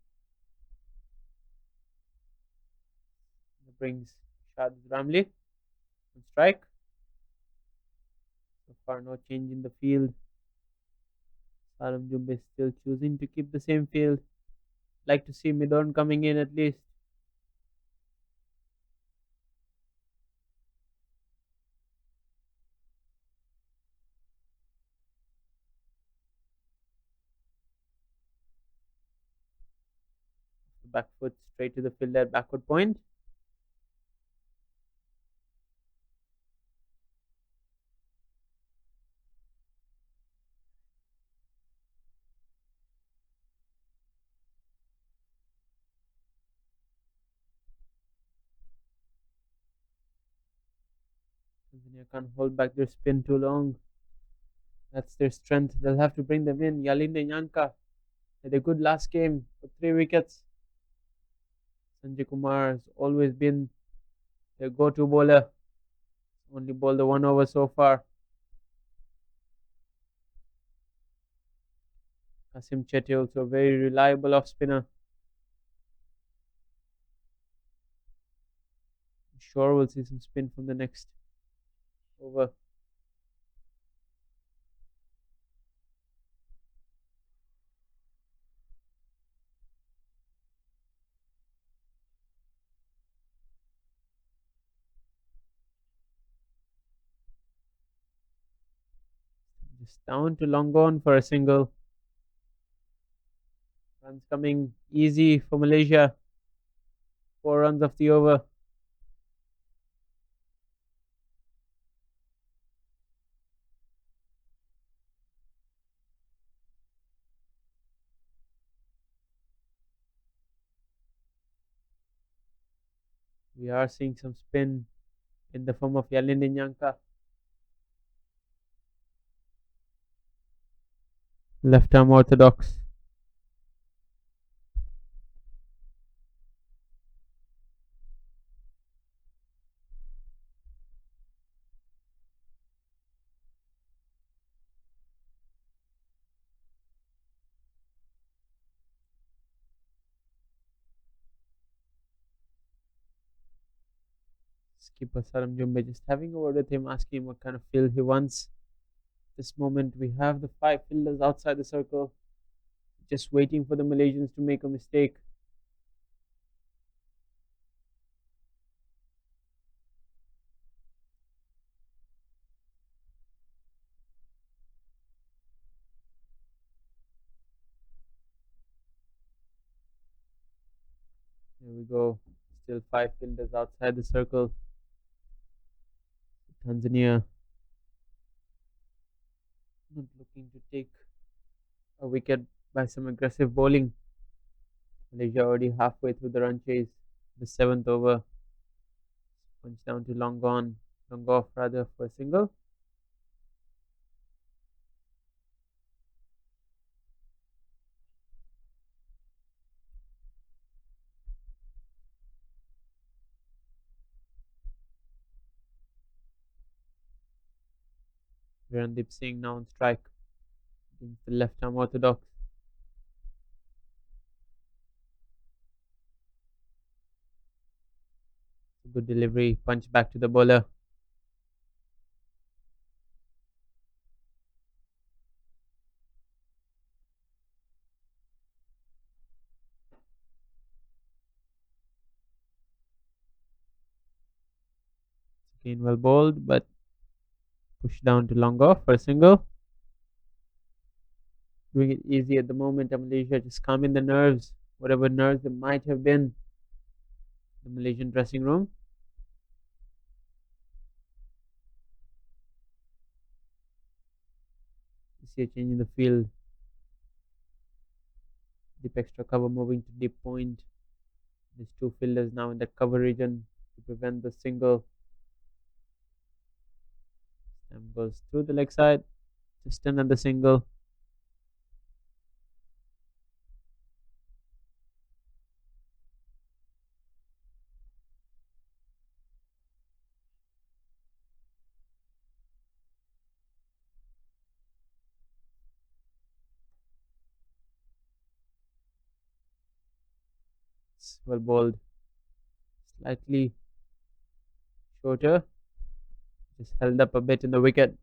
That brings Shad Ramli on strike. So far, no change in the field. Salam Jumbe still choosing to keep the same field. Like to see Midon coming in at least. Back foot straight to the fielder, backward point. Tanzania can't hold back their spin too long. That's their strength. They'll have to bring them in. Yalinde Nyanka had a good last game for 3 wickets. Sanjay Kumar has always been their go-to bowler. Only bowled the 1 over so far. Kasim Chetty also a very reliable off spinner. I'm sure we'll see some spin from the next over. Just down to long on for a single. Runs coming easy for Malaysia. 4 runs of the over. We are seeing some spin in the form of Yalin Nyanka. Left arm orthodox. Skipper Saram Jumbe just having a word with him, asking him what kind of field he wants. This moment we have the 5 fielders outside the circle, just waiting for the Malaysians to make a mistake. There we go. Still 5 fielders outside the circle. Tanzania not looking to take a wicket by some aggressive bowling. Malaysia already halfway through the run chase. The 7th over. Punch down to long on. Long off rather for a single. Virandeep Singh now on strike against the left arm orthodox. Good delivery, punch back to the bowler. Again well bowled, but push down to long off for a single. Doing it easy at the moment. Malaysia just calming the nerves, whatever nerves there might have been. The Malaysian dressing room. You see a change in the field. Deep extra cover moving to deep point. There's 2 fielders now in that cover region to prevent the single. Stamp goes through the leg side. Just another single. It's well bowled. Slightly shorter. Just held up a bit in the wicket.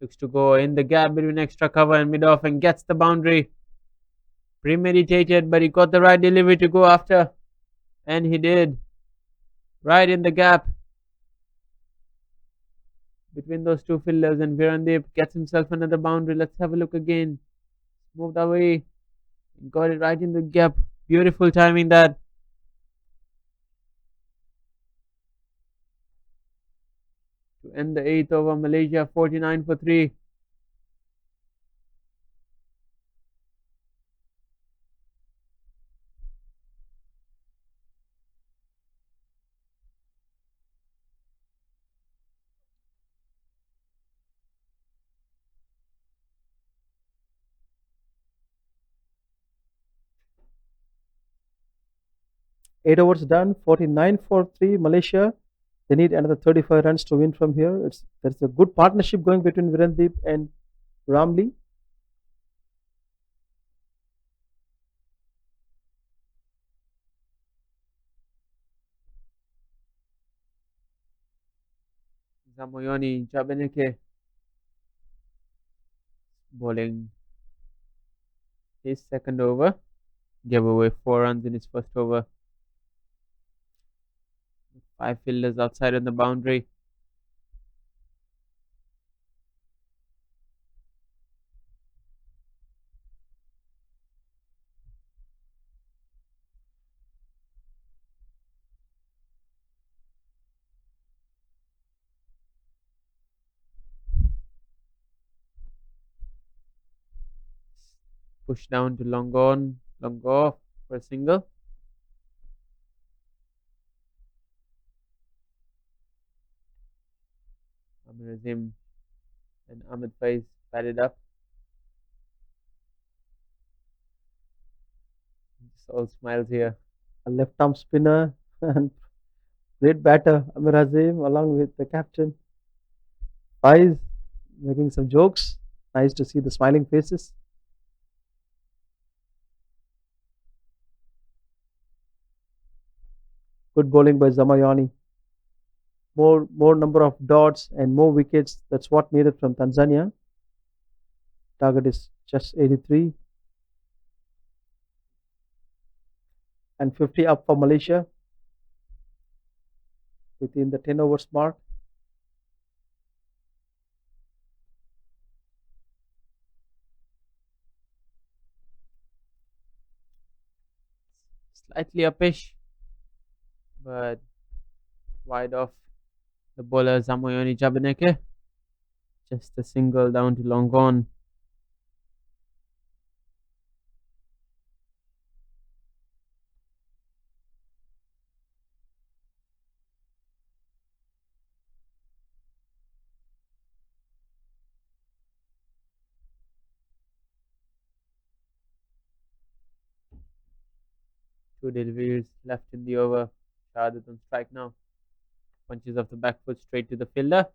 Looks to go in the gap between extra cover and mid off and gets the boundary. Premeditated, but he got the right delivery to go after. And he did. Right in the gap between those 2 fielders, and Virandeep gets himself another boundary. Let's have a look again. Moved away. Got it right in the gap. Beautiful timing that. To end the 8th over, Malaysia 49 for 3. Eight overs done, 49 for 3, Malaysia. They need another 35 runs to win from here. There's a good partnership going between Virandeep and Ramli. Zamoyoni Jabeneke bowling his 2nd over. gave away 4 runs in his first over. 5 fielders outside on the boundary. Push down to long on, long off for a single. Amir Azim and Ahmed Faiz batted up. Just all smiles here. A left arm spinner and great batter Amir Azim along with the captain Faiz making some jokes. Nice to see the smiling faces. Good bowling by Zamayani. More number of dots and more wickets. That's what needed from Tanzania. Target is just 83 and 50 up for Malaysia within the 10 overs mark. Slightly upish, but wide off the bowler Zamoyoni Jabaneke. Just a single down to long on. Two deliveries left in the over. Shahadat on strike now. Punches off the back foot straight to the fielder.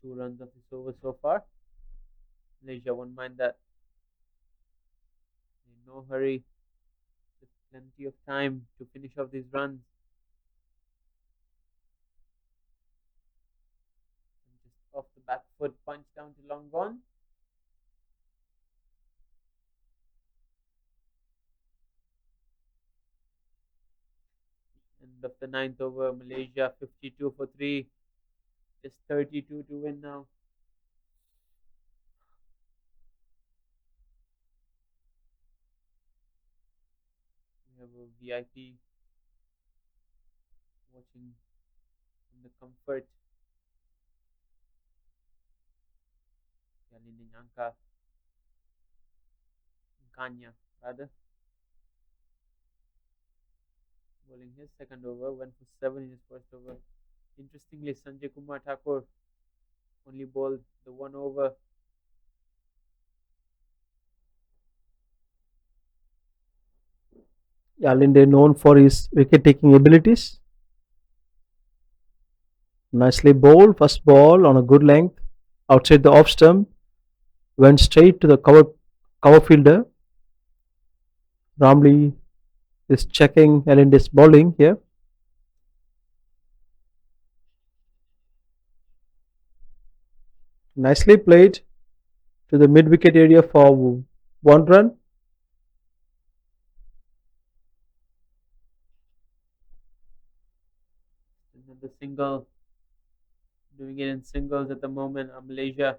Two runs of this over so far. Malaysia won't mind that. In no hurry. There's plenty of time to finish off these runs. And just off the back foot, punch down to long on. End of the ninth over, Malaysia 52 for 3. Just 32 to win now. We have a VIP watching in the comfort. Yalini Kanya rather. Bowling his second over, went for 7 in his first over. Interestingly, Sanjay Kumar Thakur only bowled the 1 over. Yalinde known for his wicket taking abilities. Nicely bowled, first ball on a good length outside the off stump, went straight to the cover fielder. Ramli is checking Yalinde's bowling here. Nicely played to the mid wicket area for 1 run. Another single. Doing it in singles at the moment. Malaysia.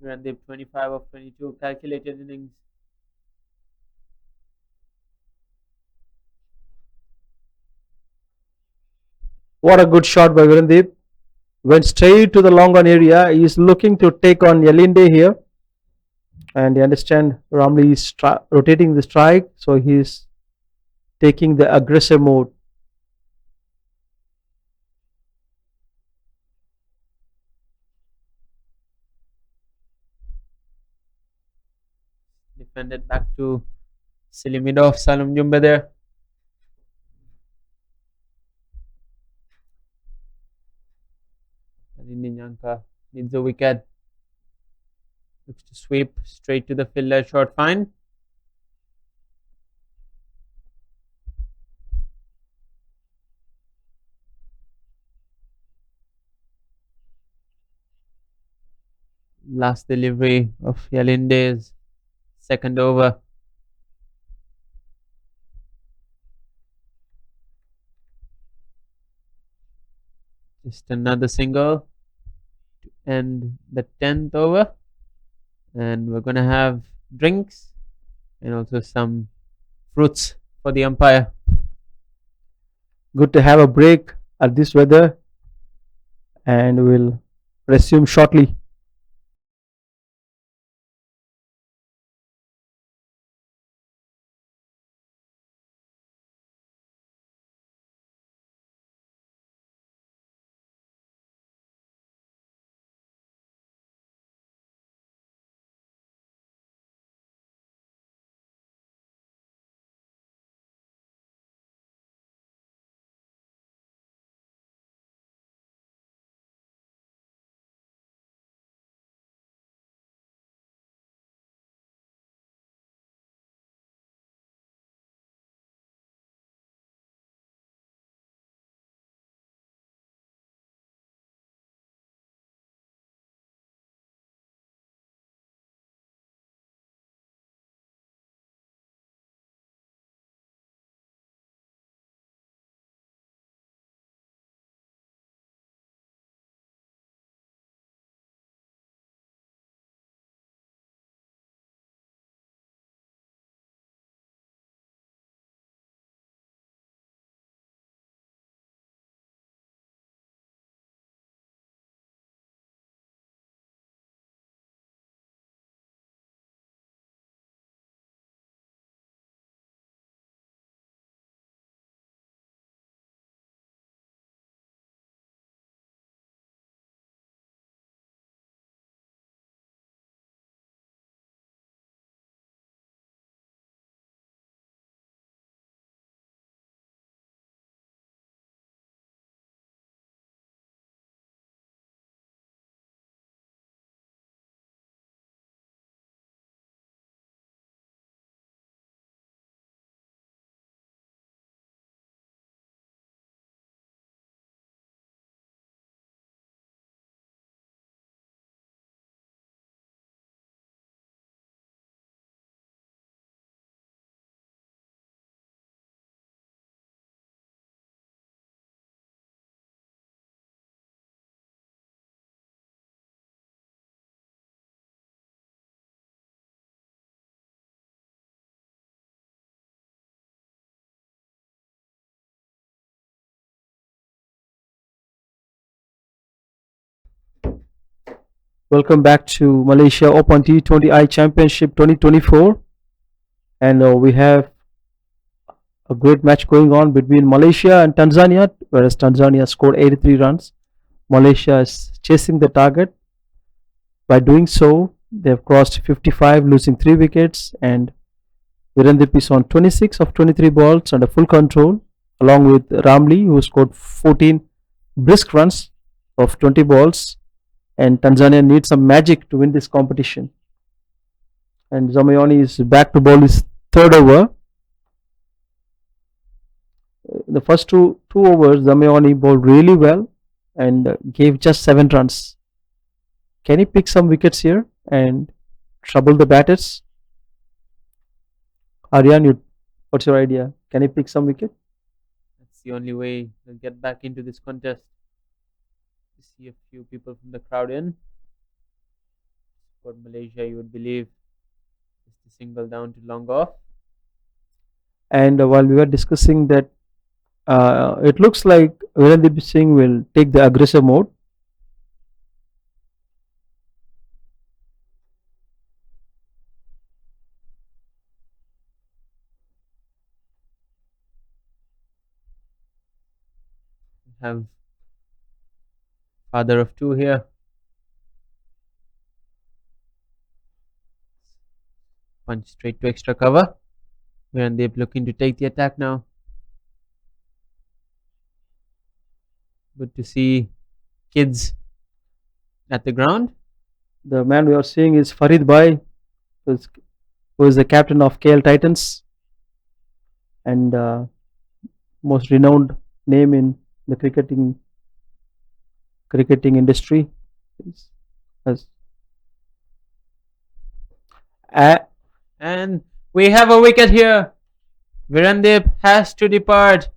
Randeep 25 of 22. Calculated innings. What a good shot by Virendeep. Went straight to the long on area. He is looking to take on Yalinde here. And you understand Ramli is rotating the strike. So he is taking the aggressive mode. Defended back to silly mid off. Salom Jumbe there. Yalini Nyanka needs a wicket. Looks to sweep straight to the fielder. Short fine. last delivery of Yalinde's second over. Just another single to end the 10th over. And we're going to have drinks and also some fruits for the umpire. Good to have a break at this weather, and we'll resume shortly. Welcome back to Malaysia Open T20I Championship 2024, and we have a great match going on between Malaysia and Tanzania, whereas Tanzania scored 83 runs. Malaysia is chasing the target. By doing so, they have crossed 55, losing 3 wickets, and Virendeep is on 26 of 23 balls under full control, along with Ramli, who scored 14 brisk runs of 20 balls. And Tanzania needs some magic to win this competition. And Zamayoni is back to bowl his third over. The first two overs, Zamayoni bowled really well and gave just 7 runs. Can he pick some wickets here and trouble the batters? Aryan, what's your idea? Can he pick some wicket? That's the only way to get back into this contest. You see a few people from the crowd in. For Malaysia, you would believe it's the single down to long off. And while we were discussing that, it looks like Virendeep Singh will take the aggressive mode. We have father of 2 here. Punch straight to extra cover. Virendeep looking to take the attack now. Good to see kids at the ground. The man we are seeing is Farid Bhai, who is the captain of KL Titans and most renowned name in the cricketing industry. As And we have a wicket here. Virandip has to depart.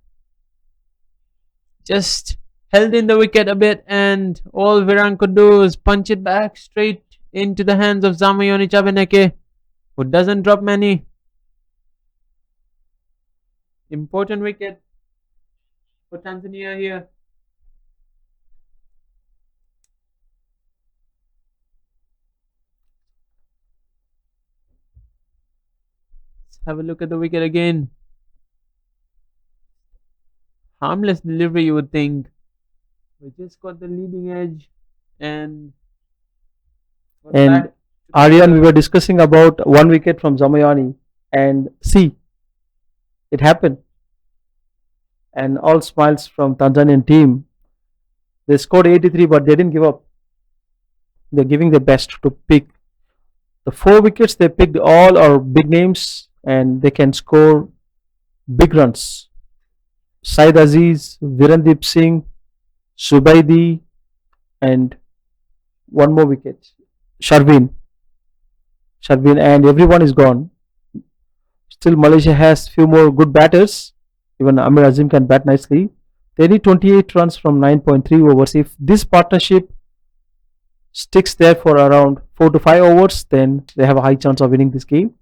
Just held in the wicket a bit, and all Viran could do is punch it back straight into the hands of Zamayoni Chabeneke, who doesn't drop many. Important wicket for Tanzania here. Let's have a look at the wicket again. Harmless delivery, you would think. We just got the leading edge and And Aryan, we were discussing about one wicket from Zamayani, and see, it happened. And all smiles from Tanzanian team. They scored 83, but they didn't give up. They're giving their best to pick. The 4 wickets they picked all are big names, and they can score big runs. Said Aziz, Virandip Singh, Subaidi, and one more wicket, Sharvin. And everyone is gone. Still, Malaysia has few more good batters. Even Amir Azim can bat nicely. They need 28 runs from 9.3 overs. If this partnership sticks there for around 4 to 5 overs, then they have a high chance of winning this game.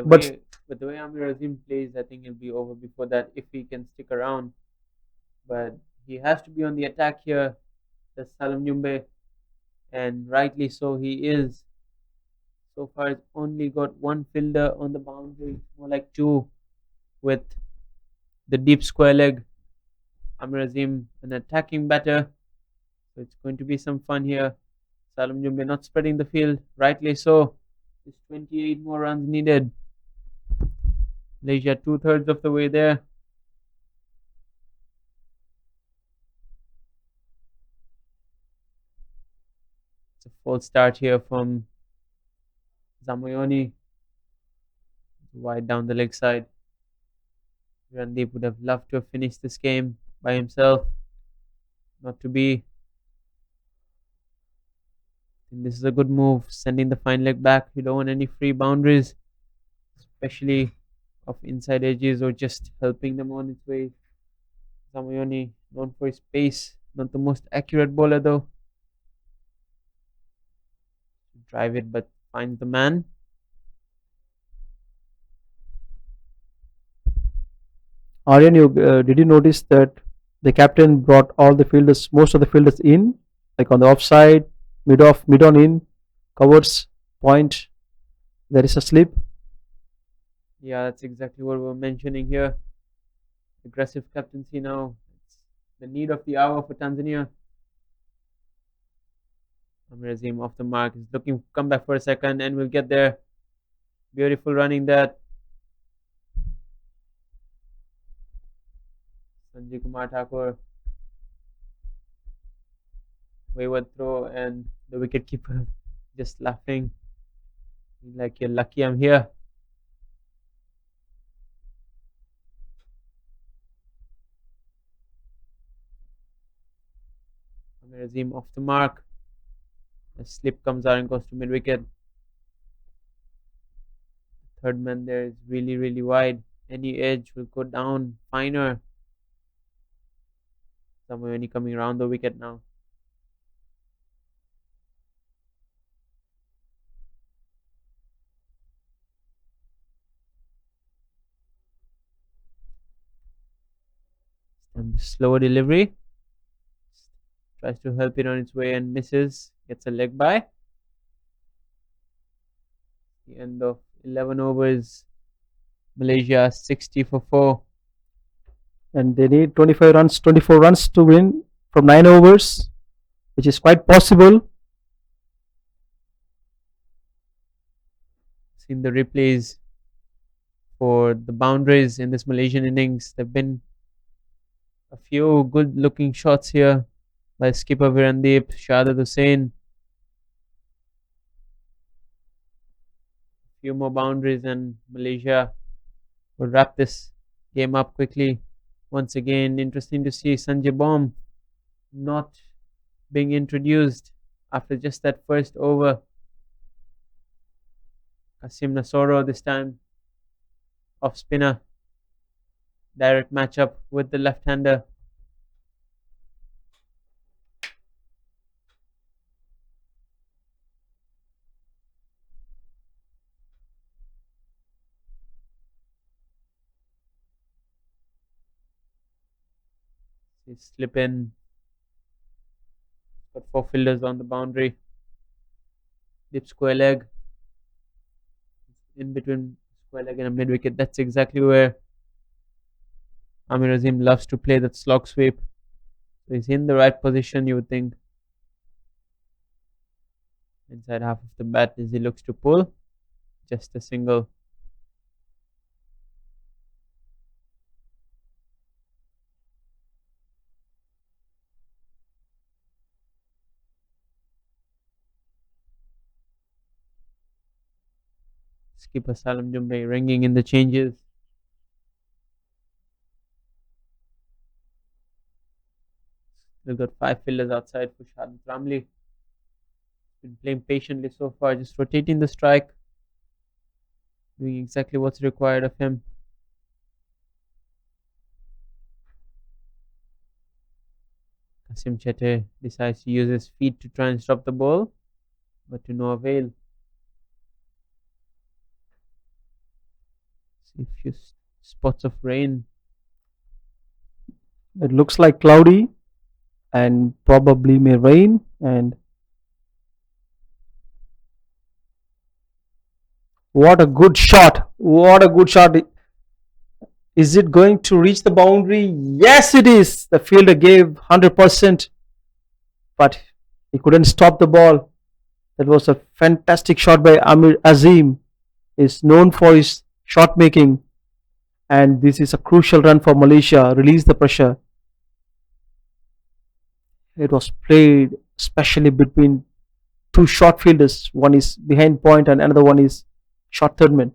But with the way Amir Azim plays, I think it'll be over before that if he can stick around. But he has to be on the attack here. That's Salam Jumbe, and rightly so he is. So far, it's only got one fielder on the boundary, more like two, with the deep square leg. Amir Azim, an attacking batter. So it's going to be some fun here. Salam Jumbe not spreading the field, rightly so. There's 28 more runs needed. Malaysia 2/3 of the way there. It's a false start here from Zamayoni. Wide down the leg side. Randeep would have loved to have finished this game by himself. Not to be. And this is a good move, sending the fine leg back. You don't want any free boundaries, especially of inside edges or just helping them on its way. Zamayoni, known for his pace, not the most accurate bowler though. Drive it, but finds the man. Aryan, did you notice that the captain brought all the fielders, most of the fielders in, like on the offside, mid off, mid on in, covers, point. There is a slip. Yeah, that's exactly what we're mentioning here. Aggressive captaincy now. It's the need of the hour for Tanzania. Amir Azim off the mark. He's looking to come back for a second and we'll get there. Beautiful running that. Sanjay Kumar Thakur. Wayward throw and the wicketkeeper just laughing. Like, you're lucky I'm here. Amir Azim off the mark. The slip comes out and goes to mid wicket. Third man there is really, really wide. Any edge will go down finer. Zamayoni coming around the wicket now. And slower delivery. Tries to help it on its way and misses. Gets a leg by. The end of 11 overs. Malaysia 60 for 4. And they need 25 runs, 24 runs to win from 9 overs, which is quite possible. Seen the replays for the boundaries in this Malaysian innings. There have been a few good looking shots here by skipper Virandip, Shahid Hussain. Few more boundaries and Malaysia will wrap this game up quickly. Once again, interesting to see Sanjay Bomb not being introduced after just that first over. Kasim Nasoro this time, off spinner. Direct matchup with the left-hander. Slip in. Got 4 fielders on the boundary. Deep square leg. In between square leg and a mid wicket. That's exactly where Amir Azim loves to play that slog sweep. So he's in the right position, you would think. Inside half of the bat as he looks to pull. Just a single. Skipper Salam Jumbe ringing in the changes. They've got 5 fielders outside for Shahid Ramli. Been playing patiently so far, just rotating the strike, doing exactly what's required of him. Kasim Chete decides to use his feet to try and stop the ball, but to no avail. See a few spots of rain. It looks like cloudy and probably may rain. And what a good shot! What a good shot! Is it going to reach the boundary? Yes, it is. The fielder gave 100%, but he couldn't stop the ball. That was a fantastic shot by Amir Azim. Is known for his shot making, and this is a crucial run for Malaysia. Release the pressure. It was played especially between two short fielders. One is behind point and another one is short third man.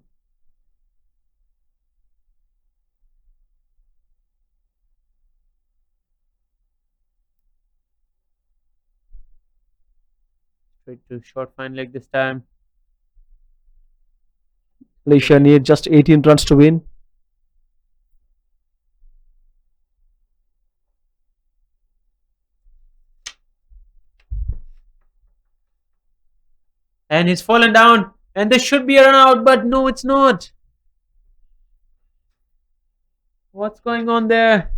Straight to short fine leg this time. Malaysia need just 18 runs to win. And he's fallen down. And there should be a run out, but no, it's not. What's going on there?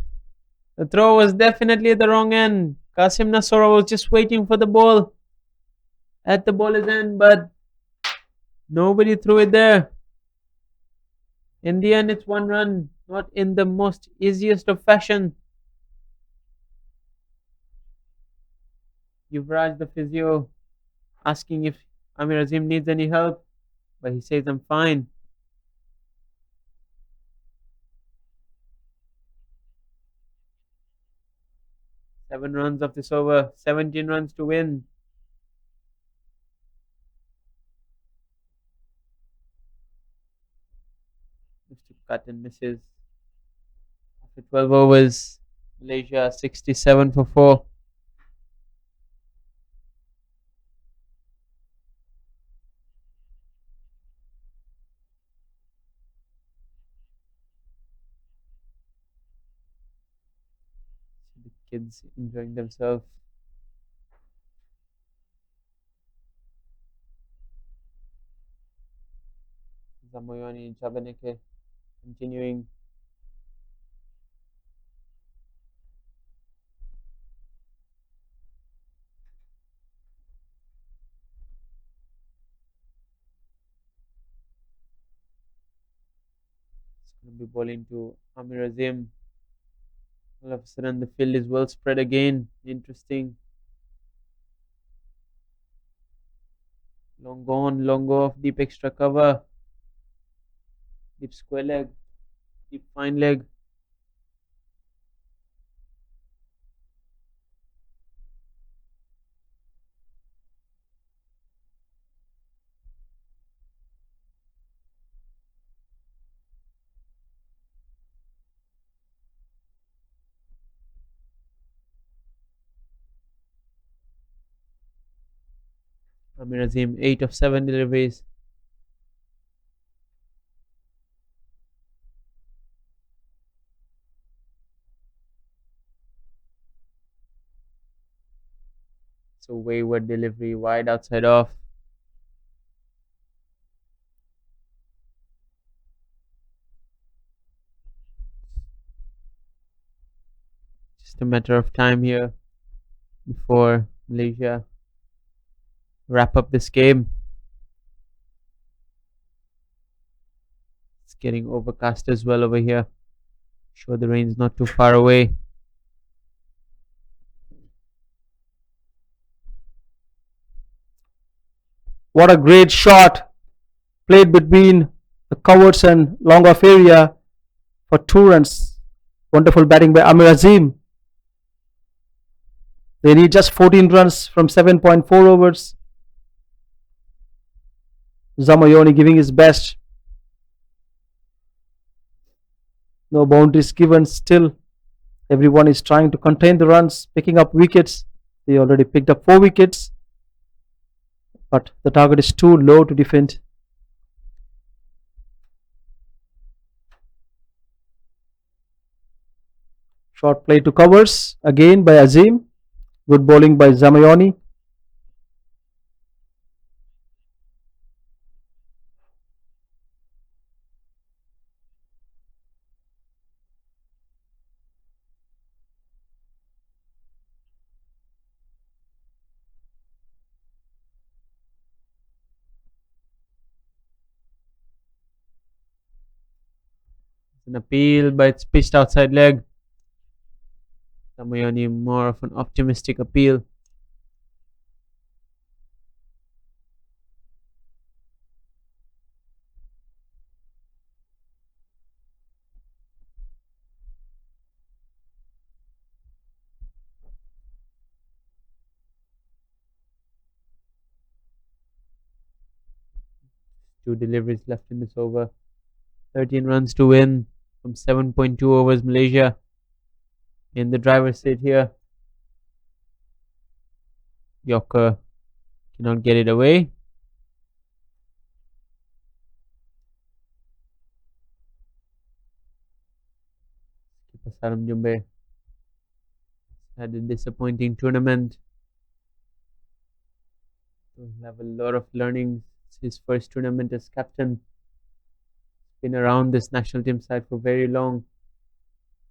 The throw was definitely at the wrong end. Kasim Nasoro was just waiting for the ball at the baller's end, but nobody threw it there. In the end, it's 1 run, not in the most easiest of fashion. Yuvraj, the physio, asking if Amir Azim needs any help, but he says, I'm fine. Seven runs of this over, 17 runs to win. Mr. Cut and misses. After 12 overs, Malaysia 67 for 4. The kids enjoying themselves. Zamoyani Chabaneke continuing. It's going to be bowling to Amir Azim. All of a sudden, the field is well spread again. Interesting. Long gone, long go off, deep extra cover. Deep square leg, deep fine leg. Amir Azim, 8 of 7 deliveries. wayward delivery wide outside off. Just a matter of time here before Malaysia wrap up this game. It's getting overcast as well over here. Sure, the rain's not too far away. What a great shot played between the covers and long off area for 2 runs. Wonderful batting by Amir Azim. They need just 14 runs from 7.4 overs. Zamayoni giving his best. No boundaries given still. Everyone is trying to contain the runs, picking up wickets. They already picked up 4 wickets. But the target is too low to defend. Short play to covers again by Azim. Good bowling by Zamayoni. An appeal, but it's pitched outside leg. Zamayoni more of an optimistic appeal. Two deliveries left in this over. 13 runs to win from 7.2 overs. Malaysia in the driver's seat here. Yorker cannot get it away. Keeper Salam Jumbe had a disappointing tournament. He'll have a lot of learnings. It's his first tournament as captain. Been around this national team side for very long.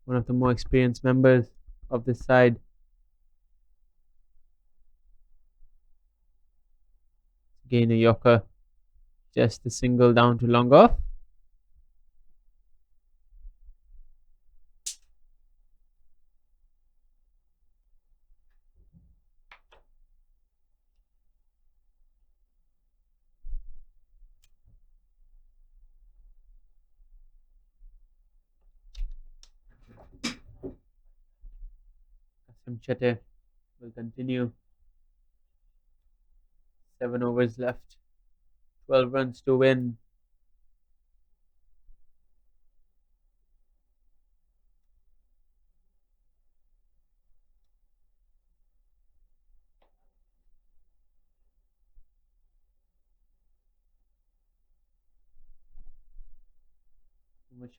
One of the more experienced members of this side. Again a Yorker. Just a single down to long off. Chete will continue. 7 overs left. 12 runs to win.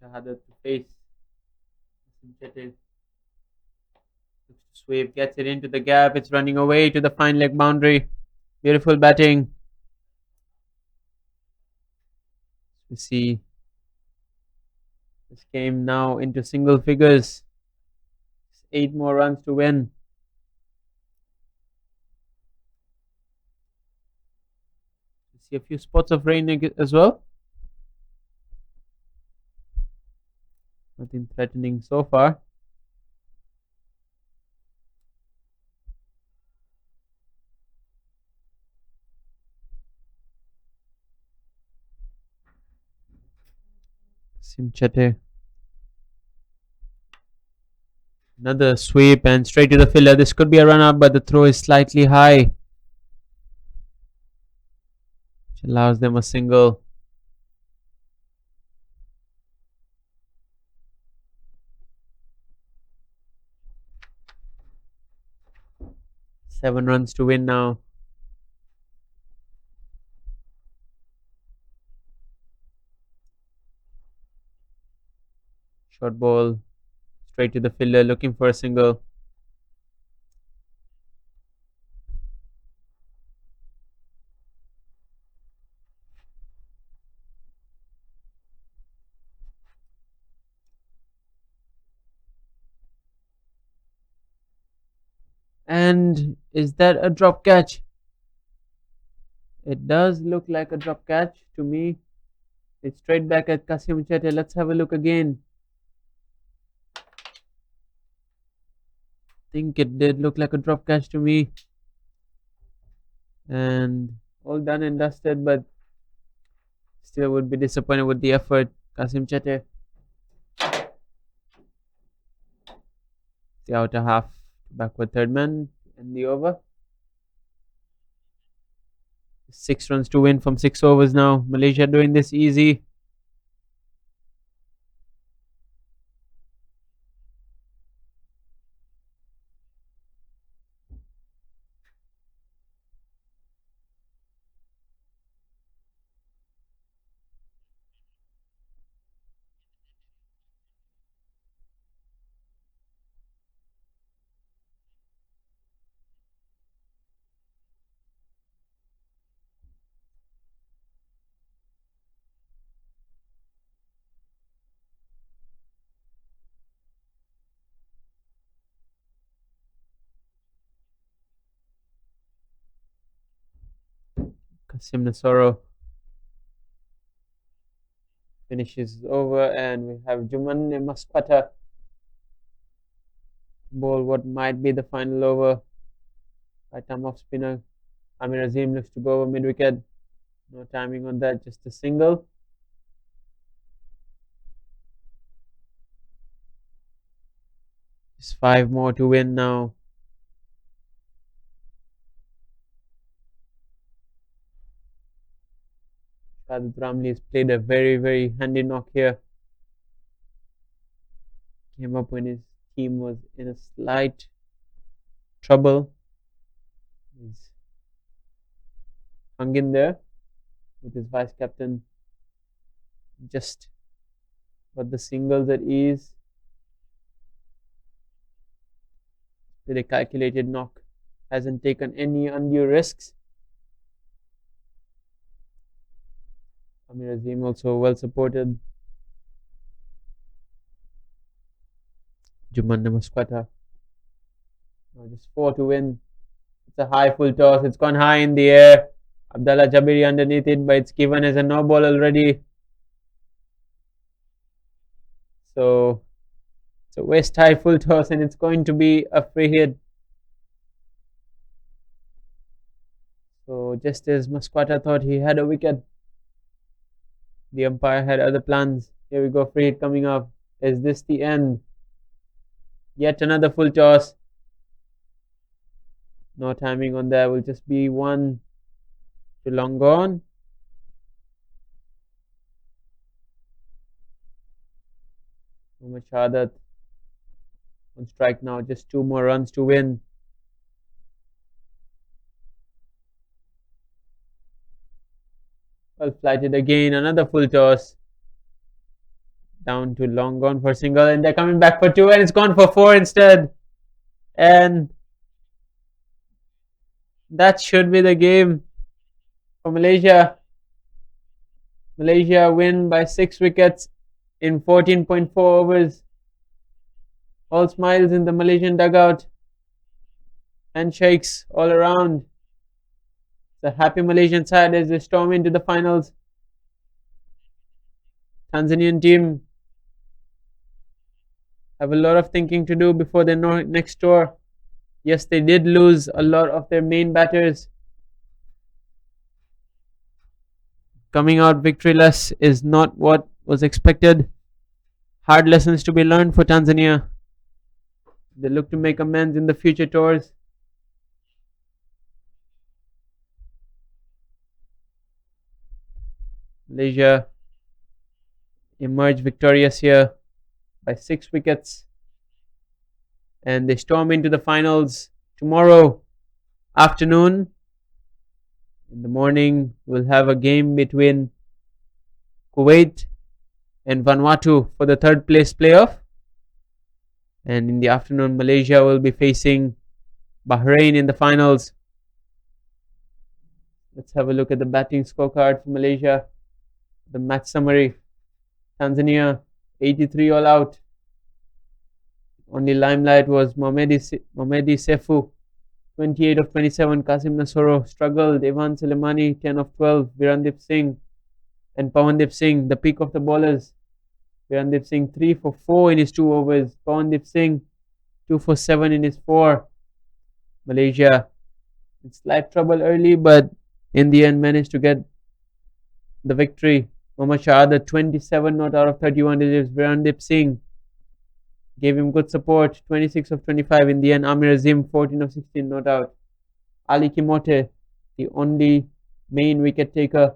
Shahada to face. Chete sweep, gets it into the gap. It's running away to the fine leg boundary. Beautiful batting. We see this game now into single figures. 8 more runs to win. We see a few spots of rain as well. Nothing threatening so far. Simchate. Another sweep and straight to the filler. This could be a run up, but the throw is slightly high, which allows them a single. Seven runs to win now. Short ball, straight to the filler, looking for a single. And is that a drop catch? It does look like a drop catch to me. It's straight back at Kasim Chete. Let's have a look again. Think it did look like a drop catch to me. And all done and dusted, but still would be disappointed with the effort. Kasim Chete. The outer half, backward third man in the over. 6 runs to win from 6 overs now. Malaysia doing this easy. Kasim Nasoro finishes over, and we have Juman Maspata bowl what might be the final over. By time off spinner, Amir Azim looks to go over mid wicket. No timing on that, just a single. Just 5 more to win now. Shahid Ramli has played a very, very handy knock here. Came up when his team was in a slight trouble. He's hung in there with his vice captain. Just got the singles at ease. Did a calculated knock. Hasn't taken any undue risks. Amir Azim also well supported. Juman Masquata. Now just 4 to win. It's a high full toss. It's gone high in the air. Abdallah Jabiri underneath it, but it's given as a no ball already. So it's a waist high full toss, and it's going to be a free hit. So just as Masquata thought he had a wicket, the umpire had other plans. Here we go, free hit coming up. Is this the end? Yet another full toss. No timing on that. Will just be 1 to long gone. Muhammad Shahadat on strike now. Just 2 more runs to win. Well flighted again. Another full toss. Down to long gone for single, and they're coming back for 2, and it's gone for 4 instead. And that should be the game for Malaysia. Malaysia win by 6 wickets in 14.4 overs. All smiles in the Malaysian dugout. Handshakes all around. The happy Malaysian side as they storm into the finals. Tanzanian team have a lot of thinking to do before their next tour. Yes, they did lose a lot of their main batters. Coming out victoryless is not what was expected. Hard lessons to be learned for Tanzania. They look to make amends in the future tours. Malaysia emerged victorious here by 6 wickets, and they storm into the finals tomorrow afternoon. In the morning, we'll have a game between Kuwait and Vanuatu for the 3rd place playoff, and in the afternoon, Malaysia will be facing Bahrain in the finals. Let's have a look at the batting scorecard for Malaysia. The match summary: Tanzania 83 all out. Only limelight was Mohammedi Sefu 28 of 27. Kasim Nasoro struggled. Ivan Selemani 10 of 12. Virandip Singh and Pawandip Singh, the peak of the bowlers. Virandip Singh 3 for 4 in his 2 overs. Pawandip Singh 2 for 7 in his 4. Malaysia in slight trouble early, but in the end managed to get the victory. Mohammad Shahada 27 not out of 31 delivers. Virandip Singh gave him good support. 26 of 25 in the end. Amir Azim 14 of 16 not out. Ali Kimote, the only main wicket taker,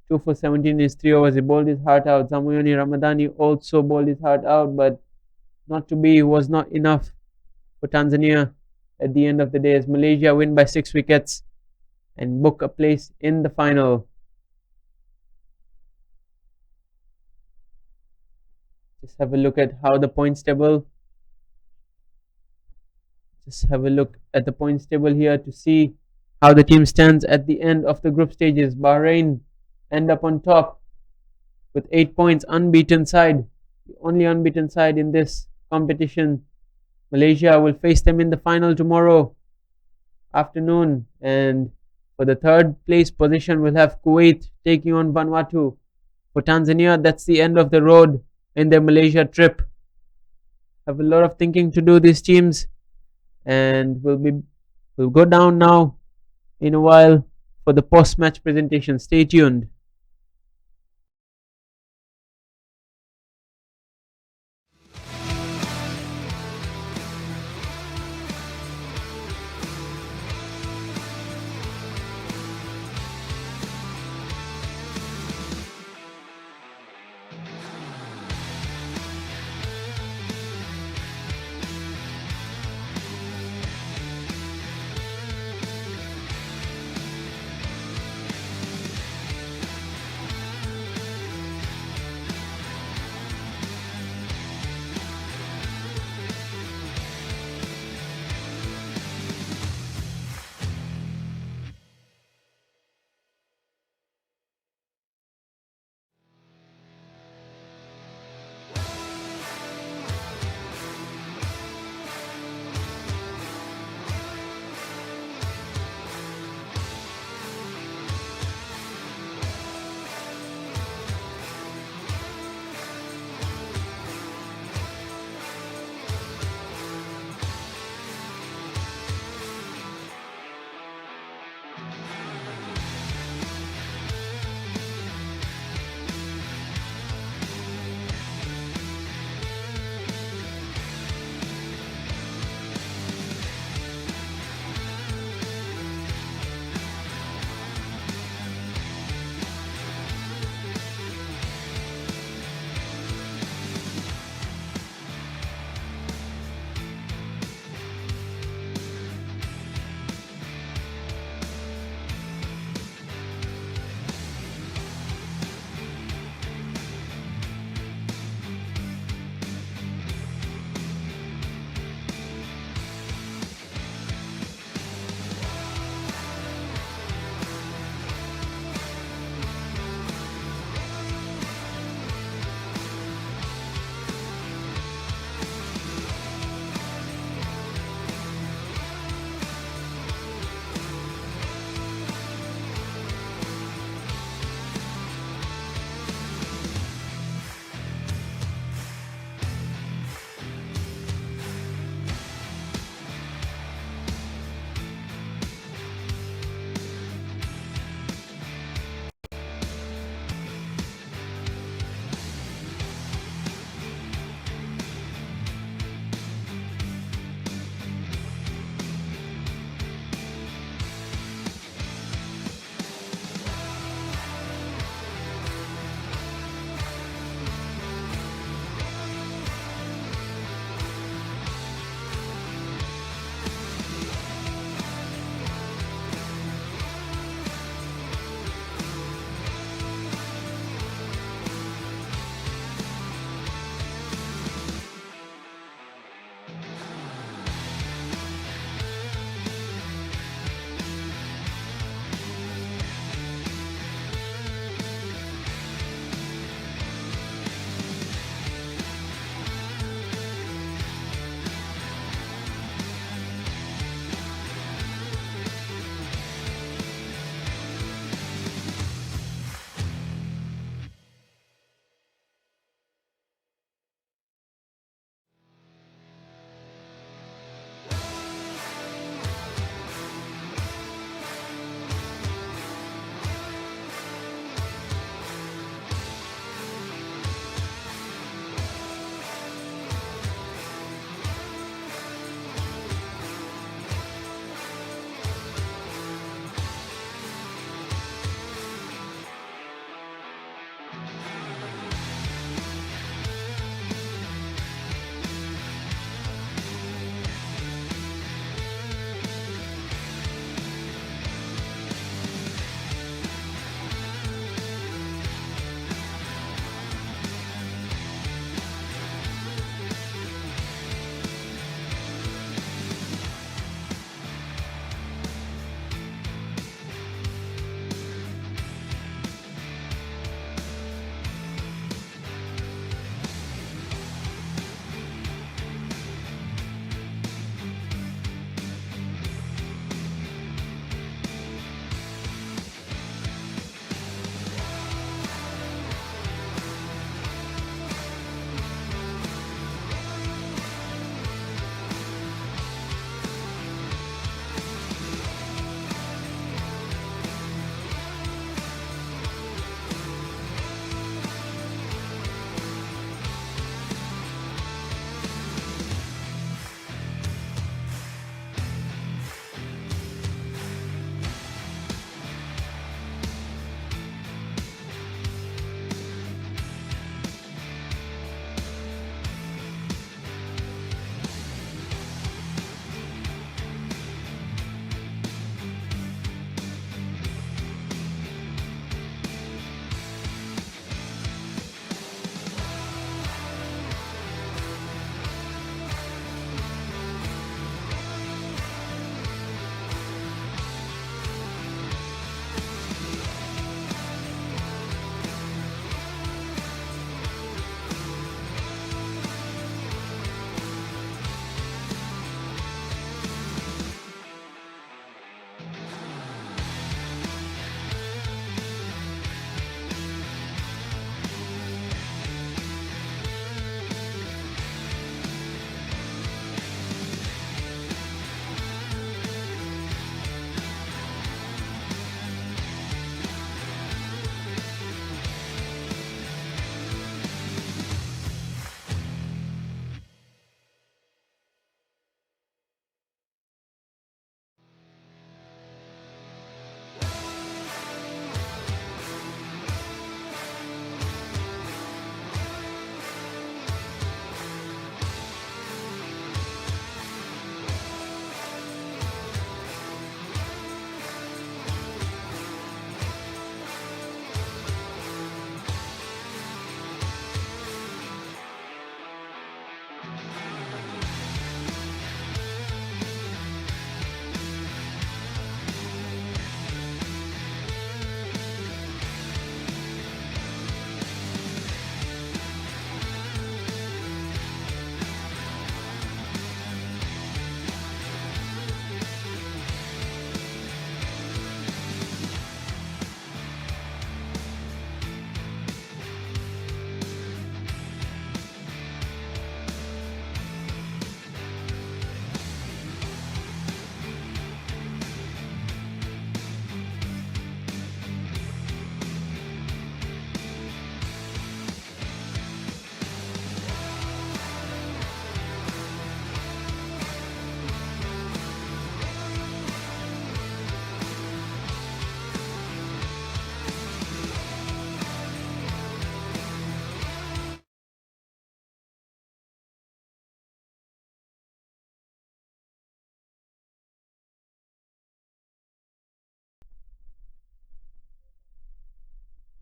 2 for 17 in his 3 overs. He bowled his heart out. Zamuyoni Ramadani also bowled his heart out, but not to be, was not enough for Tanzania at the end of the day, as Malaysia win by 6 wickets and book a place in the final. Just have a look at how the points table. Just have a look at the points table here to see how the team stands at the end of the group stages. Bahrain end up on top with 8 points, unbeaten side, the only unbeaten side in this competition. Malaysia will face them in the final tomorrow afternoon, and for the third place position we'll have Kuwait taking on Vanuatu. For Tanzania, that's the end of the road in their Malaysia trip. Have a lot of thinking to do, these teams, and we'll go down now in a while for the post-match presentation. Stay tuned.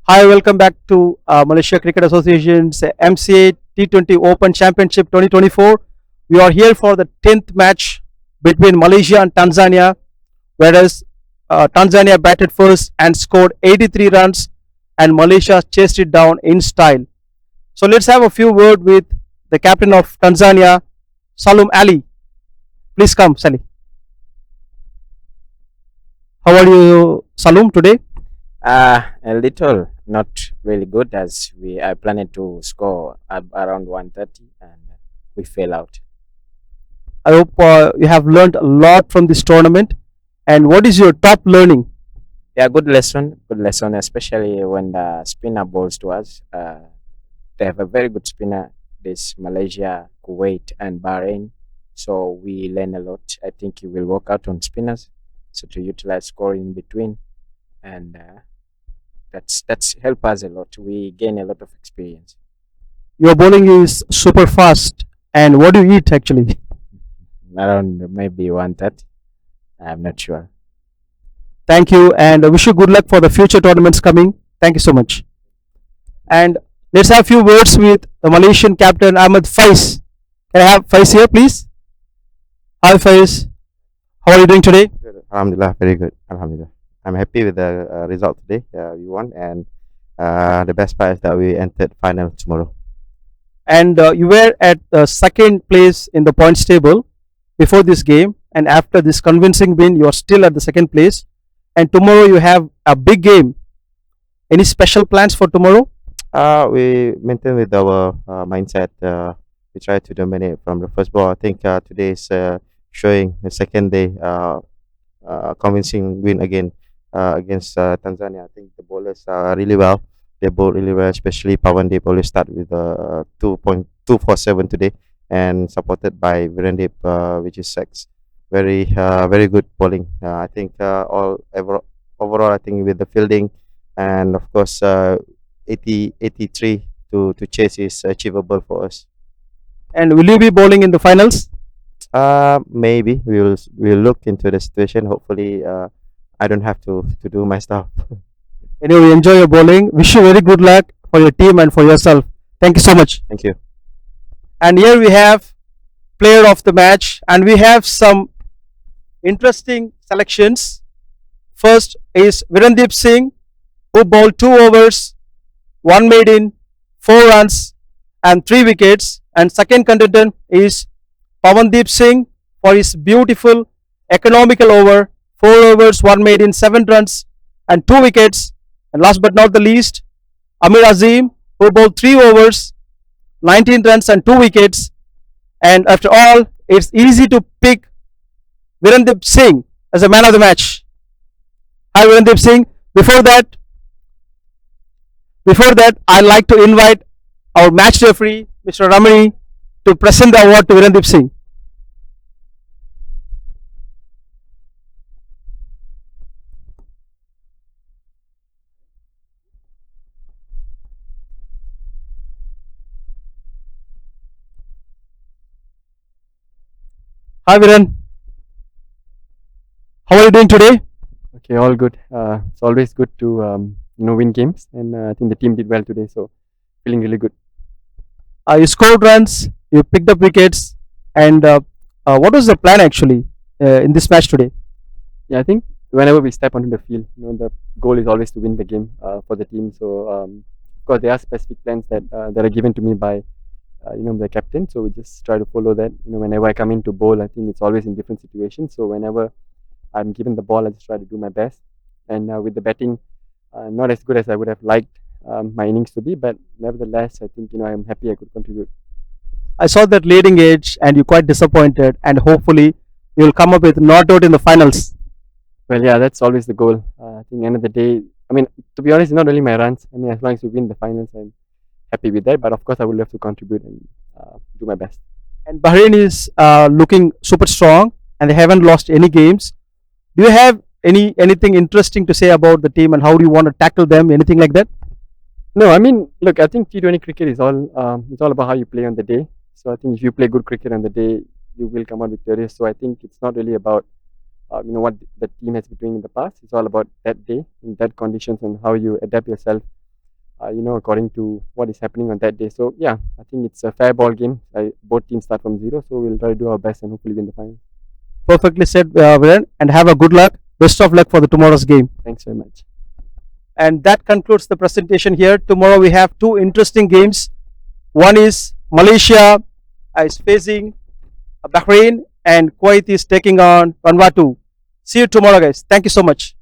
Hi, welcome back to Malaysia Cricket Association's MCA T20 Open Championship 2024. We are here for the 10th match between Malaysia and Tanzania, whereas Tanzania batted first and scored 83 runs, and Malaysia chased it down in style. So let's have a few words with the captain of Tanzania, Salum Ali. Please come, Sally. How are you, Salum, today? A little, not really good, as we are planning to score around 130 and we fell out. I hope you have learned a lot from this tournament. And what is your top learning? Yeah, good lesson, especially when the spinner bowls to us. They have a very good spinner, this Malaysia, Kuwait, and Bahrain. So we learn a lot. I think you will work out on spinners, so to utilize scoring in between, and that's help us a lot. We gain a lot of experience. Your bowling is super fast. And what do you eat actually? Around maybe 130. I'm not sure. Thank you, and I wish you good luck for the future tournaments coming. Thank you so much. And let's have a few words with the Malaysian captain Ahmed Faiz. Can I have Faiz here, please? Hi, Faiz. How are you doing today? Good. Alhamdulillah, very good. Alhamdulillah. I'm happy with the result today. We won, and the best part is that we entered final tomorrow. And you were at second place in the points table before this game, and after this convincing win, you are still at the second place. And tomorrow you have a big game. Any special plans for tomorrow? We maintain with our mindset. We try to dominate from the first ball. I think today is showing the second day convincing win again against Tanzania. I think the bowlers are really well. They bowl really well, especially Pawan. They always start with 2.247 today, and supported by Virendip, which is six. Very good bowling. I think overall, I think with the fielding and of course 83 to chase is achievable for us. And will you be bowling in the finals? Maybe we'll look into the situation. Hopefully, I don't have to do my stuff. Anyway, enjoy your bowling. Wish you very good luck for your team and for yourself. Thank you so much. Thank you. And here we have player of the match, and we have some interesting selections. First is Virendip Singh, who bowled 2 overs, 1 maiden, 4 runs, and 3 wickets. And second contestant is Pawandeep Singh for his beautiful economical over, 4 overs, 1 maiden, 7 runs, and 2 wickets. And last but not the least, Amir Azim, who bowled 3 overs, 19 runs, and 2 wickets. And after all, it's easy to pick Virendip Singh as a man of the match. Hi, Virendip Singh. Before that, I'd like to invite our match referee, Mr. Ramani, to present the award to Virendip Singh. Hi, Viren. How are you doing today? Okay, all good. It's always good to win games, and I think the team did well today, so feeling really good. You scored runs, you picked up wickets, and what was the plan actually in this match today? Yeah, I think whenever we step onto the field, the goal is always to win the game for the team. So of course there are specific plans that are given to me by the captain. So we just try to follow that. Whenever I come into bowl, I think it's always in different situations. So whenever I'm given the ball, I just try to do my best. And with the batting, not as good as I would have liked my innings to be, but nevertheless, I think I'm happy I could contribute. I saw that leading edge, and you're quite disappointed, and hopefully you'll come up with not out in the finals. Well, yeah, that's always the goal. I think end of the day, I mean, to be honest, it's not really my runs. I mean, as long as we win the finals, I'm happy with that. But of course, I would love to contribute and do my best. And Bahrain is looking super strong, and they haven't lost any games. Do you have anything interesting to say about the team, and how do you want to tackle them? Anything like that? No, I mean, look, I think T20 cricket is all it's all about how you play on the day. So I think if you play good cricket on the day, you will come out victorious. So I think it's not really about what the team has been doing in the past. It's all about that day, in that conditions, and how you adapt yourself according to what is happening on that day. So yeah, I think it's a fair ball game. Both teams start from zero, so we'll try to do our best and hopefully win the final. Perfectly said, Viren, and have a good luck. Best of luck for the tomorrow's game. Thanks very much. And that concludes the presentation here. Tomorrow we have two interesting games. One is Malaysia is facing Bahrain and Kuwait is taking on Vanuatu. See you tomorrow, guys. Thank you so much.